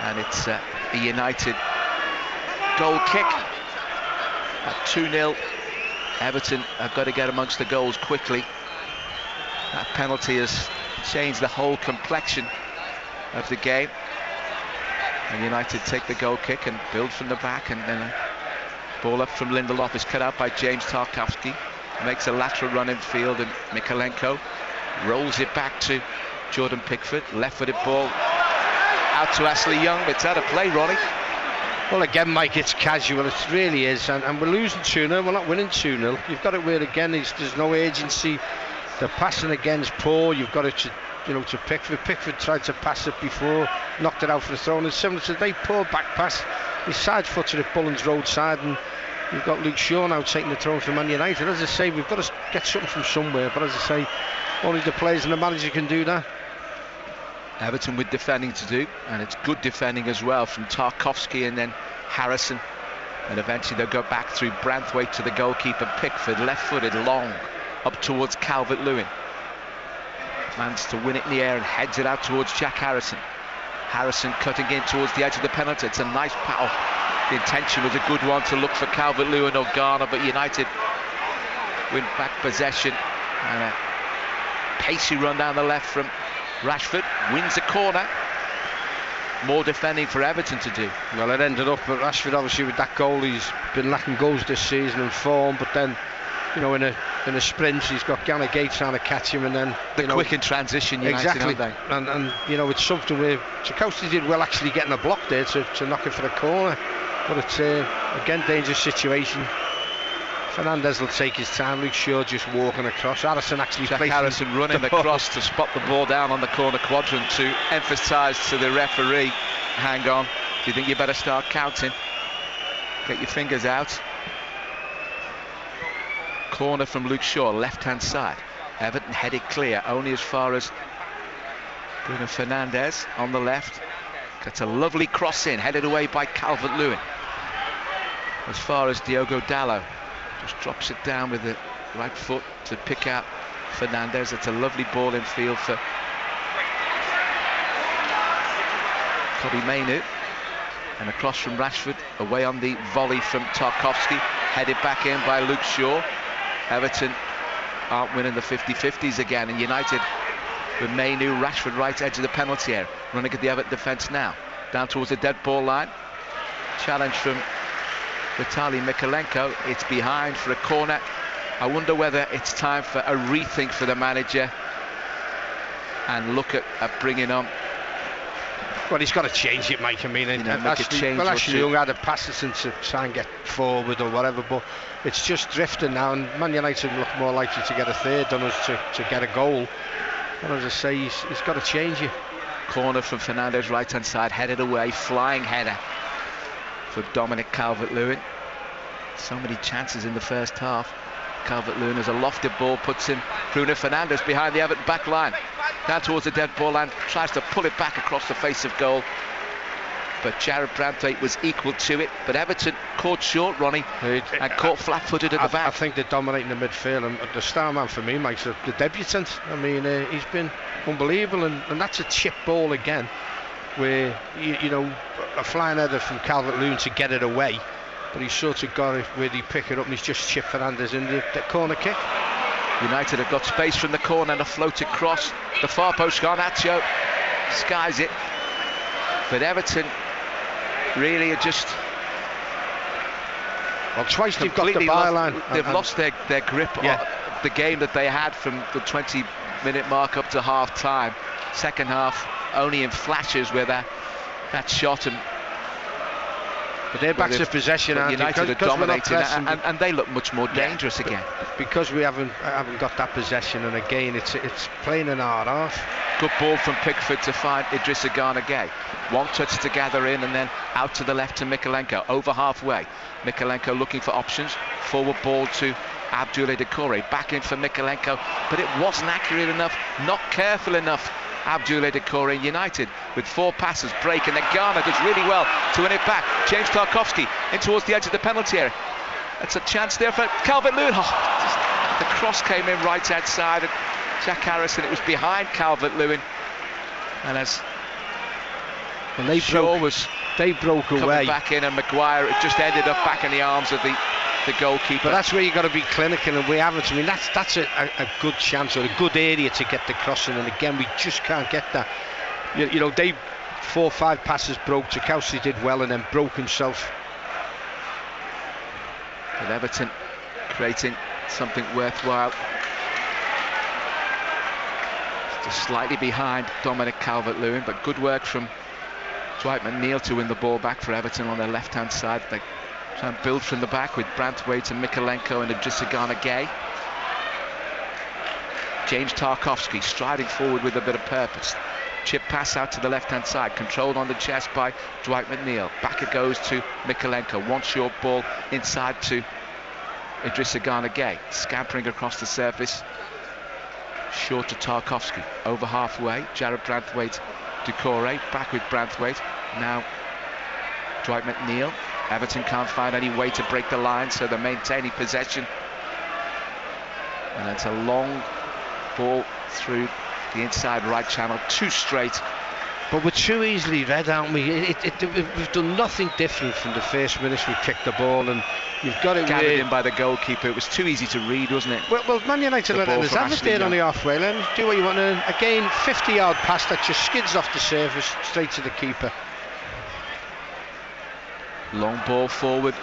[SPEAKER 1] And it's a United goal kick. At 2-0. Everton have got to get amongst the goals quickly. That penalty has changed the whole complexion of the game. And United take the goal kick and build from the back, and then a ball up from Lindelof is cut out by James Tarkowski. Makes a lateral run in field, and Mikalenko rolls it back to Jordan Pickford. Left-footed ball out to Ashley Young. It's out of play, Ronnie.
[SPEAKER 16] Well, again, Mike, it's casual. It really is. And we're losing 2-0. We're not winning 2-0. You've got it where, again, there's no urgency. The passing again's poor. You've got it to Pickford. Pickford tried to pass it before, knocked it out for a throw, and similar to today, poor back pass. He side-footed at Bullens roadside, and you've got Luke Shaw now taking the throw from Man United. As I say, we've got to get something from somewhere, but as I say, only the players and the manager can do that.
[SPEAKER 1] Everton with defending to do, and it's good defending as well from Tarkowski and then Harrison, and eventually they'll go back through Branthwaite to the goalkeeper Pickford, left-footed, long, up towards Calvert-Lewin. Plans to win it in the air and heads it out towards Jack Harrison. Harrison cutting in towards the edge of the penalty. It's a nice paddle. The intention was a good one to look for Calvert-Lewin or Garner, but United win back possession, and a pacey run down the left from Rashford, wins a corner. More defending for Everton to do.
[SPEAKER 16] Well, it ended up at Rashford, obviously, with that goal. He's been lacking goals this season in form, but then, in a sprint, he's got Garner Gate trying to catch him, and then
[SPEAKER 1] the quick in transition. United,
[SPEAKER 16] exactly, and it's something where Tarkowski did well actually getting a block there to knock it for a corner, but it's again dangerous situation. Fernandes will take his time. Luke Shaw just walking across. Harrison actually
[SPEAKER 1] Harrison running across to spot the ball down on the corner quadrant to emphasise to the referee, hang on, do you think you better start counting? Get your fingers out. Corner from Luke Shaw, left hand side. Everton headed clear only as far as Bruno Fernandes on the left. Gets a lovely cross in, headed away by Calvert-Lewin. As far as Diogo Dalot. Just drops it down with the right foot to pick out Fernandes. It's a lovely ball in field for Kobbie Mainoo. And across from Rashford, away on the volley from Tarkowski, headed back in by Luke Shaw. Everton aren't winning the 50-50s again, and United with Mainoo, Rashford right edge of the penalty area, running at the Everton defence now, down towards the dead ball line. Challenge from Vitaly Mykolenko. It's behind for a corner. I wonder whether it's time for a rethink for the manager and look at bringing on.
[SPEAKER 16] Well, he's got to change it, Mike. I mean, Ashley Young had a pass to try and get forward or whatever, but it's just drifting now, and Man United look more likely to get a third than us to get a goal. And as I say, he's got to change it.
[SPEAKER 1] Corner from Fernandes, right hand side, headed away, flying header for Dominic Calvert-Lewin. So many chances in the first half. Calvert-Lewin has a lofted ball, puts in Bruno Fernandes behind the Everton back line, down towards the dead ball line, tries to pull it back across the face of goal, but Jared Branthwaite was equal to it. But Everton caught short, Ronnie, and caught flat-footed at the back.
[SPEAKER 16] I think they're dominating the midfield, and the star man for me, Mike's the debutant. I mean, he's been unbelievable, and that's a chip ball again, where a flying header from Calvert-Lewin to get it away, but he's sort of got it where he pick it up and he's just chipped Fernandes in the corner kick.
[SPEAKER 1] United have got space from the corner and a floated cross. The far post, Garnacho skies it, but Everton really are just.
[SPEAKER 16] Well, twice they've got the byline.
[SPEAKER 1] They've lost their grip on the game that they had from the 20-minute mark up to half time. Second half only in flashes where that shot, and
[SPEAKER 16] but they're back to possession, and
[SPEAKER 1] United are dominating, and they look much more dangerous again
[SPEAKER 16] because we haven't got that possession. And again, it's playing in our half.
[SPEAKER 1] Good ball from Pickford to find Idrissa Gana Gueye. One touch to gather in, and then out to the left to Mykolenko, over halfway. Mykolenko looking for options. Forward ball to Abdoulaye Doucouré, back in for Mykolenko, but it wasn't accurate enough, not careful enough. Abdoulaye Doucouré, United with 4 passes break, and then Garner does really well to win it back. James Tarkowski in towards the edge of the penalty area. That's a chance there for Calvert-Lewin. The cross came in right outside, and Jack Harrison, it was behind Calvert-Lewin, and as Shaw was
[SPEAKER 16] coming
[SPEAKER 1] back in, and Maguire, it just ended up back in the arms of the goalkeeper.
[SPEAKER 16] But that's where you've got to be clinical, and we haven't. I mean, that's a good chance, or a good area to get the crossing, and again we just can't get that. They 4 or 5 passes broke. Tarkowski did well and then broke himself.
[SPEAKER 1] With Everton creating something worthwhile, just slightly behind Dominic Calvert-Lewin, but good work from Dwight McNeil to win the ball back for Everton on their left hand side. They try and build from the back with Branthwaite and Mykolenko and Idrissa Gana Gueye. James Tarkowski striding forward with a bit of purpose. Chip pass out to the left-hand side, controlled on the chest by Dwight McNeil. Back it goes to Mikalenko. One short ball inside to Idrissa Gana-Gueye. Scampering across the surface. Short to Tarkowski. Over halfway. Jared Branthwaite, Doucouré. Back with Branthwaite. Now Dwight McNeil. Everton can't find any way to break the line, so they're maintaining possession. And it's a long ball through the inside right channel, too straight.
[SPEAKER 16] But we're too easily read, aren't we? We've done nothing different from the first minute we kicked the ball, and you've got it
[SPEAKER 1] gathered in by the goalkeeper. It was too easy to read, wasn't it?
[SPEAKER 16] Well, Man United let us have it there on the halfway line. Do what you want. And again, 50-yard pass that just skids off the surface straight to the keeper.
[SPEAKER 1] Long ball forward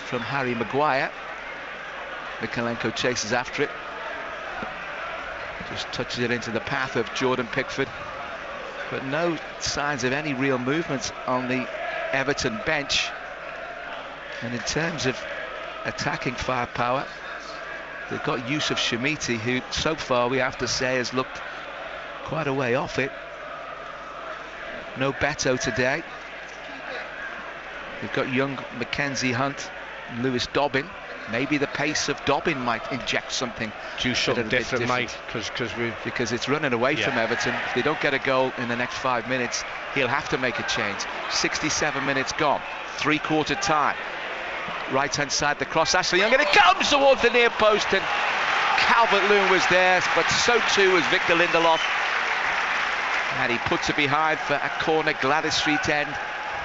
[SPEAKER 1] from Harry Maguire. Mikalenko chases after it. Just touches it into the path of Jordan Pickford. But no signs of any real movement on the Everton bench. And in terms of attacking firepower, they've got Yusuf Shamiti, who so far we have to say has looked quite a way off it. No Beto today. We've got young Mackenzie Hunt, Lewis Dobbin. Maybe the pace of Dobbin might inject something.
[SPEAKER 16] Do something different, mate,
[SPEAKER 1] because it's running away from Everton. If they don't get a goal in the next 5 minutes, he'll have to make a change. 67 minutes gone, three-quarter time. Right-hand side, the cross, Ashley Young, and it comes towards the near post, and Calvert-Lewin was there, but so too was Victor Lindelof. And he puts it behind for a corner, Gladys Street end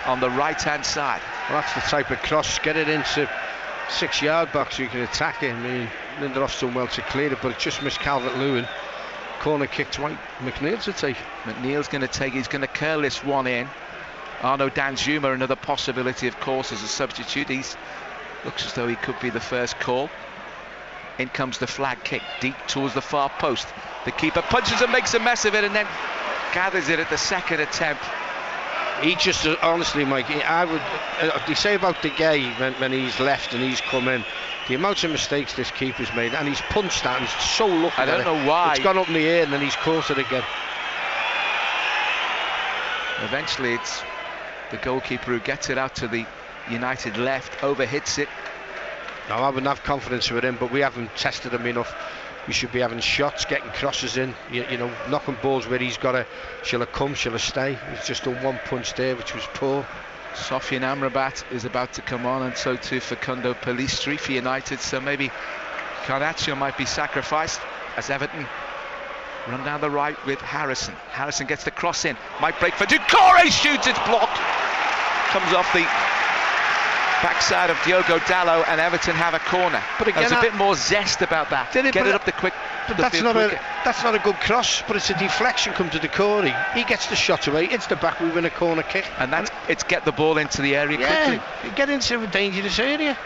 [SPEAKER 1] on the right-hand side.
[SPEAKER 16] Well, that's the type of cross, get it into 6-yard box, you can attack it. I mean, Lindelof's done well to clear it, but it just missed Calvert-Lewin. Corner kick to McNeil to take.
[SPEAKER 1] McNeil's going to take, he's going to curl this one in. Arno Danjuma, another possibility, of course, as a substitute. He looks as though he could be the first call. In comes the flag kick, deep towards the far post. The keeper punches and makes a mess of it, and then gathers it at the second attempt.
[SPEAKER 16] He just, honestly, Mike, I would, they say about De Gea when he's left and he's come in, the amount of mistakes this keeper's made, and he's punched that, and he's so lucky.
[SPEAKER 1] I don't know why.
[SPEAKER 16] It's gone up in the air and then he's caught it again.
[SPEAKER 1] Eventually it's the goalkeeper who gets it out to the United left, overhits it.
[SPEAKER 16] No, I wouldn't have confidence with him, but we haven't tested him enough. We should be having shots, getting crosses in, you know, knocking balls where he's got to. Shall it come, shall it stay? He's just done one punch there, which was poor.
[SPEAKER 1] Sofian Amrabat is about to come on, and so too Facundo Pellistri for United, so maybe Garnacho might be sacrificed as Everton run down the right with Harrison. Harrison gets the cross in, might break for Doucouré, shoots, it's blocked. Comes off the backside of Diogo Dalot, and Everton have a corner. But again, there's a bit more zest about that. Get it up the quick.
[SPEAKER 16] But that's not a good cross. But it's a deflection. Come to Doucouré. He gets the shot away. It's the back. We win a corner kick.
[SPEAKER 1] And that's it's get the ball into the area quickly.
[SPEAKER 16] Get into a dangerous area.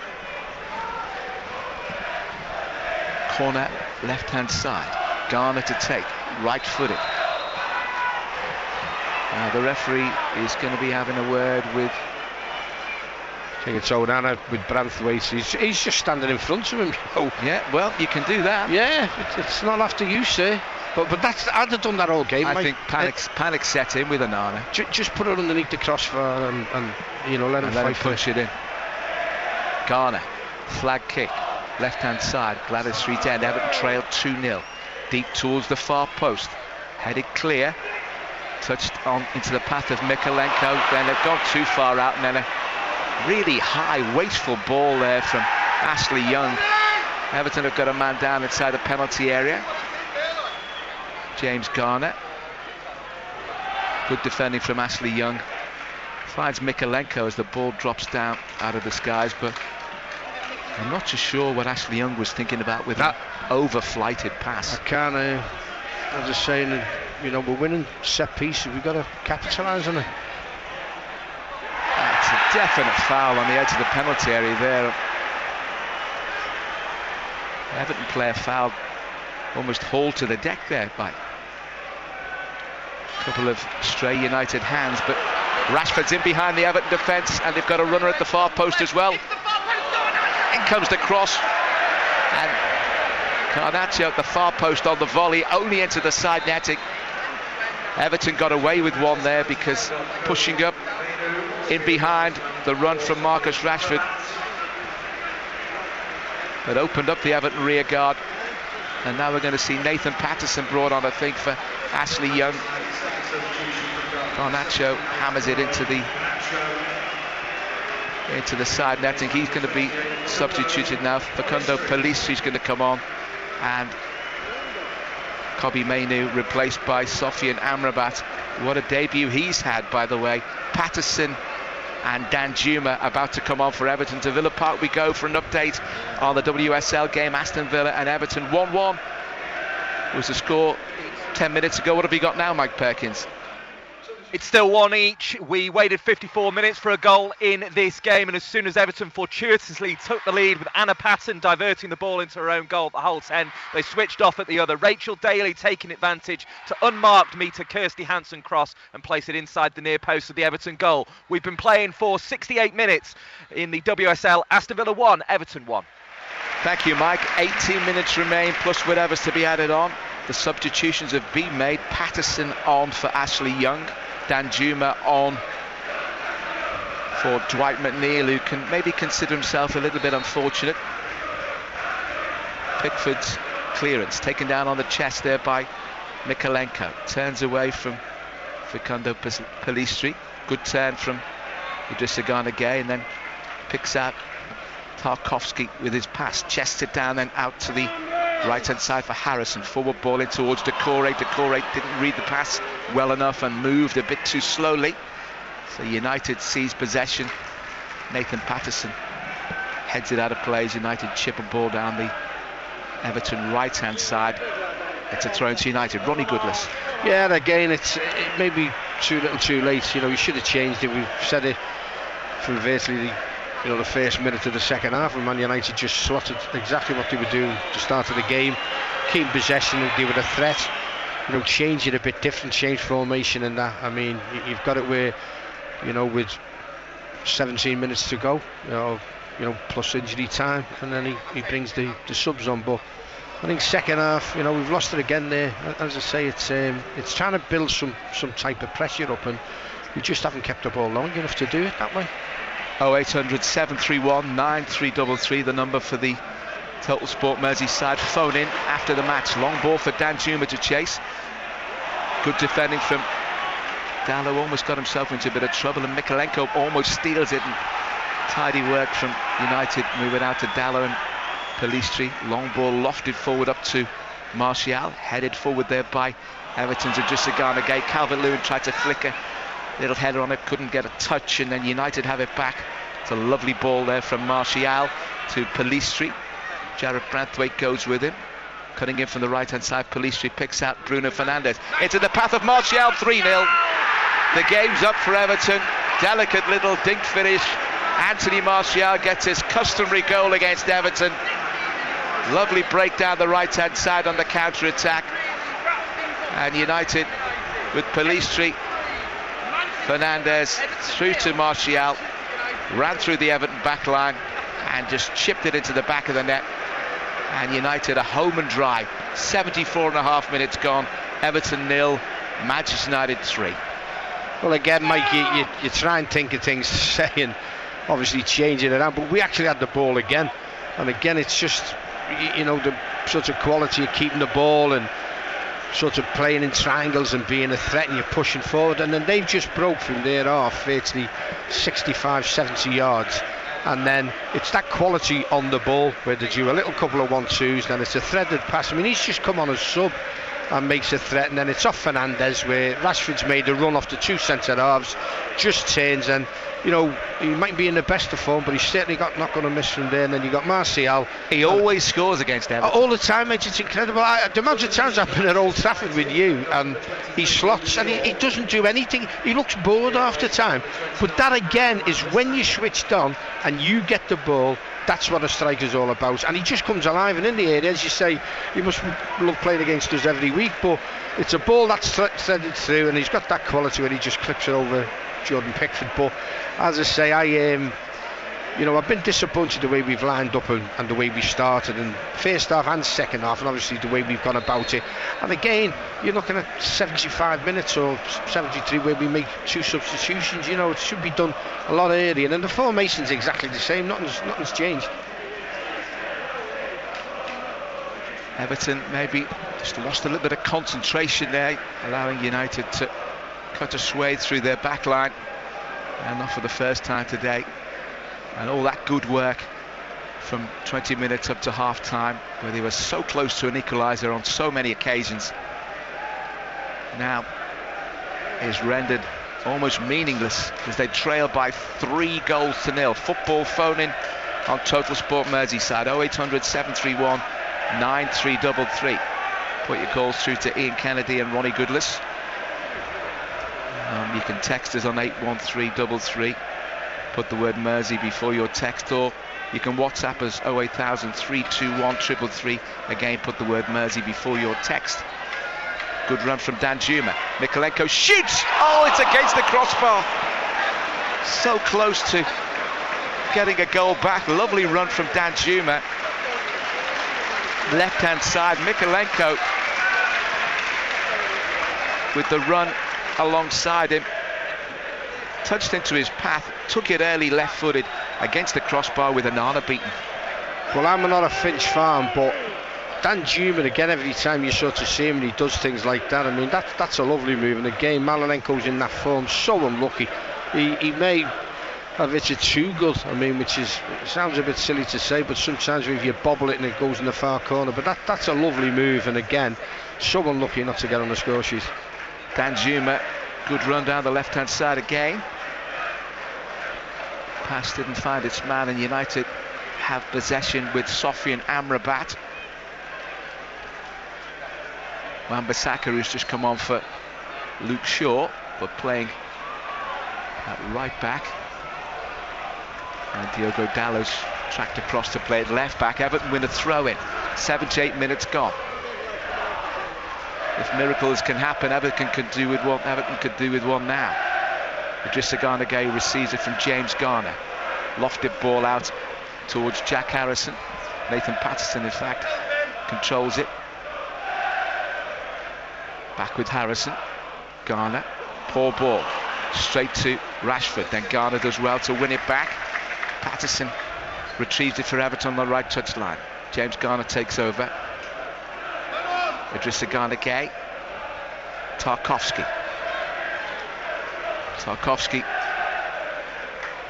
[SPEAKER 1] Corner, left-hand side. Garner to take, right-footed. Now the referee is going to be having a word with.
[SPEAKER 16] I think it's Onana with Branthwaite. He's just standing in front of him. Oh.
[SPEAKER 1] Yeah, well, you can do that.
[SPEAKER 16] Yeah, it's not after you, sir. But that's, I'd have done that all game.
[SPEAKER 1] I think panic set in with Onana.
[SPEAKER 16] Just put it underneath the crossbar and you know, let him
[SPEAKER 1] punch it in. Garner, flag kick, left-hand side, Gladys Street end. Everton trailed 2-0. Deep towards the far post. Headed clear. Touched on into the path of Mikalenko. Then they've gone too far out, and then a really high, wasteful ball there from Ashley Young. Everton have got a man down inside the penalty area. James Garner. Good defending from Ashley Young. Finds Mikalenko as the ball drops down out of the skies, but I'm not too sure what Ashley Young was thinking about with that over-flighted pass.
[SPEAKER 16] I can't, I'm just saying that, you know, we're winning set pieces, we've got to capitalise on it.
[SPEAKER 1] It's a definite foul on the edge of the penalty area there. Everton player fouled, almost hauled to the deck there by a couple of stray United hands, but Rashford's in behind the Everton defence, and they've got a runner at the far post as well. In comes the cross, and Garnacho at the far post on the volley, only into the side netting. Everton got away with one there because pushing up in behind the run from Marcus Rashford. But opened up the Everton rear guard. And now we're going to see Nathan Patterson brought on, I think, for Ashley Young. Garnacho hammers it into the side netting. He's going to be substituted now. Facundo Pellistri's going to come on, and Kobbie Mainoo replaced by Sofian Amrabat. What a debut he's had, by the way. Patterson and Danjuma about to come on for Everton. To Villa Park we go for an update on the WSL game. Aston Villa and Everton 1-1 was the score 10 minutes ago. What have you got now, Mike Perkins?
[SPEAKER 2] It's still one each. We waited 54 minutes for a goal in this game, and as soon as Everton fortuitously took the lead with Anna Patton diverting the ball into her own goal at the Hull 10, they switched off at the other. Rachel Daly taking advantage to unmarked meet a Kirsty Hansen cross and place it inside the near post of the Everton goal. We've been playing for 68 minutes in the WSL. Aston Villa 1, Everton 1.
[SPEAKER 1] Thank you, Mike. 18 minutes remain, plus whatever's to be added on. The substitutions have been made. Patterson on for Ashley Young. Danjuma on for Dwight McNeil, who can maybe consider himself a little bit unfortunate. Pickford's clearance taken down on the chest there by Mikolenko. Turns away from Facundo Pellistri. Good turn from Idrissa Gana Gueye, and then picks out Tarkowski with his pass. Chests it down and out to the right hand side for Harrison. Forward ball in towards Decore. Decore didn't read the pass well enough and moved a bit too slowly. So United seized possession. Nathan Patterson heads it out of play as United chip a ball down the Everton right hand side. It's a throw into United. Ronnie Goodless.
[SPEAKER 16] Yeah, again, it may be too little too late. You know, you should have changed it. We've said it from virtually the first minute of the second half, and Man United just slotted exactly what they were doing at the start of the game. Keep possession, and they were a threat. Change it a bit different, change formation and that. I mean, you've got it where, with 17 minutes to go, plus injury time, and then he brings the subs on. But I think second half, we've lost it again there. As I say, it's trying to build some type of pressure up, and we just haven't kept the ball long enough to do it that way.
[SPEAKER 1] 0800 731 9333, the number for the Total Sport Merseyside phone in after the match. Long ball for Danjuma to chase. Good defending from Dallow, almost got himself into a bit of trouble, and Mikolenko almost steals it. And tidy work from United, moving out to Dallow and Pellistri. Long ball lofted forward up to Martial, headed forward there by Everton's Idrissa Gana Gueye. Calvert-Lewin tried to flicker. Little header on it, couldn't get a touch, and then United have it back. It's a lovely ball there from Martial to Pellistri. Jared Branthwaite goes with him, cutting in from the right hand side. Pellistri picks out Bruno Fernandes into the path of Martial. 3-0. The game's up for Everton. Delicate little dink finish. Anthony Martial gets his customary goal against Everton. Lovely break down the right hand side on the counter attack, and United with Pellistri, Fernandes through to Martial, ran through the Everton back line and just chipped it into the back of the net, and United are home and dry. 74.5 minutes gone. Everton 0, Manchester United 3.
[SPEAKER 16] Well, again, Mike, you try and think of things saying obviously changing it out, but we actually had the ball again, and again it's just the sort of quality of keeping the ball and sort of playing in triangles and being a threat, and you're pushing forward, and then they've just broke from there off virtually 65-70 yards, and then it's that quality on the ball where they do a little couple of 1-2s, then it's a threaded pass. I mean, he's just come on as sub and makes a threat, and then it's off Fernandes where Rashford's made a run off the two centre halves, just turns, and he might be in the best of form, but he's certainly not going to miss from there. And then you got Martial.
[SPEAKER 1] He always scores against Everton.
[SPEAKER 16] All the time, mate. It's incredible. The amount of times I've been at Old Trafford with you, and he slots, and he doesn't do anything. He looks bored after time. But that again is when you're switched on and you get the ball. That's what a striker's all about, and he just comes alive. And in the area, as you say, he must love playing against us every week, but it's a ball that's threaded through, and he's got that quality where he just clips it over Jordan Pickford. But as I say, you know, I've been disappointed the way we've lined up and the way we started, and first half and second half, and obviously the way we've gone about it. And again, you're looking at 75 minutes or 73 where we make 2 substitutions. You know, it should be done a lot earlier, and the formation's exactly the same. Nothing's changed.
[SPEAKER 1] Everton maybe just lost a little bit of concentration there, allowing United to cut a swathe through their back line, and not for the first time today. And all that good work from 20 minutes up to half time, where they were so close to an equaliser on so many occasions, now is rendered almost meaningless as they trail by 3-0. Football phone in on Total Sport Merseyside, 0800 731 9333. Put your calls through to Ian Kennedy and Ronnie Goodless. You can text us on 81333. Put the word Mersey before your text, or you can WhatsApp us 08000 321 333. Again, put the word Mersey before your text. Good run from Danjuma. Mikolenko shoots! Oh, it's against the crossbar. So close to getting a goal back. Lovely run from Danjuma. Left hand side, Mikolenko with the run alongside him. Touched into his path, took it early left-footed against the crossbar with Onana beaten.
[SPEAKER 16] Well, I'm not a Finch fan, but Danjuma, again, every time you sort of see him and he does things like that, I mean, that's a lovely move. And again, Malenenko's in that form, so unlucky. He may have hit it too good, I mean, which is, it sounds a bit silly to say, but sometimes if you bobble it and it goes in the far corner, but that's a lovely move, and again, so unlucky not to get on the score sheet.
[SPEAKER 1] Danjuma, good run down the left-hand side again. Pass didn't find its man, and United have possession with Sofian Amrabat. Wan-Bissaka, who's just come on for Luke Shaw, but playing at right back. And Diogo Dalot's tracked across to play at left back. Everton win a throw-in. 7 to 8 minutes gone. If miracles can happen, Everton could do with one now. Idrissa Gana Gueye receives it from James Garner. Lofted ball out towards Jack Harrison. Nathan Patterson, in fact, controls it. Back with Harrison. Garner, poor ball. Straight to Rashford. Then Garner does well to win it back. Patterson retrieves it for Everton on the right touchline. James Garner takes over. Idrissa Gana Gueye. Tarkowski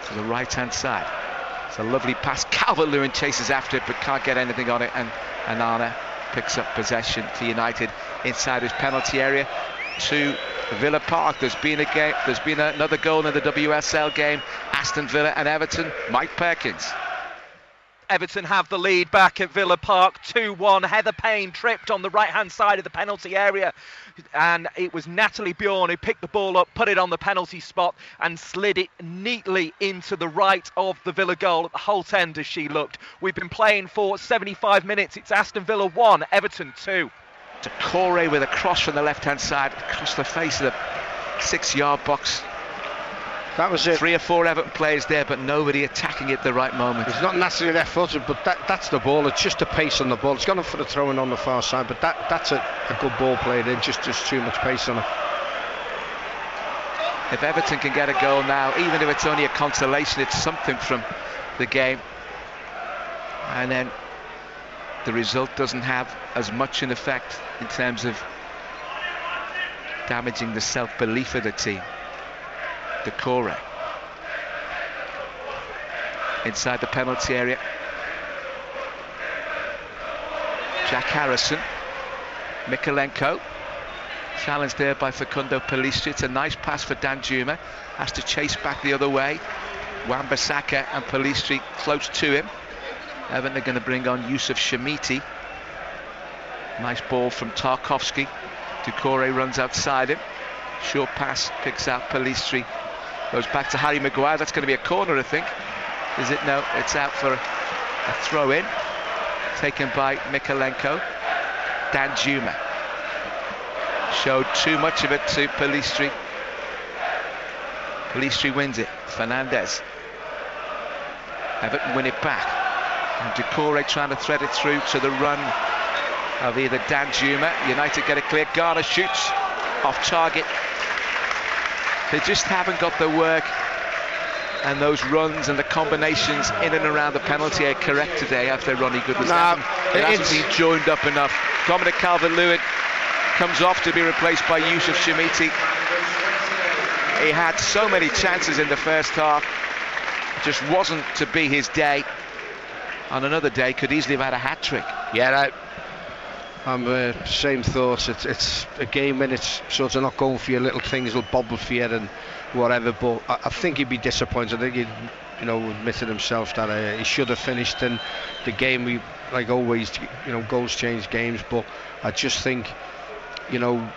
[SPEAKER 1] to the right hand side. It's a lovely pass. Calvert-Lewin chases after it but can't get anything on it, and Onana picks up possession for United inside his penalty area to Villa Park. There's been another goal in the WSL game. Aston Villa and Everton. Mike Perkins.
[SPEAKER 2] Everton have the lead back at Villa Park, 2-1. Heather Payne tripped on the right-hand side of the penalty area, and it was Natalie Bjorn who picked the ball up, put it on the penalty spot, and slid it neatly into the right of the Villa goal at the Holt end as she looked. We've been playing for 75 minutes. It's Aston Villa 1, Everton 2.
[SPEAKER 1] Decore with a cross from the left-hand side across the face of the 6-yard box.
[SPEAKER 16] That was it.
[SPEAKER 1] 3 or 4 Everton players there, but nobody attacking it at the right moment.
[SPEAKER 16] It's not naturally left-footed, but that's the ball. It's just the pace on the ball. It's gone up for the throw-in on the far side, but that's a good ball played in. Just too much pace on it.
[SPEAKER 1] If Everton can get a goal now, even if it's only a consolation, it's something from the game. And then the result doesn't have as much an effect in terms of damaging the self-belief of the team. Decore inside the penalty area. Jack Harrison. Mikolenko challenged there by Facundo Pellistri. It's a nice pass for Danjuma. Has to chase back the other way. Wan-Bissaka and Pellistri close to him. Everton are going to bring on Yusuf Shamiti. Nice ball from Tarkowski. Decore runs outside him. Short pass, picks out Pellistri. Goes back to Harry Maguire. That's going to be a corner, I think. Is it? No, it's out for a throw-in. Taken by Mikolenko. Danjuma showed too much of it to Pellistri. Pellistri wins it. Fernandez. Everton win it back. And Doucouré trying to thread it through to the run of either Danjuma. United get a clear. Garner shoots off target. They just haven't got the work and those runs and the combinations in and around the penalty area correct today after Ronnie Goodwin. It hasn't been joined up enough. Dominic Calvert-Lewin comes off to be replaced by Yusuf Shamiti. He had so many chances in the first half. It just wasn't to be his day. On another day, could easily have had a hat-trick.
[SPEAKER 16] Yeah, I'm same thoughts. It's a game when it's sort of not going for your little things, will bobble for you and whatever. But I think he'd be disappointed. I think he'd, admitted himself that he should have finished. And the game, we like always, goals change games. But I just think, Garner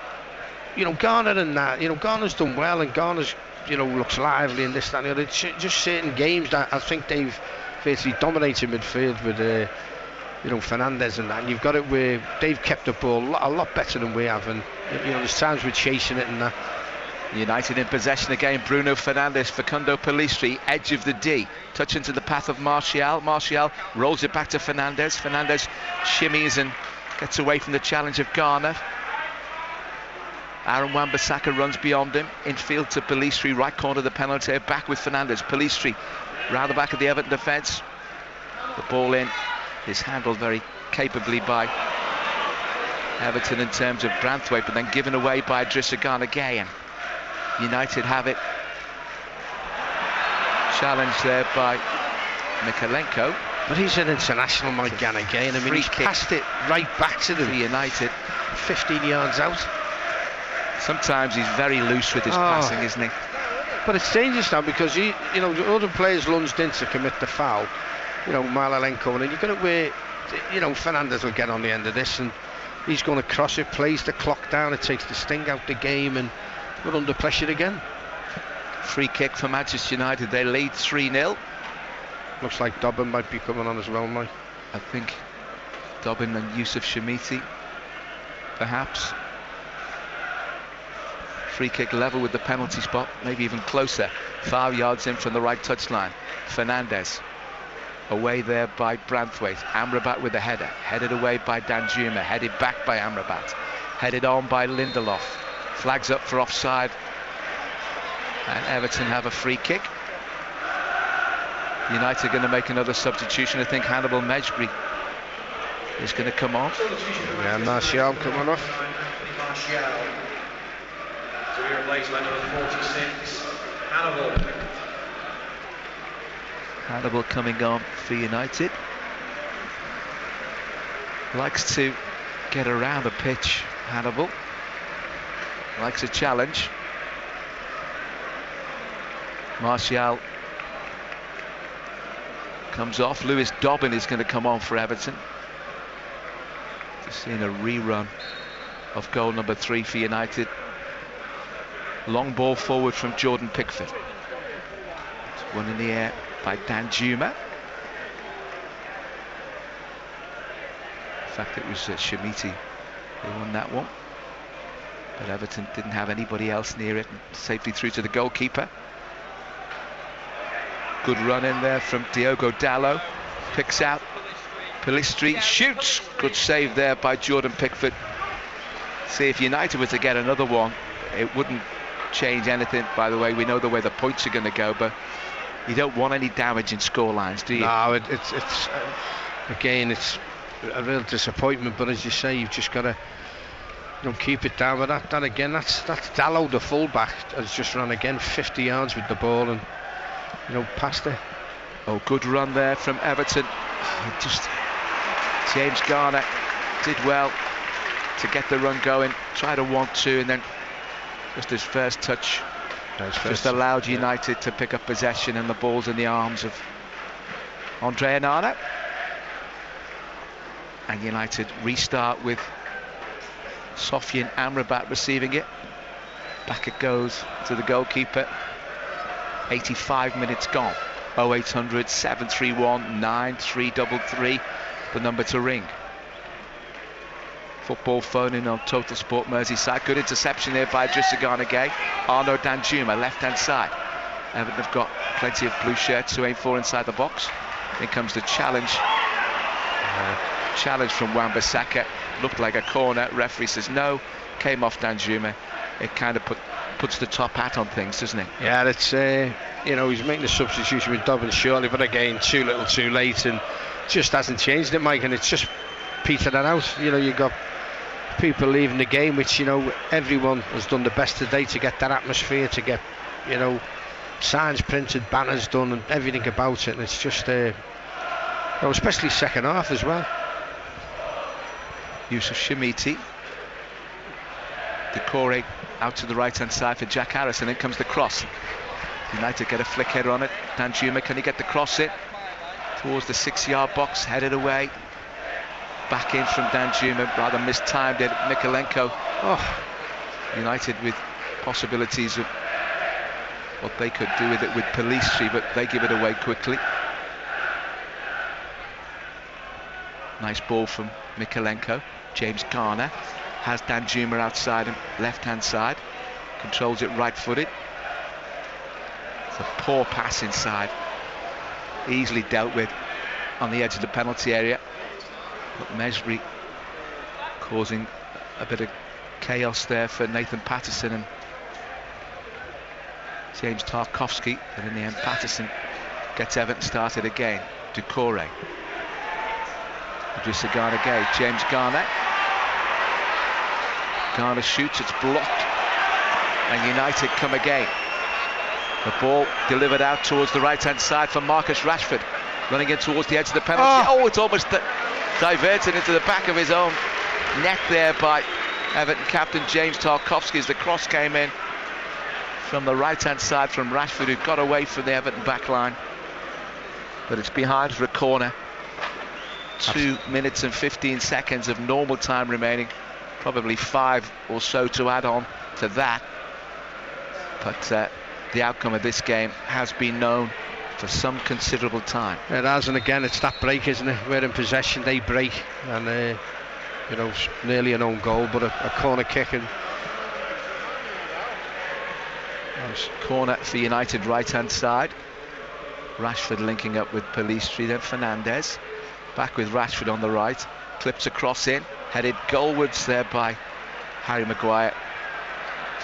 [SPEAKER 16] and that, Garner's done well, and Garner's, looks lively and this, that, and the other. It's just certain games that I think they've basically dominated midfield with. Fernandes and that, and you've got it where they've kept the ball a lot better than we have, and there's times we're chasing it and that.
[SPEAKER 1] United in possession again. Bruno Fernandes, Facundo Pellistri, edge of the D, touch into the path of Martial. Martial rolls it back to Fernandes. Fernandes shimmies and gets away from the challenge of Garner. Aaron Wan-Bissaka runs beyond him, infield to Pellistri, right corner of the penalty area, back with Fernandes. Pellistri round the back of the Everton defence. The ball in is handled very capably by Everton in terms of Branthwaite, but then given away by Idrissa Gana Gueye, and United have it. Challenged there by Mikalenko.
[SPEAKER 16] But he's an international, Mike Gana Gueye. I mean, he's passed it right back to them.
[SPEAKER 1] United
[SPEAKER 16] 15 yards out.
[SPEAKER 1] Sometimes he's very loose with his passing, isn't he?
[SPEAKER 16] But it's dangerous now because the other players lunged in to commit the foul. Mikalenko, and you've got it where, Fernandes will get on the end of this, and he's going to cross it, plays the clock down, it takes the sting out the game, and we're under pressure again.
[SPEAKER 1] Free kick for Manchester United. They lead 3-0.
[SPEAKER 16] Looks like Dobbin might be coming on as well, Mike.
[SPEAKER 1] I think Dobbin and Yusuf Shamiti, perhaps. Free kick level with the penalty spot, maybe even closer. 5 yards in from the right touchline. Fernandes. Away there by Branthwaite. Amrabat with a header. Headed away by Danjuma. Headed back by Amrabat. Headed on by Lindelof. Flags up for offside. And Everton have a free kick. United going to make another substitution. I think Hannibal Mejbri is going to come on.
[SPEAKER 16] Yeah, Martial coming off.
[SPEAKER 17] Martial. To be replaced by number 46, Hannibal.
[SPEAKER 1] Hannibal coming on for United. Likes to get around the pitch, Hannibal. Likes a challenge. Martial comes off. Lewis Dobbin is going to come on for Everton. Just seeing a rerun of goal number 3 for United. Long ball forward from Jordan Pickford. It's one in the air by Danjuma. In fact, it was Shamiti who won that one, but Everton didn't have anybody else near it. Safely through to the goalkeeper. Good run in there from Diogo Dalot. Picks out Pellistri, shoots. Good save there by Jordan Pickford. See, if United were to get another one, it wouldn't change anything. By the way, we know the way the points are going to go, but you don't want any damage in scorelines, do you?
[SPEAKER 16] No, it's again, it's a real disappointment. But as you say, you've just got to keep it down. But that again, that's Dalot, the fullback, has just run again 50 yards with the ball and past it.
[SPEAKER 1] Oh, good run there from Everton. Just James Garner did well to get the run going. Tried a 1-2 and then just his first touch. Just allowed United to pick up possession, and the ball's in the arms of Andre Onana. And United restart with Sofyan Amrabat receiving it. Back it goes to the goalkeeper. 85 minutes gone. 0800 731 9333, the number to ring. Football phone in on Total Sport Merseyside. Good interception there by Idrissa Gana Gueye. Arnaud Danjuma, left hand side. Everton have got plenty of blue shirts to aim for inside the box. Here comes the challenge. Challenge from Wan-Bissaka. Looked like a corner. Referee says no. Came off Danjuma. It kind of puts the top hat on things, doesn't it?
[SPEAKER 16] Yeah, it's he's making a substitution with Dobbin shortly, but again, too little, too late, and just hasn't changed it, Mike. And it's just petering out. You've got people leaving the game, which everyone has done the best today to get that atmosphere, to get signs printed, banners done, and everything about it. And it's just especially second half as well.
[SPEAKER 1] Yusuf Shemiti. Decore out to the right hand side for Jack Harrison. In comes the cross. United get a flick header on it. Danjuma, can he get the cross in towards the 6-yard box? Headed away. Back in from Danjuma, rather mistimed it. Mikalenko. United with possibilities of what they could do with it with Pelistri, but they give it away quickly. Nice ball from Mikalenko. James Garner has Danjuma outside him, left-hand side. Controls it right-footed. It's a poor pass inside. Easily dealt with on the edge of the penalty area. But Mesri causing a bit of chaos there for Nathan Patterson and James Tarkowski. But in the end, Patterson gets Everton started again. Decore. Idrissa Gana Gay. James Garner. Garner shoots, it's blocked. And United come again. The ball delivered out towards the right-hand side for Marcus Rashford. Running in towards the edge of the penalty. It's almost diverted into the back of his own net there by Everton captain James Tarkowski as the cross came in from the right-hand side from Rashford, who got away from the Everton back line. But it's behind for a corner. 2 minutes and 15 seconds of normal time remaining. Probably 5 or so to add on to that. But the outcome of this game has been known for some considerable time.
[SPEAKER 16] It has, and again, it's that break, isn't it? We're in possession, they break, and nearly an own goal, but a corner kick. And
[SPEAKER 1] corner for United, right-hand side. Rashford linking up with Pelistri, then Fernandes. Back with Rashford on the right. Clips a cross in, headed goalwards there by Harry Maguire.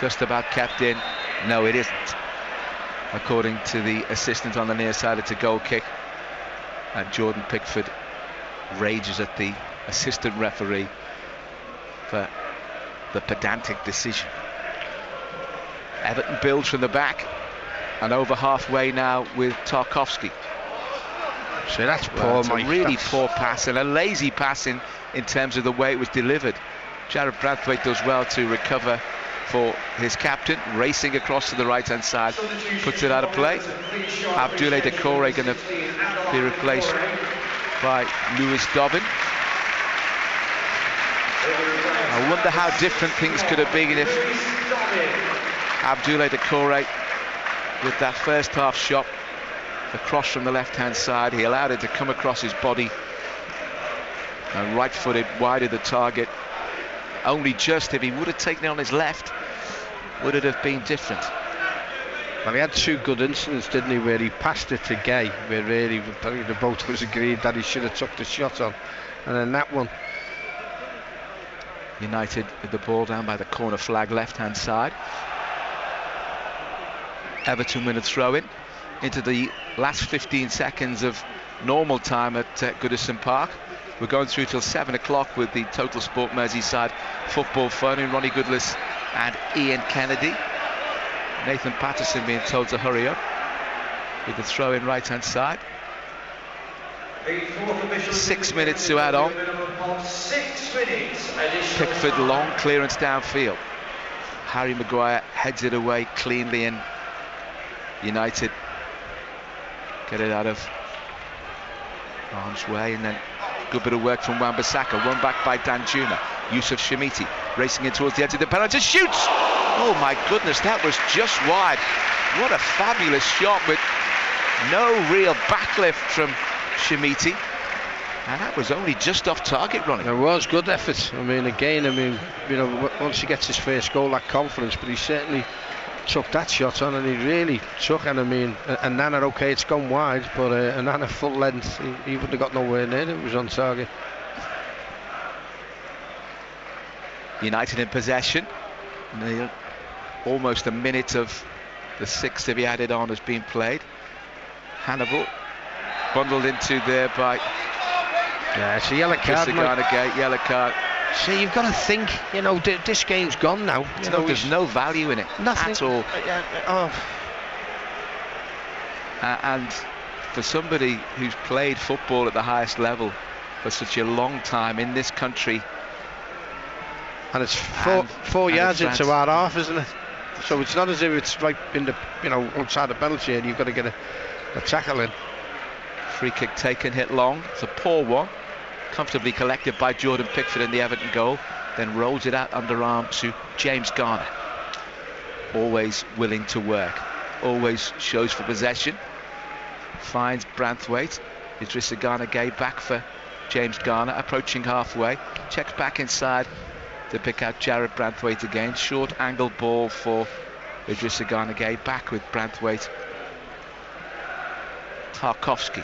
[SPEAKER 1] Just about kept in. No, it isn't. According to the assistant on the near side, it's a goal kick. And Jordan Pickford rages at the assistant referee for the pedantic decision. Everton builds from the back and over halfway now with Tarkowski.
[SPEAKER 16] So that's poor, Mike.
[SPEAKER 1] A really poor pass and a lazy pass in terms of the way it was delivered. Jared Brathwaite does well to recover for his captain, racing across to the right-hand side, puts it out of play. Abdoulaye Doucouré going to be replaced by Lewis Dobbin. I wonder how different things could have been if Abdoulaye Doucouré, with that first half shot, the cross from the left-hand side, he allowed it to come across his body and right-footed wide of the target. Only just, if he would have taken it on his left, would it have been different?
[SPEAKER 16] Well, he had 2 good incidents, didn't he, where he passed it to Gay, where really the both was agreed that he should have took the shot on, and then that one.
[SPEAKER 1] United with the ball down by the corner flag, left-hand side. Everton win a throw-in into the last 15 seconds of normal time at Goodison Park. We're going through till 7 o'clock with the Total Sport Merseyside football phone in. Ronnie Goodless and Ian Kennedy. Nathan Patterson being told to hurry up with the throw in right-hand side. 6 minutes to add on. Pickford, long clearance downfield. Harry Maguire heads it away cleanly, and United get it out of harm's way, and then good bit of work from Wan-Bissaka, run back by Danjuma. Yusuf Shemiti racing in towards the edge of the penalty, shoots! Oh my goodness, that was just wide. What a fabulous shot with no real backlift from Shemiti, and that was only just off target, Ronnie.
[SPEAKER 16] It was good effort. I mean, again, once he gets his first goal, that confidence, but he certainly took that shot on, and he really took. And I mean, and Nana, okay, it's gone wide, but Nana full length, he wouldn't have got nowhere near it. It was on target.
[SPEAKER 1] United in possession. Almost a minute of the 6 to be added on has been played. Hannibal bundled into there by
[SPEAKER 16] it's a yellow card.
[SPEAKER 1] Yellow card.
[SPEAKER 16] See, you've got to think, this game's gone now.
[SPEAKER 1] There's no value in it.
[SPEAKER 16] Nothing
[SPEAKER 1] at all. And for somebody who's played football at the highest level for such a long time in this country,
[SPEAKER 16] and it's four yards into our half, isn't it? So it's not as if it's right in the outside the penalty area. You've got to get a tackle in.
[SPEAKER 1] Free kick taken, hit long. It's a poor one, comfortably collected by Jordan Pickford in the Everton goal, then rolls it out underarm to James Garner. Always willing to work, always shows for possession, finds Branthwaite. Idrissa Gana Gueye back for James Garner, approaching halfway, checks back inside to pick out Jared Branthwaite again. Short angle ball for Idrissa Gana Gueye, back with Branthwaite. Tarkowski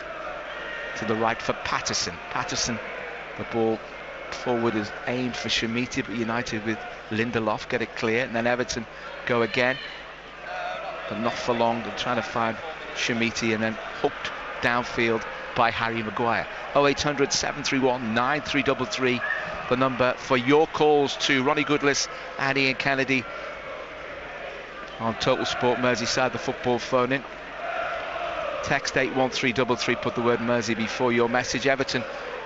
[SPEAKER 1] to the right for Patterson. The ball forward is aimed for Shamiti, but United with Lindelof get it clear, and then Everton go again, but not for long. They're trying to find Shamiti, and then hooked downfield by Harry Maguire. 0800 731 9333, the number for your calls to Ronnie Goodless and Ian Kennedy on Total Sport Merseyside, the football phone in. Text 81333, put the word Mersey before your message. Everton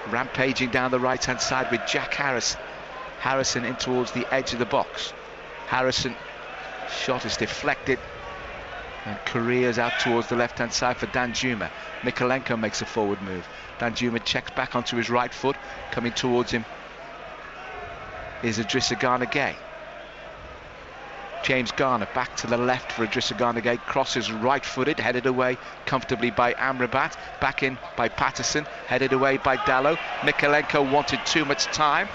[SPEAKER 1] rampaging down the right hand side with Jack Harrison in towards the edge of the box. Harrison, shot is deflected and careers out towards the left hand side for Danjuma. Mikalenko makes a forward move. Danjuma checks back onto his right foot. Coming towards him is Idrissa Gana Gueye. James Garner back to the left for Idrissa Gana Gueye, crosses right-footed, headed away comfortably by Amrabat, back in by Patterson, headed away by Dalot. Mikalenko wanted too much time.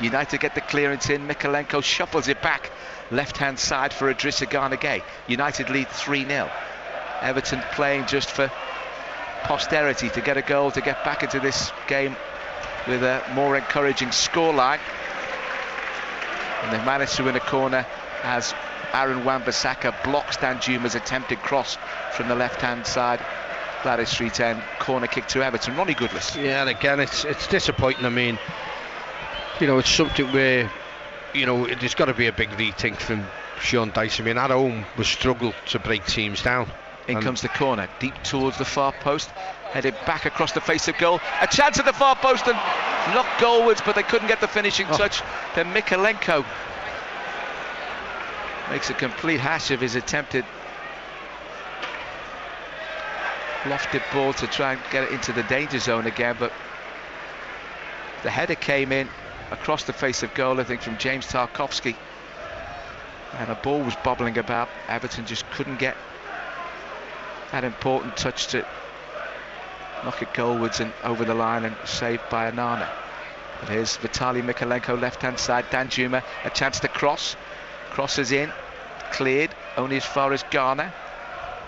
[SPEAKER 1] United get the clearance in. Mikalenko shuffles it back left-hand side for Idrissa Gana Gueye. United lead 3-0. Everton playing just for posterity, to get a goal, to get back into this game with a more encouraging scoreline. And they've managed to win a corner as Aaron Wan-Bissaka blocks Danjuma's attempted cross from the left-hand side. Gladys Street end, corner kick to Everton. Ronnie Goodless.
[SPEAKER 16] Yeah, and again, it's disappointing. I mean, it's something where, there's got to be a big rethink from Sean Dyche. I mean, at home, we struggle to break teams down.
[SPEAKER 1] In comes the corner, deep towards the far post, headed back across the face of goal. A chance at the far post and knocked goalwards, but they couldn't get the finishing touch. Then Mikalenko makes a complete hash of his attempted lofted ball to try and get it into the danger zone again, but the header came in across the face of goal, I think, from James Tarkowski, and a ball was bobbling about. Everton just couldn't get that important touch to knock it goalwards and over the line, and saved by Anana. But here's Vitaly Mikalenko, left hand side. Danjuma, a chance to crosses in, cleared only as far as Garner.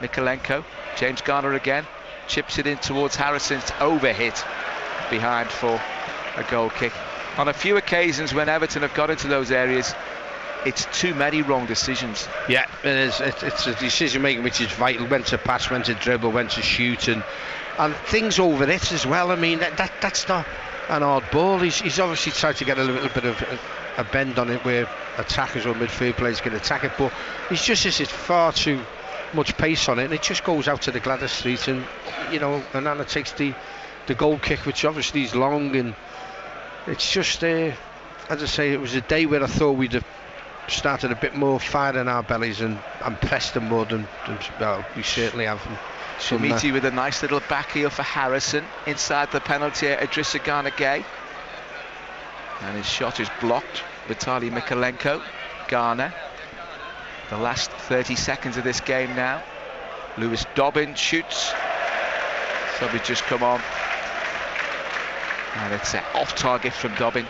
[SPEAKER 1] Mikalenko, James Garner again, chips it in towards Harrison. It's overhit behind for a goal kick. On a few occasions when Everton have got into those areas, it's too many wrong decisions.
[SPEAKER 16] Yeah, it is. It's a decision making which is vital. When to pass, when to dribble, when to shoot, and things over it as well. I mean, that's not an odd ball. He's obviously tried to get a little bit of a bend on it where attackers or midfield players can attack it, but it's far too much pace on it, and it just goes out to the Gladys Street, and Anana takes the goal kick, which obviously is long, and it's just as I say, it was a day where I thought we'd have started a bit more fire in our bellies and pressed them more than we certainly have.
[SPEAKER 1] Shamiti with a nice little back heel for Harrison inside the penalty area. Idrissa Gana Gueye, and his shot is blocked. Vitaly Mikalenko. Garner, the last 30 seconds of this game now. Lewis Dobbin shoots. Somebody just come on, and it's off target from Dobbin,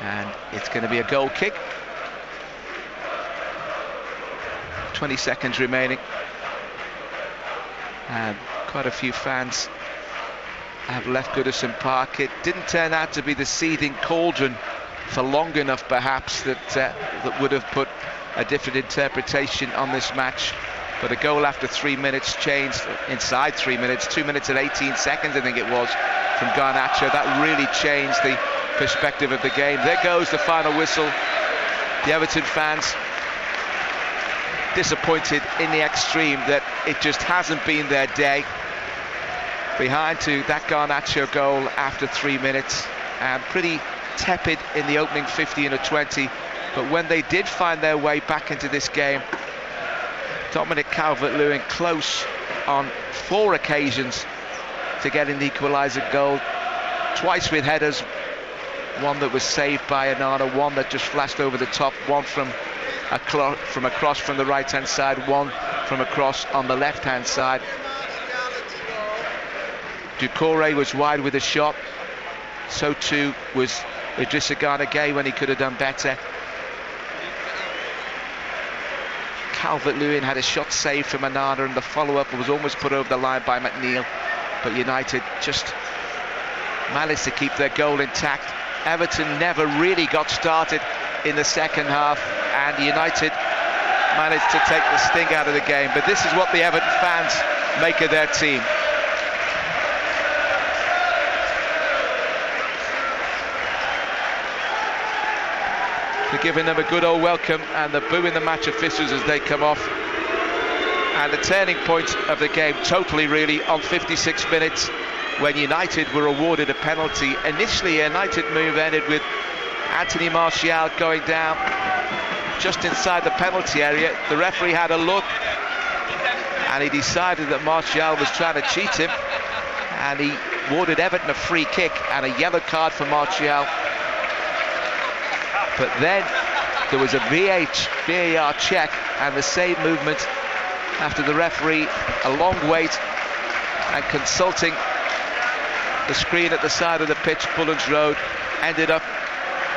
[SPEAKER 1] and it's going to be a goal kick. 20 seconds remaining, and quite a few fans have left Goodison Park. It didn't turn out to be the seething cauldron for long enough, perhaps, that would have put a different interpretation on this match. But a goal after 3 minutes changed, inside 3 minutes, 2 minutes and 18 seconds I think it was, from Garnacho. That really changed the perspective of the game. There goes the final whistle. The Everton fans disappointed in the extreme that it just hasn't been their day. Behind to that Garnacho goal after 3 minutes, and pretty tepid in the opening 15 or 20. But when they did find their way back into this game, Dominic Calvert-Lewin close on 4 occasions to getting the equaliser goal, twice with headers, one that was saved by Onana, one that just flashed over the top, one from across from the right hand side, one from across on the left hand side. Doucouré was wide with a shot, so too was Idrissa Gana Gueye when he could have done better. Calvert-Lewin had a shot saved from Onana, and the follow-up was almost put over the line by McNeil, but United just managed to keep their goal intact. Everton never really got started in the second half, and United managed to take the sting out of the game. But this is what the Everton fans make of their team. They're giving them a good old welcome, and they're booing the match officials as they come off. And the turning point of the game, totally really, on 56 minutes, when United were awarded a penalty. Initially, a United move ended with Anthony Martial going down just inside the penalty area. The referee had a look, and he decided that Martial was trying to cheat him, and he awarded Everton a free kick and a yellow card for Martial. But then there was a VAR check and the same movement after the referee, a long wait, and consulting the screen at the side of the pitch, Bullens Road, ended up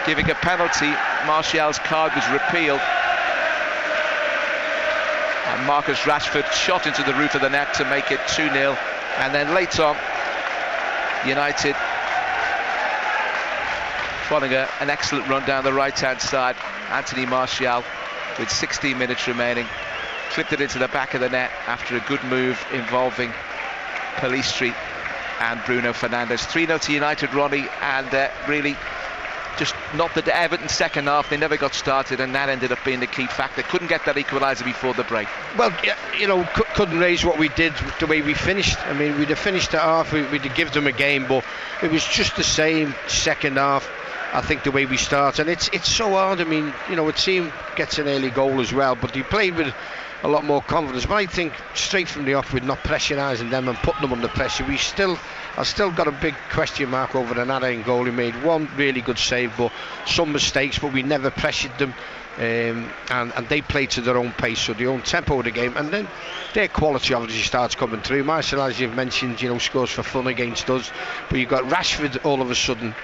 [SPEAKER 1] giving a penalty. Martial's card was repealed, and Marcus Rashford shot into the roof of the net to make it 2-0. And then later on, United, following an excellent run down the right hand side, Anthony Martial, with 16 minutes remaining, clipped it into the back of the net after a good move involving Pelistri and Bruno Fernandes. 3-0 to United, Ronnie, and really just not the Everton second half. They never got started, and that ended up being the key factor. Couldn't get that equaliser before the break.
[SPEAKER 16] Well, you know, couldn't raise what we did the way we finished. I mean, we'd have finished it off, we'd have given them a game, but it was just the same second half. I think the way we start, and it's so hard. I mean, you know, a team gets an early goal as well, but they played with a lot more confidence. But I think straight from the off, with not pressurising them and putting them under pressure, I've still got a big question mark over the Narayan goal. He made one really good save, but some mistakes, but we never pressured them, and they played to their own pace, so their own tempo of the game, and then their quality obviously starts coming through. Martial, as you've mentioned, you know, scores for fun against us, but you've got Rashford all of a sudden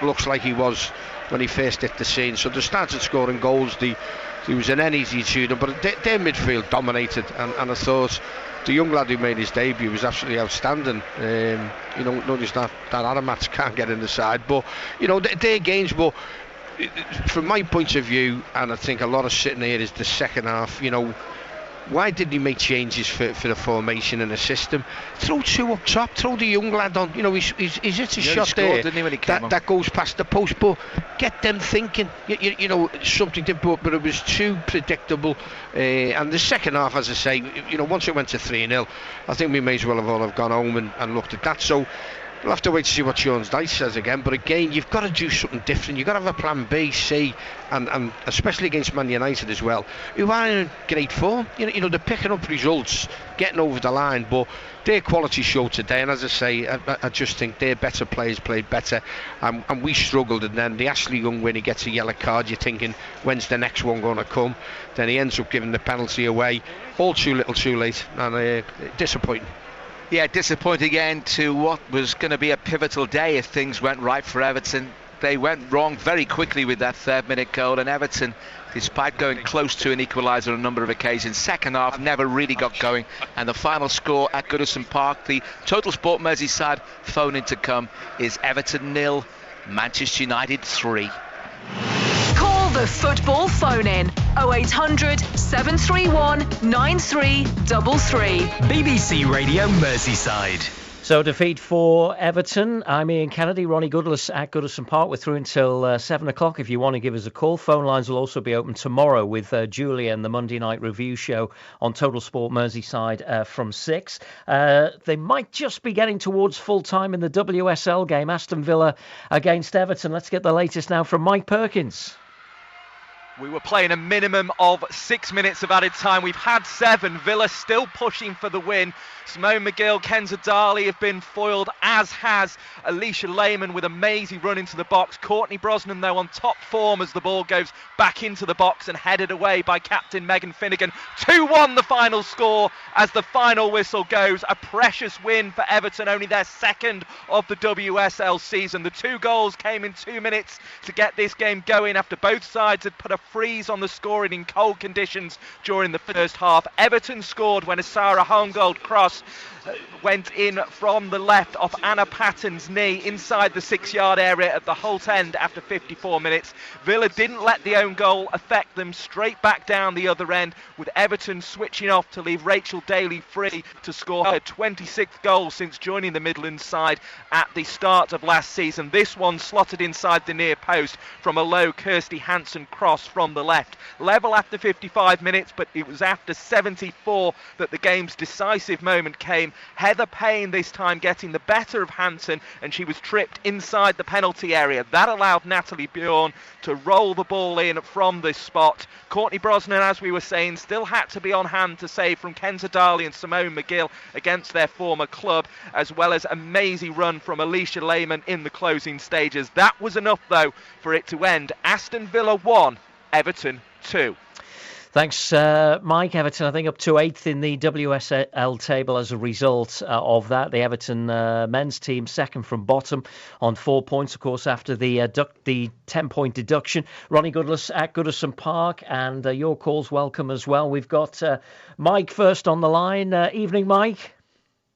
[SPEAKER 16] looks like he was when he first hit the scene, so they started scoring goals. There was an easy shooter, but their midfield dominated, and I thought the young lad who made his debut was absolutely outstanding. You know, notice that Aramat can't get in the side, but you know, their games. But from my point of view, and I think a lot of sitting here, is the second half. You know, why did he make changes for the formation and the system? Throw two up top, throw the young lad on. You know, he's hit a shot there that goes past the post, but get them thinking. You know, something different, but it was too predictable. And the second half, as I say, you know, once it went to 3-0, I think we may as well have gone home and looked at that. So we'll have to wait to see what Sean Dyche says again. But again, you've got to do something different. You've got to have a plan B, C, and especially against Man United as well, who are in great form. You know, they're picking up results, getting over the line, but their quality showed today. And as I say, I just think their better players played better, and we struggled. And then the Ashley Young, when he gets a yellow card, you're thinking, when's the next one going to come? Then he ends up giving the penalty away. All too little, too late, and disappointing. Yeah, disappointing end to what was going to be a pivotal day if things went right for Everton.
[SPEAKER 1] they went wrong very quickly with that third-minute goal, and Everton, despite going close to an equaliser on a number of occasions, second half never really got going. And the final score at Goodison Park, the Total Sport Merseyside phone-in to come, is Everton 0, Manchester United 3.
[SPEAKER 15] Call the football phone-in 0800 731 9333.
[SPEAKER 3] BBC Radio Merseyside.
[SPEAKER 11] So defeat for Everton. I'm Ian Kennedy, Ronnie Goodless at Goodison Park. We're through until 7 o'clock if you want to give us a call. Phone lines will also be open tomorrow with Julia and the Monday Night Review show on Total Sport Merseyside from 6. They might just be getting towards full time in the WSL game, Aston Villa against Everton. Let's get the latest now from Mike Perkins.
[SPEAKER 2] We were playing a minimum of 6 minutes of added time. We've had 7. Villa still pushing for the win. Simone McGill, Kenza Darley have been foiled, as has Alicia Lehmann with a mazy run into the box. Courtney Brosnan, though, on top form as the ball goes back into the box and headed away by captain Megan Finnegan. 2-1 the final score as the final whistle goes. A precious win for Everton, only their second of the WSL season. The 2 goals came in 2 minutes to get this game going after both sides had put a freeze on the scoring in cold conditions during the first half. Everton scored when a Sarah Holmgold cross went in from the left off Anna Patton's knee inside the 6-yard area at the Holt end after 54 minutes. Villa didn't let the own goal affect them, straight back down the other end, with Everton switching off to leave Rachel Daly free to score her 26th goal since joining the Midlands side at the start of last season. This one slotted inside the near post from a low Kirsty Hansen cross from the left. Level after 55 minutes, but it was after 74 that the game's decisive moment came. Heather Payne this time getting the better of Hansen, and she was tripped inside the penalty area. That allowed Natalie Bjorn to roll the ball in from this spot. Courtney Brosnan, as we were saying, still had to be on hand to save from Kenza Darley and Simone McGill against their former club, as well as a mazy run from Alicia Lehmann in the closing stages. That was enough, though, for it to end Aston Villa 1, Everton 2.
[SPEAKER 11] Thanks, Mike. Everton, I think, up to 8th in the WSL table as a result of that. The Everton men's team second from bottom on 4 points, of course, after the 10-point deduction. Ronnie Goodless at Goodison Park, and your calls welcome as well. We've got Mike first on the line. Evening, Mike.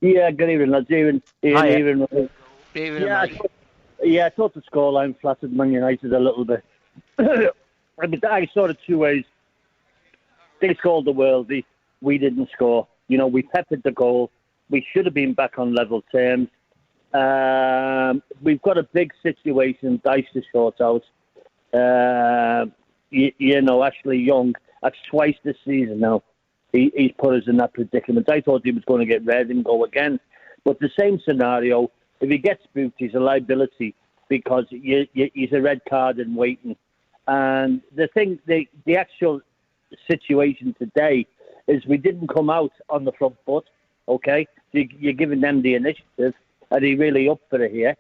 [SPEAKER 21] Yeah, good evening, lads. Evening.
[SPEAKER 16] Evening,
[SPEAKER 21] I thought the scoreline flattered Man United a little bit. I saw it 2 ways. They scored the worldie. We didn't score. You know, we peppered the goal. We should have been back on level terms. We've got a big situation Dice to sort out. You know, Ashley Young, that's twice this season now. He's put us in that predicament. I thought he was going to get red and go again. But the same scenario, if he gets spooked, he's a liability because he's a red card in waiting. And the actual situation today is we didn't come out on the front foot, okay? You're giving them the initiative. Are they really up for it here?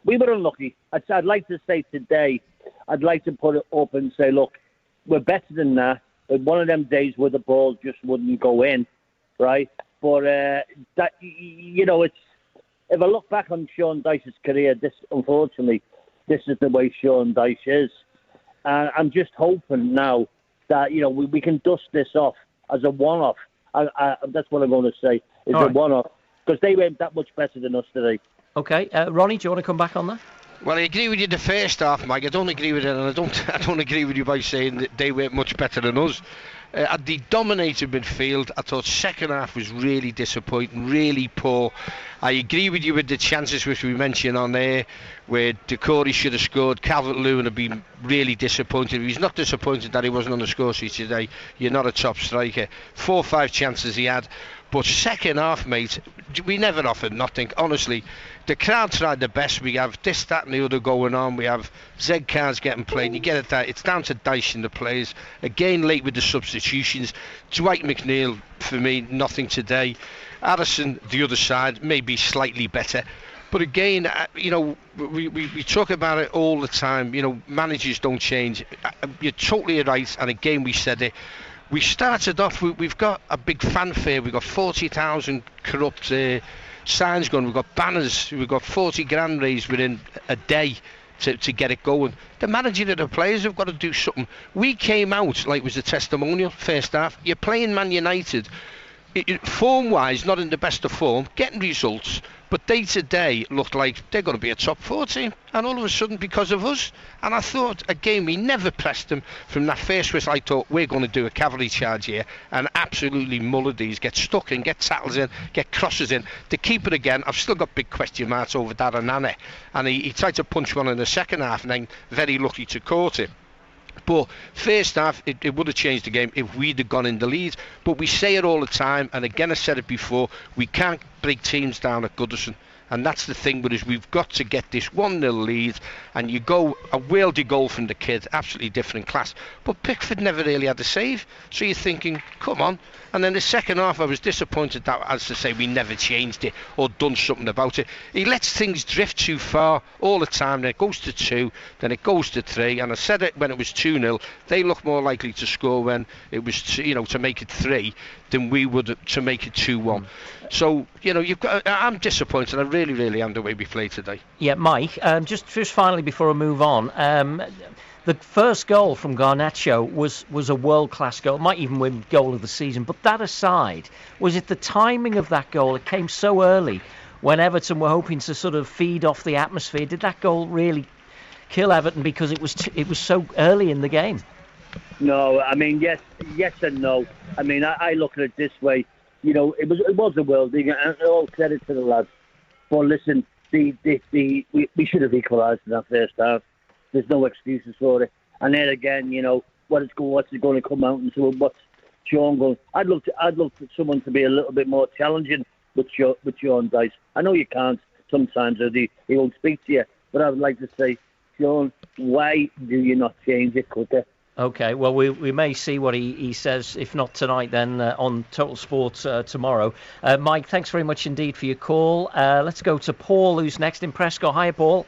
[SPEAKER 21] We were unlucky. I'd like to say today, I'd like to put it up and say, look, we're better than that. But one of them days where the ball just wouldn't go in, right? But, that you know, it's if I look back on Sean Dyche's career, unfortunately, this is the way Sean Dyche is. I'm just hoping now that, you know, we can dust this off as a one-off. That's what I'm going to say, is a one-off. Because they weren't that much better than us today.
[SPEAKER 11] Okay. Ronnie, do you want to come back on that?
[SPEAKER 16] Well, I agree with you the first half, Mike. I don't agree with it, and I don't agree with you by saying that they weren't much better than us. The dominated midfield, I thought second half was really disappointing, really poor. I agree with you with the chances which we mentioned on there, where Decore should have scored. Calvert-Lewin have been really disappointed. He's not disappointed that he wasn't on the score sheet today. You're not a top striker. 4 or 5 chances he had. But second half, mate, we never offered nothing. Honestly, the crowd tried the best. We have this, that and the other going on. We have Z cards getting played. You get it that it's down to Dyche and the players. Again, late with the substitutions. Dwight McNeil, for me, nothing today. Addison, the other side, maybe slightly better. But again, you know, we talk about it all the time. You know, managers don't change. You're totally right. And again, we said it. We started off, we've got a big fanfare. We've got 40,000 corrupt signs going. We've got banners. We've got 40 grand raised within a day.
[SPEAKER 5] to get it going. The manager and the players have got to do something. We came out like it was a testimonial first half. You're playing Man United, form-wise, not in the best of form, getting results, but day-to-day looked like they're going to be a top 4 team, and all of a sudden because of us. And I thought, again, we never pressed them from that first whistle. I thought we're going to do a cavalry charge here and absolutely muller these, get stuck in, get tackles in, get crosses in. To keep it again, I've still got big question marks over Darren, and he tried to punch one in the second half and then very lucky to caught it. But first half, it would have changed the game if we'd have gone in the lead. But we say it all the time, and again I said it before, we can't break teams down at Goodison. And that's the thing with us, we've got to get this 1-0 lead, and you go a worldy goal from the kid, absolutely different class. But Pickford never really had a save, so you're thinking, come on. And then the second half, I was disappointed that, as to say, we never changed it or done something about it. He lets things drift too far all the time. Then it goes to 2, then it goes to 3. And I said it when it was 2-0. They look more likely to score when it was, to make it 3 than we would to make it 2-1. So, you've got. I'm disappointed. I really, really am the way we played today.
[SPEAKER 11] Yeah, Mike. Just finally before I move on. The first goal from Garnacho was a world-class goal. Might even win goal of the season. But that aside, was it the timing of that goal? It came so early when Everton were hoping to sort of feed off the atmosphere. Did that goal really kill Everton because it was so early in the game?
[SPEAKER 21] No, I mean, yes and no. I mean, I look at it this way. It was a worldie, and all credit to the lads. But listen, we should have equalised in that first half. There's no excuses for it. And then again, what's it going to come out and so what's Sean going? I'd love for someone to be a little bit more challenging with Sean Dyche. I know you can't sometimes, or he won't speak to you. But I would like to say, Sean, why do you not change it quicker?
[SPEAKER 11] Okay, well, we may see what he says, if not tonight, then on Total Sport tomorrow. Mike, thanks very much indeed for your call. Let's go to Paul, who's next in Prescott. Hiya, Paul.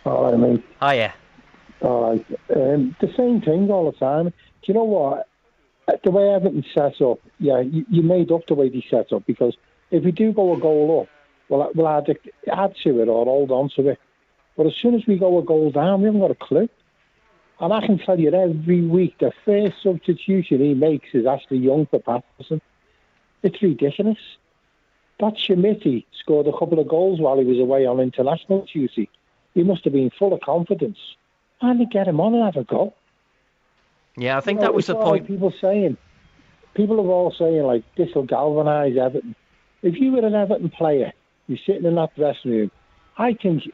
[SPEAKER 22] Hi, mate.
[SPEAKER 11] Hiya.
[SPEAKER 22] All right. The same thing all the time. Do you know what? The way Everton sets up, you made up the way they set up, because if we do go a goal up, we'll add to it or hold on to it. But as soon as we go a goal down, we haven't got a clue. And I can tell you every week, the first substitution he makes is Ashley Young for Patterson. It's ridiculous. That Schmidt scored a couple of goals while he was away on international duty. He must have been full of confidence. And to get him on and have a go.
[SPEAKER 11] Yeah, I think that was the point.
[SPEAKER 22] People are all saying, like, this will galvanise Everton. If you were an Everton player, you're sitting in that dressing room, I think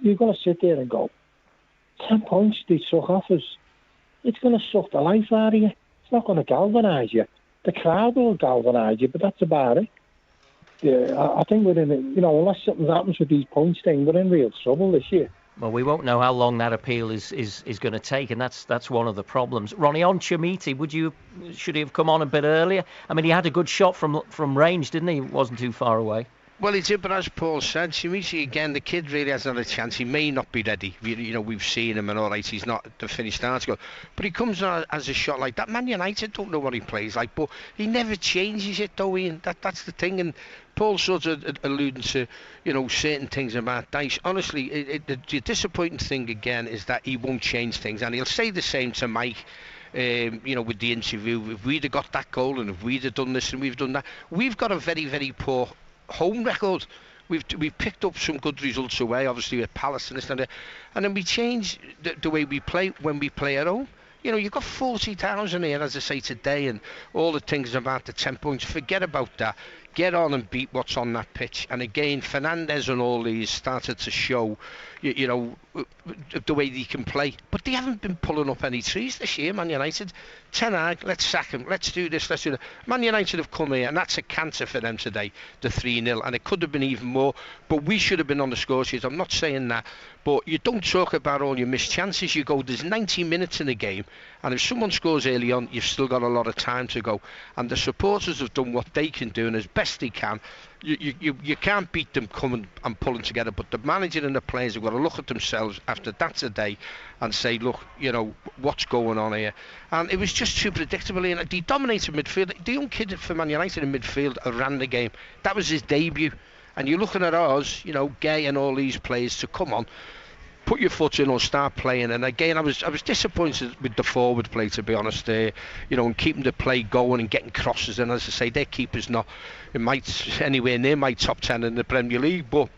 [SPEAKER 22] you're going to sit there and go, 10 points they suck off us. It's going to suck the life out of you. It's not going to galvanise you. The crowd will galvanise you, but that's about it. Yeah, I think we're in, unless something happens with these points thing, we're in real trouble this year.
[SPEAKER 11] Well, we won't know how long that appeal is going to take, and that's one of the problems. Ronnie, on Chamiti, should he have come on a bit earlier? I mean, he had a good shot from range, didn't he? He wasn't too far away.
[SPEAKER 5] Well, he did, but as Paul said, Chamiti, again, the kid really hasn't had a chance. He may not be ready. We've seen him and all right, he's not the finished article. But he comes on as a shot like that. Man United don't know what he plays like, but he never changes it, though, Ian. That's the thing. And Paul's sort of alluding to, certain things about Dyche. Honestly, the disappointing thing, again, is that he won't change things. And he'll say the same to Mike. With the interview, if we'd have got that goal and if we'd have done this and we've done that, we've got a very, very poor home record. We've picked up some good results away, obviously with Palace and this and that, and then we change the way we play when we play at home. You've got 40,000 here, as I say today, and all the things about the 10 points. Forget about that. Get on and beat what's on that pitch. And again, Fernandes and all these started to show, the way they can play. But they haven't been pulling up any trees this year, Man United. Ten Hag, let's sack him. Let's do this, let's do that. Man United have come here, and that's a cancer for them today, the 3-0. And it could have been even more. But we should have been on the score sheet. I'm not saying that. But you don't talk about all your missed chances. You go, there's 90 minutes in the game. And if someone scores early on, you've still got a lot of time to go. And the supporters have done what they can do, and as best they can. You can't beat them coming and pulling together, but the manager and the players have got to look at themselves after that today and say, look, what's going on here? And it was just too predictable. And they dominated midfield. The young kid for Man United in midfield ran the game. That was his debut. And you're looking at ours, Gay and all these players to come on. put your foot in or start playing. And again, I was disappointed with the forward play, to be honest. You know, and keeping the play going and getting crosses. And as I say, their keeper's not anywhere near my top 10 in the Premier League. But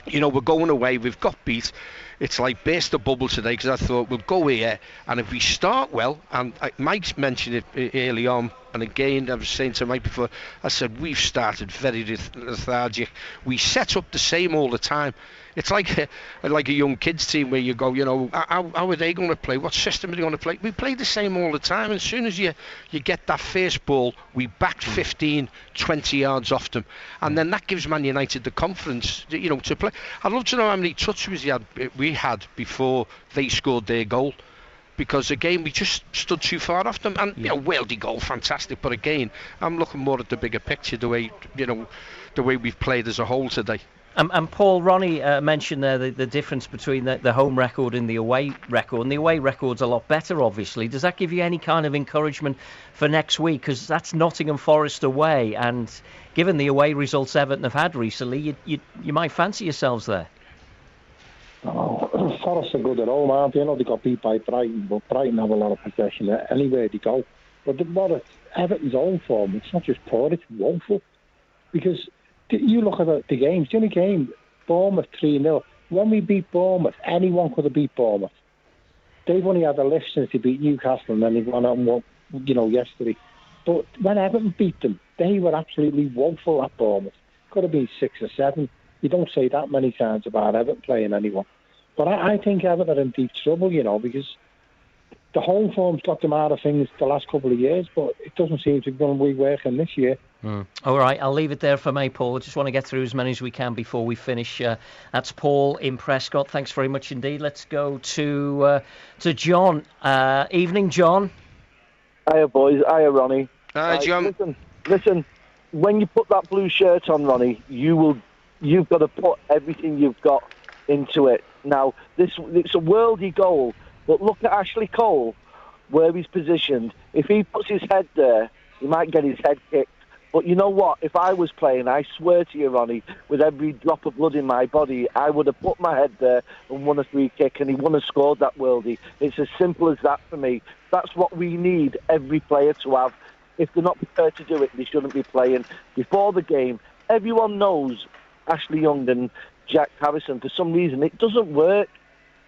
[SPEAKER 5] you know, we're going away. We've got beat. It's like burst the bubble today, because I thought we'll go here, and if we start well, and Mike's mentioned it early on, and again I was saying to Mike before, I said we've started very lethargic. We set up the same all the time. It's like a young kids team where you go, you know, how are they going to play? What system are they going to play? We play the same all the time. And as soon as you get that first ball, we back 15, 20 yards off them. And then that gives Man United the confidence, you know, to play. I'd love to know how many touches we had before they scored their goal. Because again, we just stood too far off them. And, you know, Wildy goal, fantastic. But again, I'm looking more at the bigger picture, the way we've played as a whole today.
[SPEAKER 11] And Paul, Ronnie mentioned there the difference between the home record and the away record. And the away record's a lot better, obviously. Does that give you any kind of encouragement for next week? Because that's Nottingham Forest away. And given the away results Everton have had recently, you might fancy yourselves there.
[SPEAKER 22] Oh, Forest are good at home, aren't they? You know, they got beat by Brighton, but Brighton have a lot of possession anywhere they go. But Everton's own form, it's not just poor, it's woeful. Because you look at the games, the only game, Bournemouth 3-0. When we beat Bournemouth, anyone could have beat Bournemouth. They've only had a lift since they beat Newcastle, and then they've gone out and won, you know, yesterday. But when Everton beat them, they were absolutely woeful at Bournemouth. Could have been 6 or 7. You don't say that many times about Everton playing anyone. But I think Everton are in deep trouble, you know, because the home form's got them out of things the last couple of years, but it doesn't seem to be going to be working this year.
[SPEAKER 11] All right, I'll leave it there for me, Paul. I just want to get through as many as we can before we finish. That's Paul in Prescott. Thanks very much indeed. Let's go to John. Evening, John.
[SPEAKER 6] Hiya, boys. Hiya, Ronnie.
[SPEAKER 5] Hi, John.
[SPEAKER 6] Listen. When you put that blue shirt on, Ronnie, you've got to put everything you've got into it. Now, it's a worldy goal, but look at Ashley Cole, where he's positioned. If he puts his head there, he might get his head kicked. But you know what? If I was playing, I swear to you, Ronnie, with every drop of blood in my body, I would have put my head there and won a free kick, and he wouldn't have scored that worldie. It's as simple as that for me. That's what we need every player to have. If they're not prepared to do it, they shouldn't be playing. Before the game, everyone knows Ashley Young and Jack Harrison. For some reason, it doesn't work.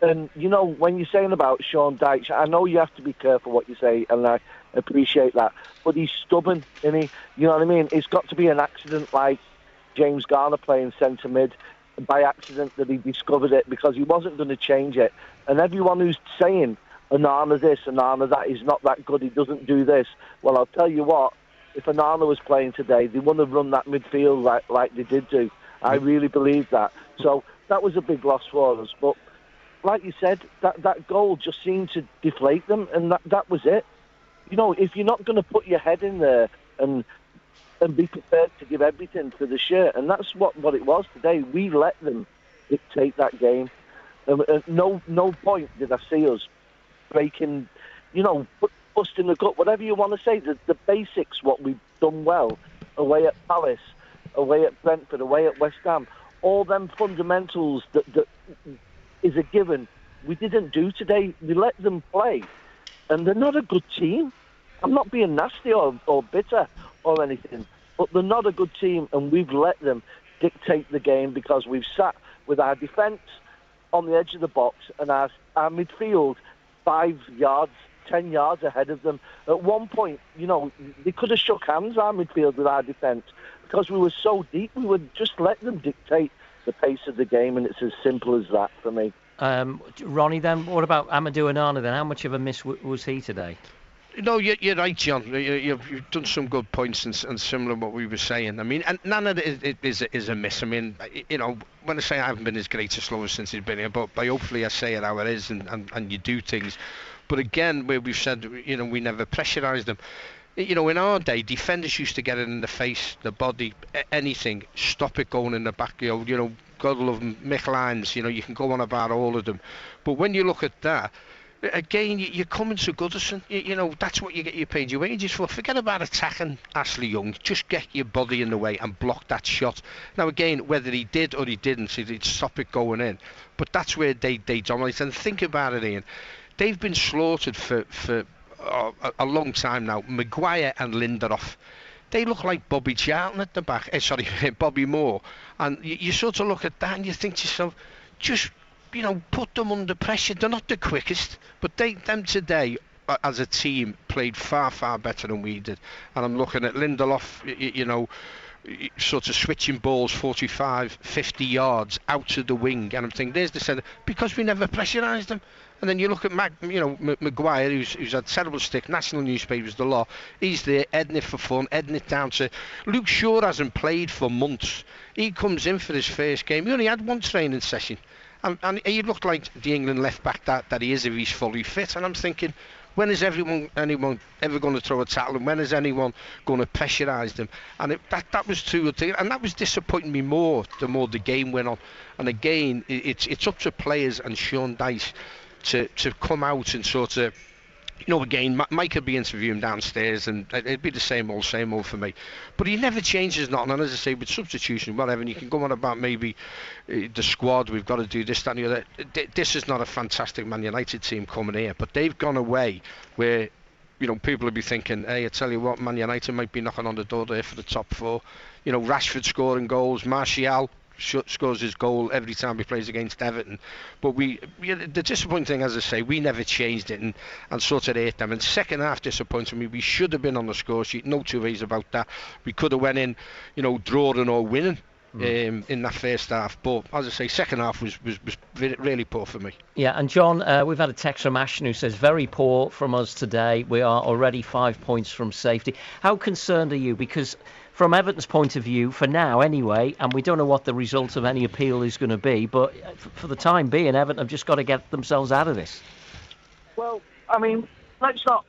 [SPEAKER 6] And, you know, when you're saying about Sean Dyche, I know you have to be careful what you say, and I appreciate that. But he's stubborn, isn't he? You know what I mean? It's got to be an accident like James Garner playing centre mid, by accident that he discovered it, because he wasn't going to change it. And everyone who's saying, Onana this, Onana that, is not that good, he doesn't do this. Well, I'll tell you what, if Onana was playing today, they wouldn't have run that midfield like they did do. I really believe that. So that was a big loss for us. But like you said, that goal just seemed to deflate them, and that was it. You know, if you're not going to put your head in there and be prepared to give everything for the shirt, and that's what it was today. We let them dictate that game. No point did I see us breaking, you know, busting the gut, whatever you want to say. The basics, what we've done well, away at Palace, away at Brentford, away at West Ham, all them fundamentals that is a given, we didn't do today. We let them play, and they're not a good team. I'm not being nasty or bitter or anything, but they're not a good team, and we've let them dictate the game because we've sat with our defence on the edge of the box and our midfield 5 yards, 10 yards ahead of them. At one point, you know, they could have shook hands, our midfield, with our defence, because we were so deep. We would just let them dictate the pace of the game, and it's as simple as that for me.
[SPEAKER 11] Ronnie, then, what about Amadou Onana then? How much of a miss was he today?
[SPEAKER 5] No, you're right, John. You've done some good points and similar to what we were saying. I mean, and none of it is a miss. I mean, you know, when I say I haven't been his greatest slower since he's been here, but hopefully I say it how it is, and you do things. But again, where we've said, you know, we never pressurised them. You know, in our day, defenders used to get it in the face, the body, anything, stop it going in the back. You know, God love them, Mick Lyons, you know, you can go on about all of them. But when you look at that, again, you're coming to Goodison. You know, that's what you get your paid your wages for. Forget about attacking Ashley Young. Just get your body in the way and block that shot. Now, again, whether he did or he didn't, he'd stop it going in. But that's where they dominate. And think about it, Ian. They've been slaughtered for a long time now. Maguire and Lindelof. They look like Bobby Charlton at the back. Bobby Moore. And you sort of look at that and you think to yourself, just, you know, put them under pressure. They're not the quickest, but them today as a team played far, far better than we did. And I'm looking at Lindelof, you know, sort of switching balls 45, 50 yards out to the wing, and I'm thinking, there's the centre, because we never pressurised them. And then you look at Maguire, who's had terrible stick, national newspapers, the lot. He's there, heading it for fun, heading it down to... Luke Shaw hasn't played for months. He comes in for his first game. He only had one training session. And he looked like the England left-back that he is if he's fully fit. And I'm thinking, when is anyone ever going to throw a tackle? And when is anyone going to pressurise them? And that was too... And that was disappointing me more the more the game went on. And again, it's up to players and Sean Dyche to come out and sort of, you know, again, Mike would be interviewing downstairs and it'd be the same old for me. But he never changes nothing. And as I say, with substitution, whatever, and you can go on about maybe the squad, we've got to do this, that and the other. This is not a fantastic Man United team coming here, but they've gone away where, you know, people will be thinking, hey, I tell you what, Man United might be knocking on the door there for the top four. You know, Rashford scoring goals, Martial scores his goal every time he plays against Everton. But the disappointing thing, as I say, we never changed it and sort of ate them. And second half disappointed me. We should have been on the score sheet, no two ways about that. We could have went in, you know, drawing or winning in that first half. But as I say, second half was really poor for me.
[SPEAKER 11] Yeah, and John, we've had a text from Ashton who says, very poor from us today. We are already 5 points from safety. How concerned are you? Because from Everton's point of view, for now anyway, and we don't know what the result of any appeal is going to be, but for the time being, Everton have just got to get themselves out of this.
[SPEAKER 6] Well, I mean, let's not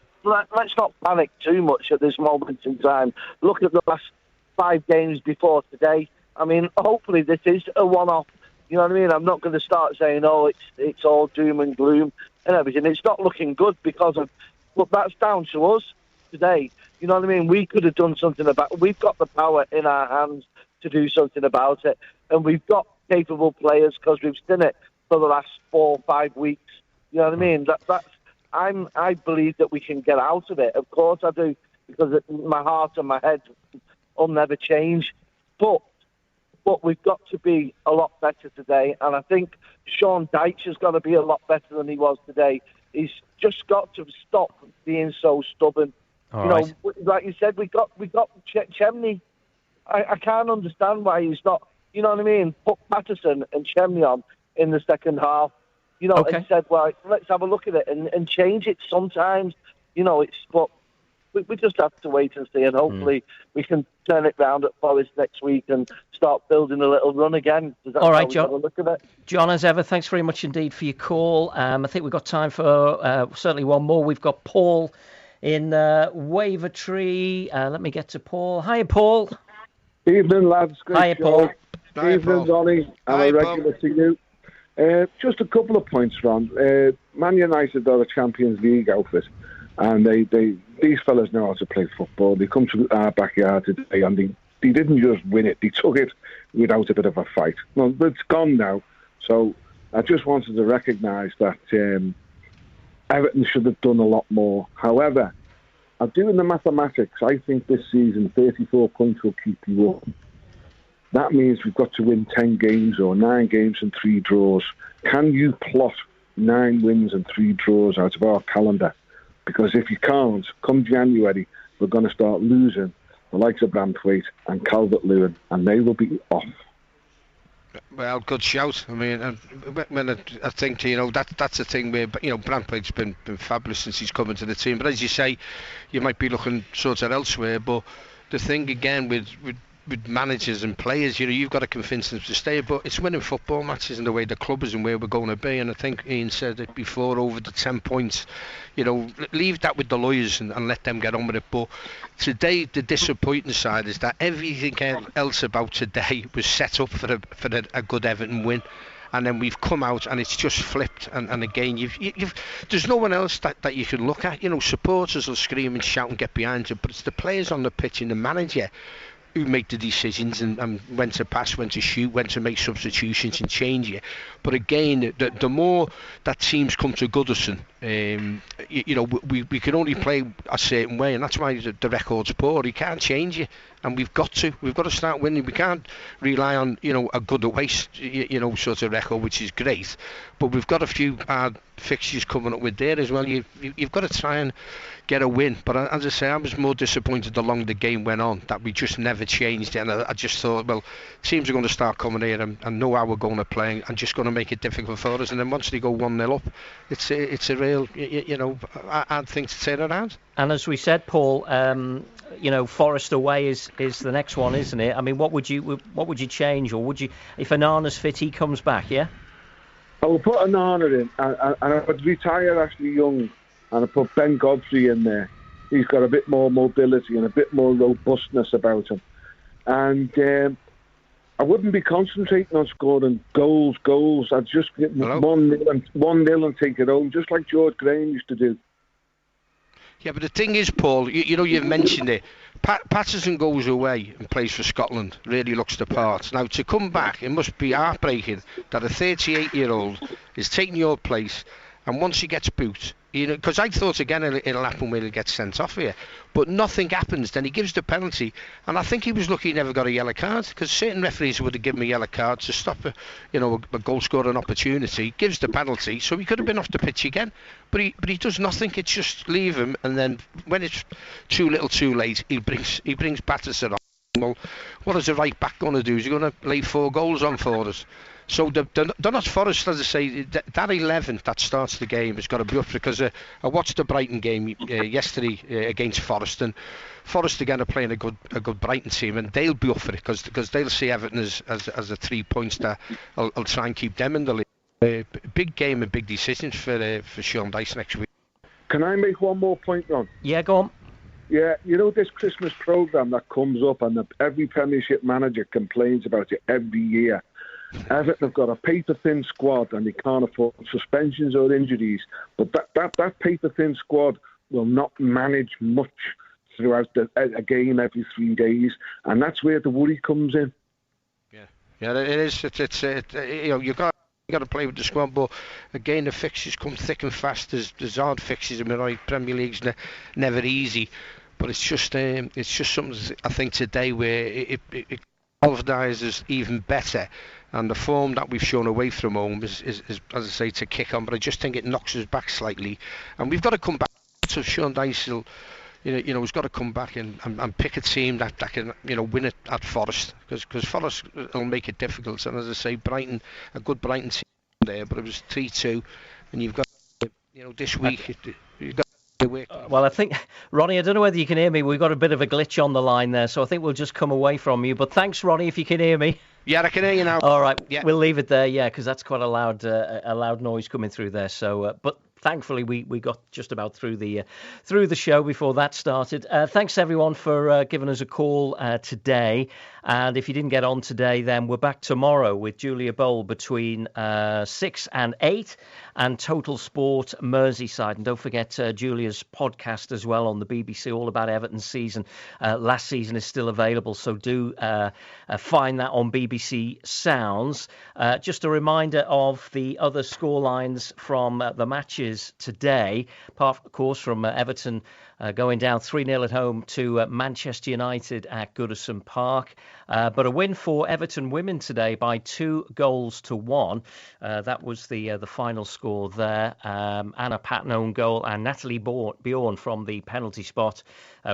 [SPEAKER 6] panic too much at this moment in time. Look at the last 5 games before today. I mean, hopefully this is a one-off. You know what I mean? I'm not going to start saying, oh, it's all doom and gloom and everything. It's not looking good because of... But that's down to us today. You know what I mean? We could have done something about it. We've got the power in our hands to do something about it. And we've got capable players because we've seen it for the last 4 or 5 weeks. You know what I mean? I believe that we can get out of it. Of course I do, because my heart and my head will never change. But we've got to be a lot better today. And I think Sean Dyche has got to be a lot better than he was today. He's just got to stop being so stubborn. Right. Like you said, we got Chemney. I can't understand why he's not. You know what I mean? Put Patterson and Chemney on in the second half. You know, and said, well, let's have a look at it and change it sometimes. You know, but we just have to wait and see, and hopefully we can turn it round at Forest next week and start building a little run again.
[SPEAKER 11] All right, John. Look at it. John, as ever, thanks very much indeed for your call. I think we've got time for certainly one more. We've got Paul in Wavertree. Let me get to Paul. Hi, Paul.
[SPEAKER 7] Evening, lads.
[SPEAKER 11] Hi, Paul.
[SPEAKER 7] Evening, Ronnie. I'm a regular to you. Just a couple of points, Ron. Man United are a Champions League outfit, and these fellas know how to play football. They come to our backyard today, and they didn't just win it. They took it without a bit of a fight. Well, it's gone now. So I just wanted to recognise that Everton should have done a lot more. However, I'm doing the mathematics. I think this season 34 points will keep you up. That means we've got to win 10 games or 9 games and 3 draws. Can you plot 9 wins and 3 draws out of our calendar? Because if you can't, come January, we're going to start losing the likes of Branthwaite and Calvert-Lewin, and they will be off.
[SPEAKER 5] Well, good shout. I mean, I think, you know, that's the thing where, you know, Branthwaite's been fabulous since he's come into the team. But as you say, you might be looking sort of elsewhere. But the thing again with managers and players, you know, you've got to convince them to stay. But it's winning football matches and the way the club is and where we're going to be. And I think Ian said it before, over the 10 points. You know, leave that with the lawyers and let them get on with it. But today, the disappointing side is that everything else about today was set up for a good Everton win. and then we've come out and it's just flipped. And again, there's no one else that you can look at. Supporters will scream and shout and get behind you, but it's the players on the pitch and the manager who make the decisions and when to pass, when to shoot, when to make substitutions and change it. But again, the more that teams come to Goodison, we can only play a certain way, and that's why the record's poor. You can't change it, and we've got to start winning. We can't rely on a good away sort of record, which is great, but we've got a few hard fixtures coming up with there as well. You've got to try and get a win. But as I say, I was more disappointed the longer the game went on that we just never changed it, and I just thought, well, teams are going to start coming here and know how we're going to play and just going to make it difficult for us, and then once they go 1-0 up, it's a real hard thing to turn around.
[SPEAKER 11] And as we said, Paul, Forest away is the next one, isn't it? I mean, what would you change, or would you, if Anana's fit, he comes back, yeah?
[SPEAKER 7] I would put Anana in, and I would retire Ashley Young, and I put Ben Godfrey in there. He's got a bit more mobility and a bit more robustness about him. And I wouldn't be concentrating on scoring goals. I'd just get 1-0 and take it home, just like George Graham used to do.
[SPEAKER 5] Yeah, but the thing is, Paul, you've mentioned it. Patterson goes away and plays for Scotland, really looks the part. Now, to come back, it must be heartbreaking that a 38-year-old is taking your place, and once he gets booked, because I thought again it'll happen when he gets sent off here, but nothing happens. Then he gives the penalty, and I think he was lucky he never got a yellow card, because certain referees would have given him a yellow card to stop a goal scoring opportunity. Gives the penalty, so he could have been off the pitch again, but he does nothing. It's just leave him, and then when it's too little, too late, he brings Patterson on. Well, what is the right back going to do? Is he going to lay 4 goals on for us? So they're not Forest, as I say. That 11 that starts the game has got to be up, because I watched the Brighton game yesterday against Forest, and Forest again are playing a good Brighton team, and they'll be up for it because they'll see Everton as a 3 points that will try and keep them in the league. Big game and big decisions for Sean Dyche next week.
[SPEAKER 7] Can I make one more point, Ron?
[SPEAKER 11] Yeah, go on.
[SPEAKER 7] Yeah, this Christmas programme that comes up, and every Premiership manager complains about it every year. Everton have got a paper-thin squad, and they can't afford suspensions or injuries. But that paper-thin squad will not manage much throughout a game every 3 days, and that's where the worry comes in.
[SPEAKER 5] Yeah, it is. You've got to play with the squad, but again, the fixtures come thick and fast. There's hard fixtures. I mean, Premier League's never easy, but it's just something I think today where it galvanises even better. And the form that we've shown away from home is, as I say, to kick on. But I just think it knocks us back slightly, and we've got to come back. So Sean Dyche, has got to come back and pick a team that can, win it at Forest, because Forest will make it difficult. And as I say, Brighton, a good Brighton team there, but it was 3-2, and you've got, this week you've got.
[SPEAKER 11] Well, I think, Ronnie, I don't know whether you can hear me. We've got a bit of a glitch on the line there, so I think we'll just come away from you. But thanks, Ronnie, if you can hear me.
[SPEAKER 5] Yeah, I can hear you now.
[SPEAKER 11] All right,
[SPEAKER 5] yeah.
[SPEAKER 11] We'll leave it there, because that's quite a loud noise coming through there. So, but thankfully we got just about through the show before that started. Thanks everyone for giving us a call today. And if you didn't get on today, then we're back tomorrow with Julia Bowl between 6 and 8 and Total Sport Merseyside. And don't forget Julia's podcast as well on the BBC, all about Everton's season. Last season is still available, so do find that on BBC Sounds. Just a reminder of the other scorelines from the matches today, apart, of course, from Everton going down 3-0 at home to Manchester United at Goodison Park. But a win for Everton women today by 2-1. That was the final score there. Anna Patton own goal and Natalie Bjorn from the penalty spot.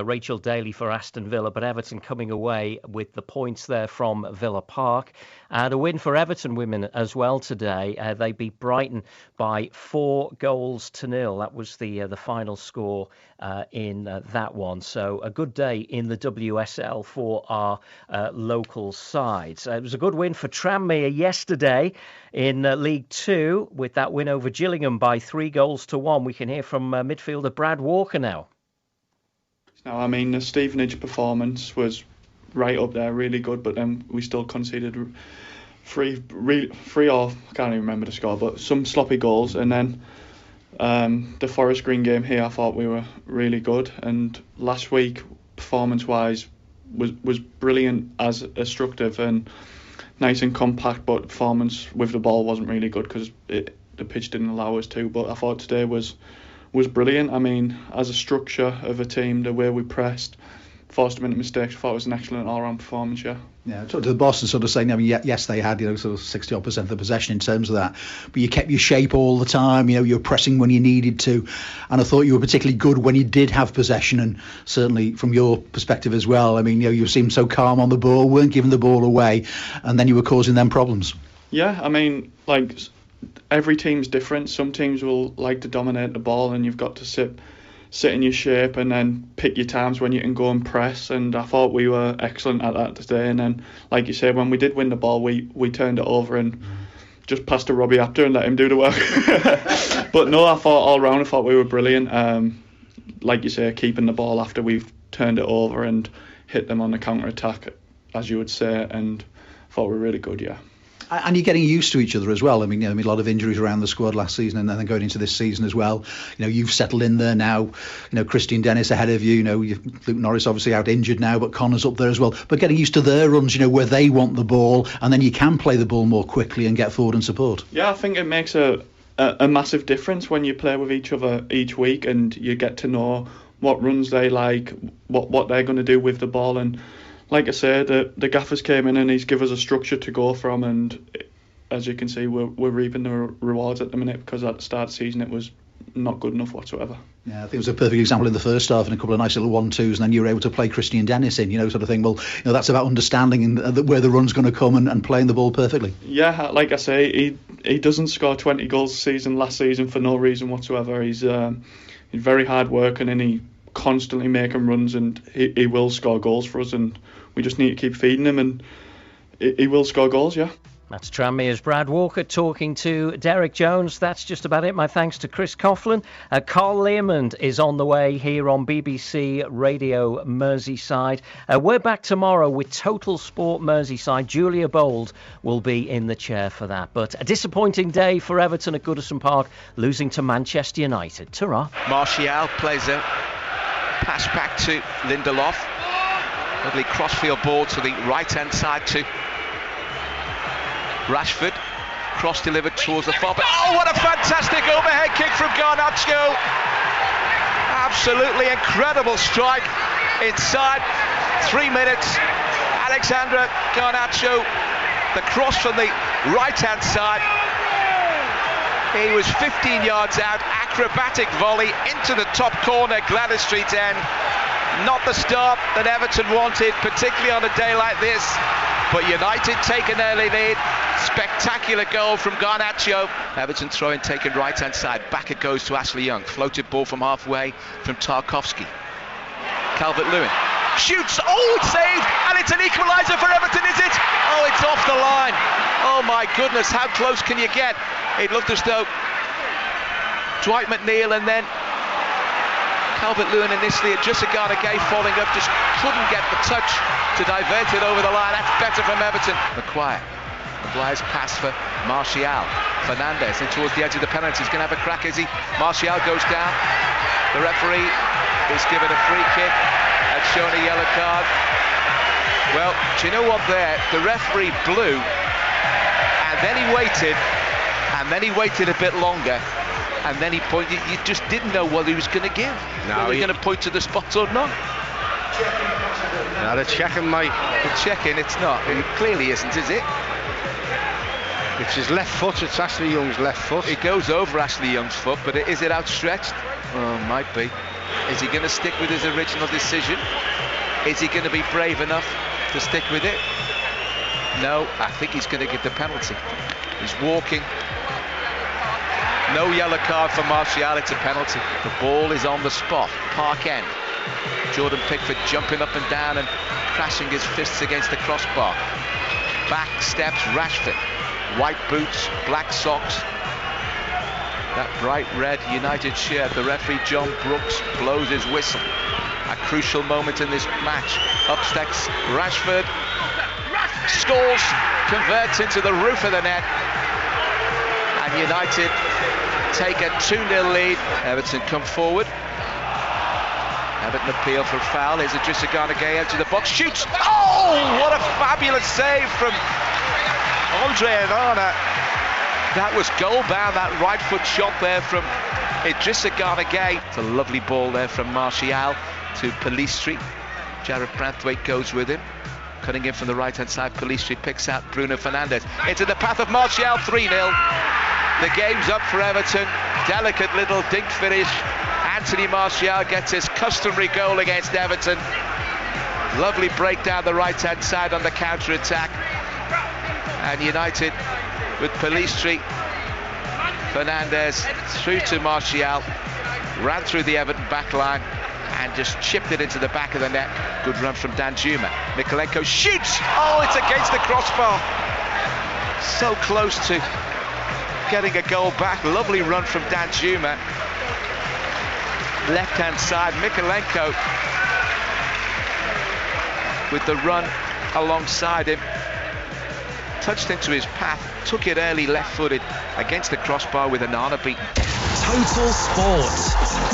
[SPEAKER 11] Rachel Daly for Aston Villa, but Everton coming away with the points there from Villa Park. And a win for Everton women as well today. They beat Brighton by 4-0. That was the final score in that one. So a good day in the WSL for our local sides. It was a good win for Tranmere yesterday in League Two with that win over Gillingham by 3-1. We can hear from midfielder Brad Walker now.
[SPEAKER 9] Now, I mean, the Stevenage performance was right up there, really good, but then we still conceded three or I can't even remember the score, but some sloppy goals, and then the Forest Green game here, I thought we were really good, and last week performance-wise was brilliant as instructive and nice and compact, but performance with the ball wasn't really good because the pitch didn't allow us to. But I thought today was brilliant. I mean, as a structure of a team, the way we pressed, forced them into mistakes, I thought it was an excellent all-round performance.
[SPEAKER 4] Yeah, talked to the boss and sort of saying, I mean, yes, they had, sort of 60% of the possession in terms of that, but you kept your shape all the time, you were pressing when you needed to, and I thought you were particularly good when you did have possession, and certainly from your perspective as well. I mean, you seemed so calm on the ball, weren't giving the ball away, and then you were causing them problems.
[SPEAKER 9] Yeah, I mean, like, every team's different. Some teams will like to dominate the ball, and you've got to sit in your shape and then pick your times when you can go and press, and I thought we were excellent at that today. And then, like you said, when we did win the ball, we turned it over and just passed to Robbie after and let him do the work. But no, I thought all round, I thought we were brilliant. Like you say, keeping the ball after we've turned it over and hit them on the counter-attack, as you would say, and I thought we were really good, yeah.
[SPEAKER 4] And you're getting used to each other as well. I mean, a lot of injuries around the squad last season, and then going into this season as well. You've settled in there now. Christian Dennis ahead of you. Luke Norris obviously out injured now, but Connor's up there as well. But getting used to their runs, where they want the ball, and then you can play the ball more quickly and get forward and support.
[SPEAKER 9] Yeah, I think it makes a massive difference when you play with each other each week, and you get to know what runs they like, what they're going to do with the ball. And like I said, the gaffers came in and he's given us a structure to go from, and as you can see, we're reaping the rewards at the minute, because at the start of the season it was not good enough whatsoever.
[SPEAKER 4] Yeah, I think it was a perfect example in the first half, and a couple of nice little 1-2s, and then you were able to play Christian Dennis in, sort of thing. Well, that's about understanding where the run's going to come and playing the ball perfectly.
[SPEAKER 9] Yeah, like I say, he doesn't score 20 goals a season last season for no reason whatsoever. He's very hard working, and he constantly making runs, and he will score goals for us, and we just need to keep feeding him, and he will score goals, yeah.
[SPEAKER 11] That's Tranmere's Brad Walker talking to Derek Jones. That's just about it. My thanks to Chris Coughlin. Carl Learmond is on the way here on BBC Radio Merseyside. We're back tomorrow with Total Sport Merseyside. Julia Bold will be in the chair for that. But a disappointing day for Everton at Goodison Park, losing to Manchester United. Ta-ra.
[SPEAKER 1] Martial plays a pass back to Lindelof. Lovely crossfield ball to the right-hand side to Rashford. Cross delivered towards the far. Oh, what a fantastic overhead kick from Garnacho! Absolutely incredible strike inside 3 minutes. Alexandra Garnacho, the cross from the right-hand side. He was 15 yards out, acrobatic volley into the top corner, Gladys Street end. Not the start that Everton wanted, particularly on a day like this. But United take an early lead. Spectacular goal from Garnacho. Everton throw-in taken right-hand side. Back it goes to Ashley Young. Floated ball from halfway from Tarkowski. Calvert-Lewin shoots. Oh, it's saved, and it's an equaliser for Everton, is it? Oh, it's off the line. Oh my goodness, how close can you get? It looked as though Dwight McNeil and then Calvert-Lewin initially at Jusagana Gay falling up, just couldn't get the touch to divert it over the line. That's better from Everton. Maguire's pass for Martial. Fernandes in towards the edge of the penalty. He's going to have a crack, is he? Martial goes down. The referee is given a free kick and shown a yellow card. Well, do you know what there? The referee blew, and then he waited, and then he waited a bit longer. And then he pointed. You just didn't know what he was going to give. Whether he was going to point to the spot or not.
[SPEAKER 5] No, they're checking, mate.
[SPEAKER 1] They're checking. It's not. It clearly isn't, is it?
[SPEAKER 5] It's his left foot. It's Ashley Young's left foot.
[SPEAKER 1] It goes over Ashley Young's foot, but is it outstretched? Oh, might be. Is he going to stick with his original decision? Is he going to be brave enough to stick with it? No, I think he's going to give the penalty. He's walking. No yellow card for Martial, it's a penalty. The ball is on the spot, Park End. Jordan Pickford jumping up and down and crashing his fists against the crossbar. Back steps Rashford. White boots, black socks. That bright red United shirt. The referee John Brooks blows his whistle. A crucial moment in this match. Up steps Rashford. scores, converts into the roof of the net, and United take a 2-0 lead. Everton come forward. Everton appeal for foul. Here's Idrissa Gana Gueye into the box, shoots. Oh, what a fabulous save from Andre Onana. That was goal bound, that right foot shot there from Idrissa Gana Gueye. It's a lovely ball there from Martial to Pelistri. Jared Branthwaite goes with him. Cutting in from the right hand side, Pelistri picks out Bruno Fernandes. Into the path of Martial, 3-0. The game's up for Everton. Delicate little dink finish. Anthony Martial gets his customary goal against Everton. Lovely break down the right hand side on the counter attack. And United with Pelistri, Fernandes through to Martial, ran through the Everton back line and just chipped it into the back of the net. Good run from Danjuma. Mikolenko shoots! Oh, it's against the crossbar. So close to getting a goal back. Lovely run from Danjuma. Left hand side, Mikolenko with the run alongside him. Touched into his path, took it early left-footed against the crossbar with Onana beaten.
[SPEAKER 3] Total Sport.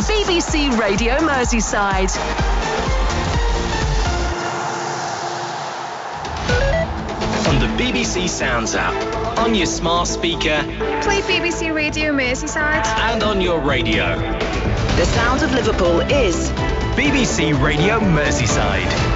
[SPEAKER 15] BBC Radio Merseyside.
[SPEAKER 3] On the BBC Sounds app, on your smart speaker,
[SPEAKER 10] play BBC Radio Merseyside,
[SPEAKER 3] and on your radio.
[SPEAKER 15] The sound of Liverpool is
[SPEAKER 3] BBC Radio Merseyside.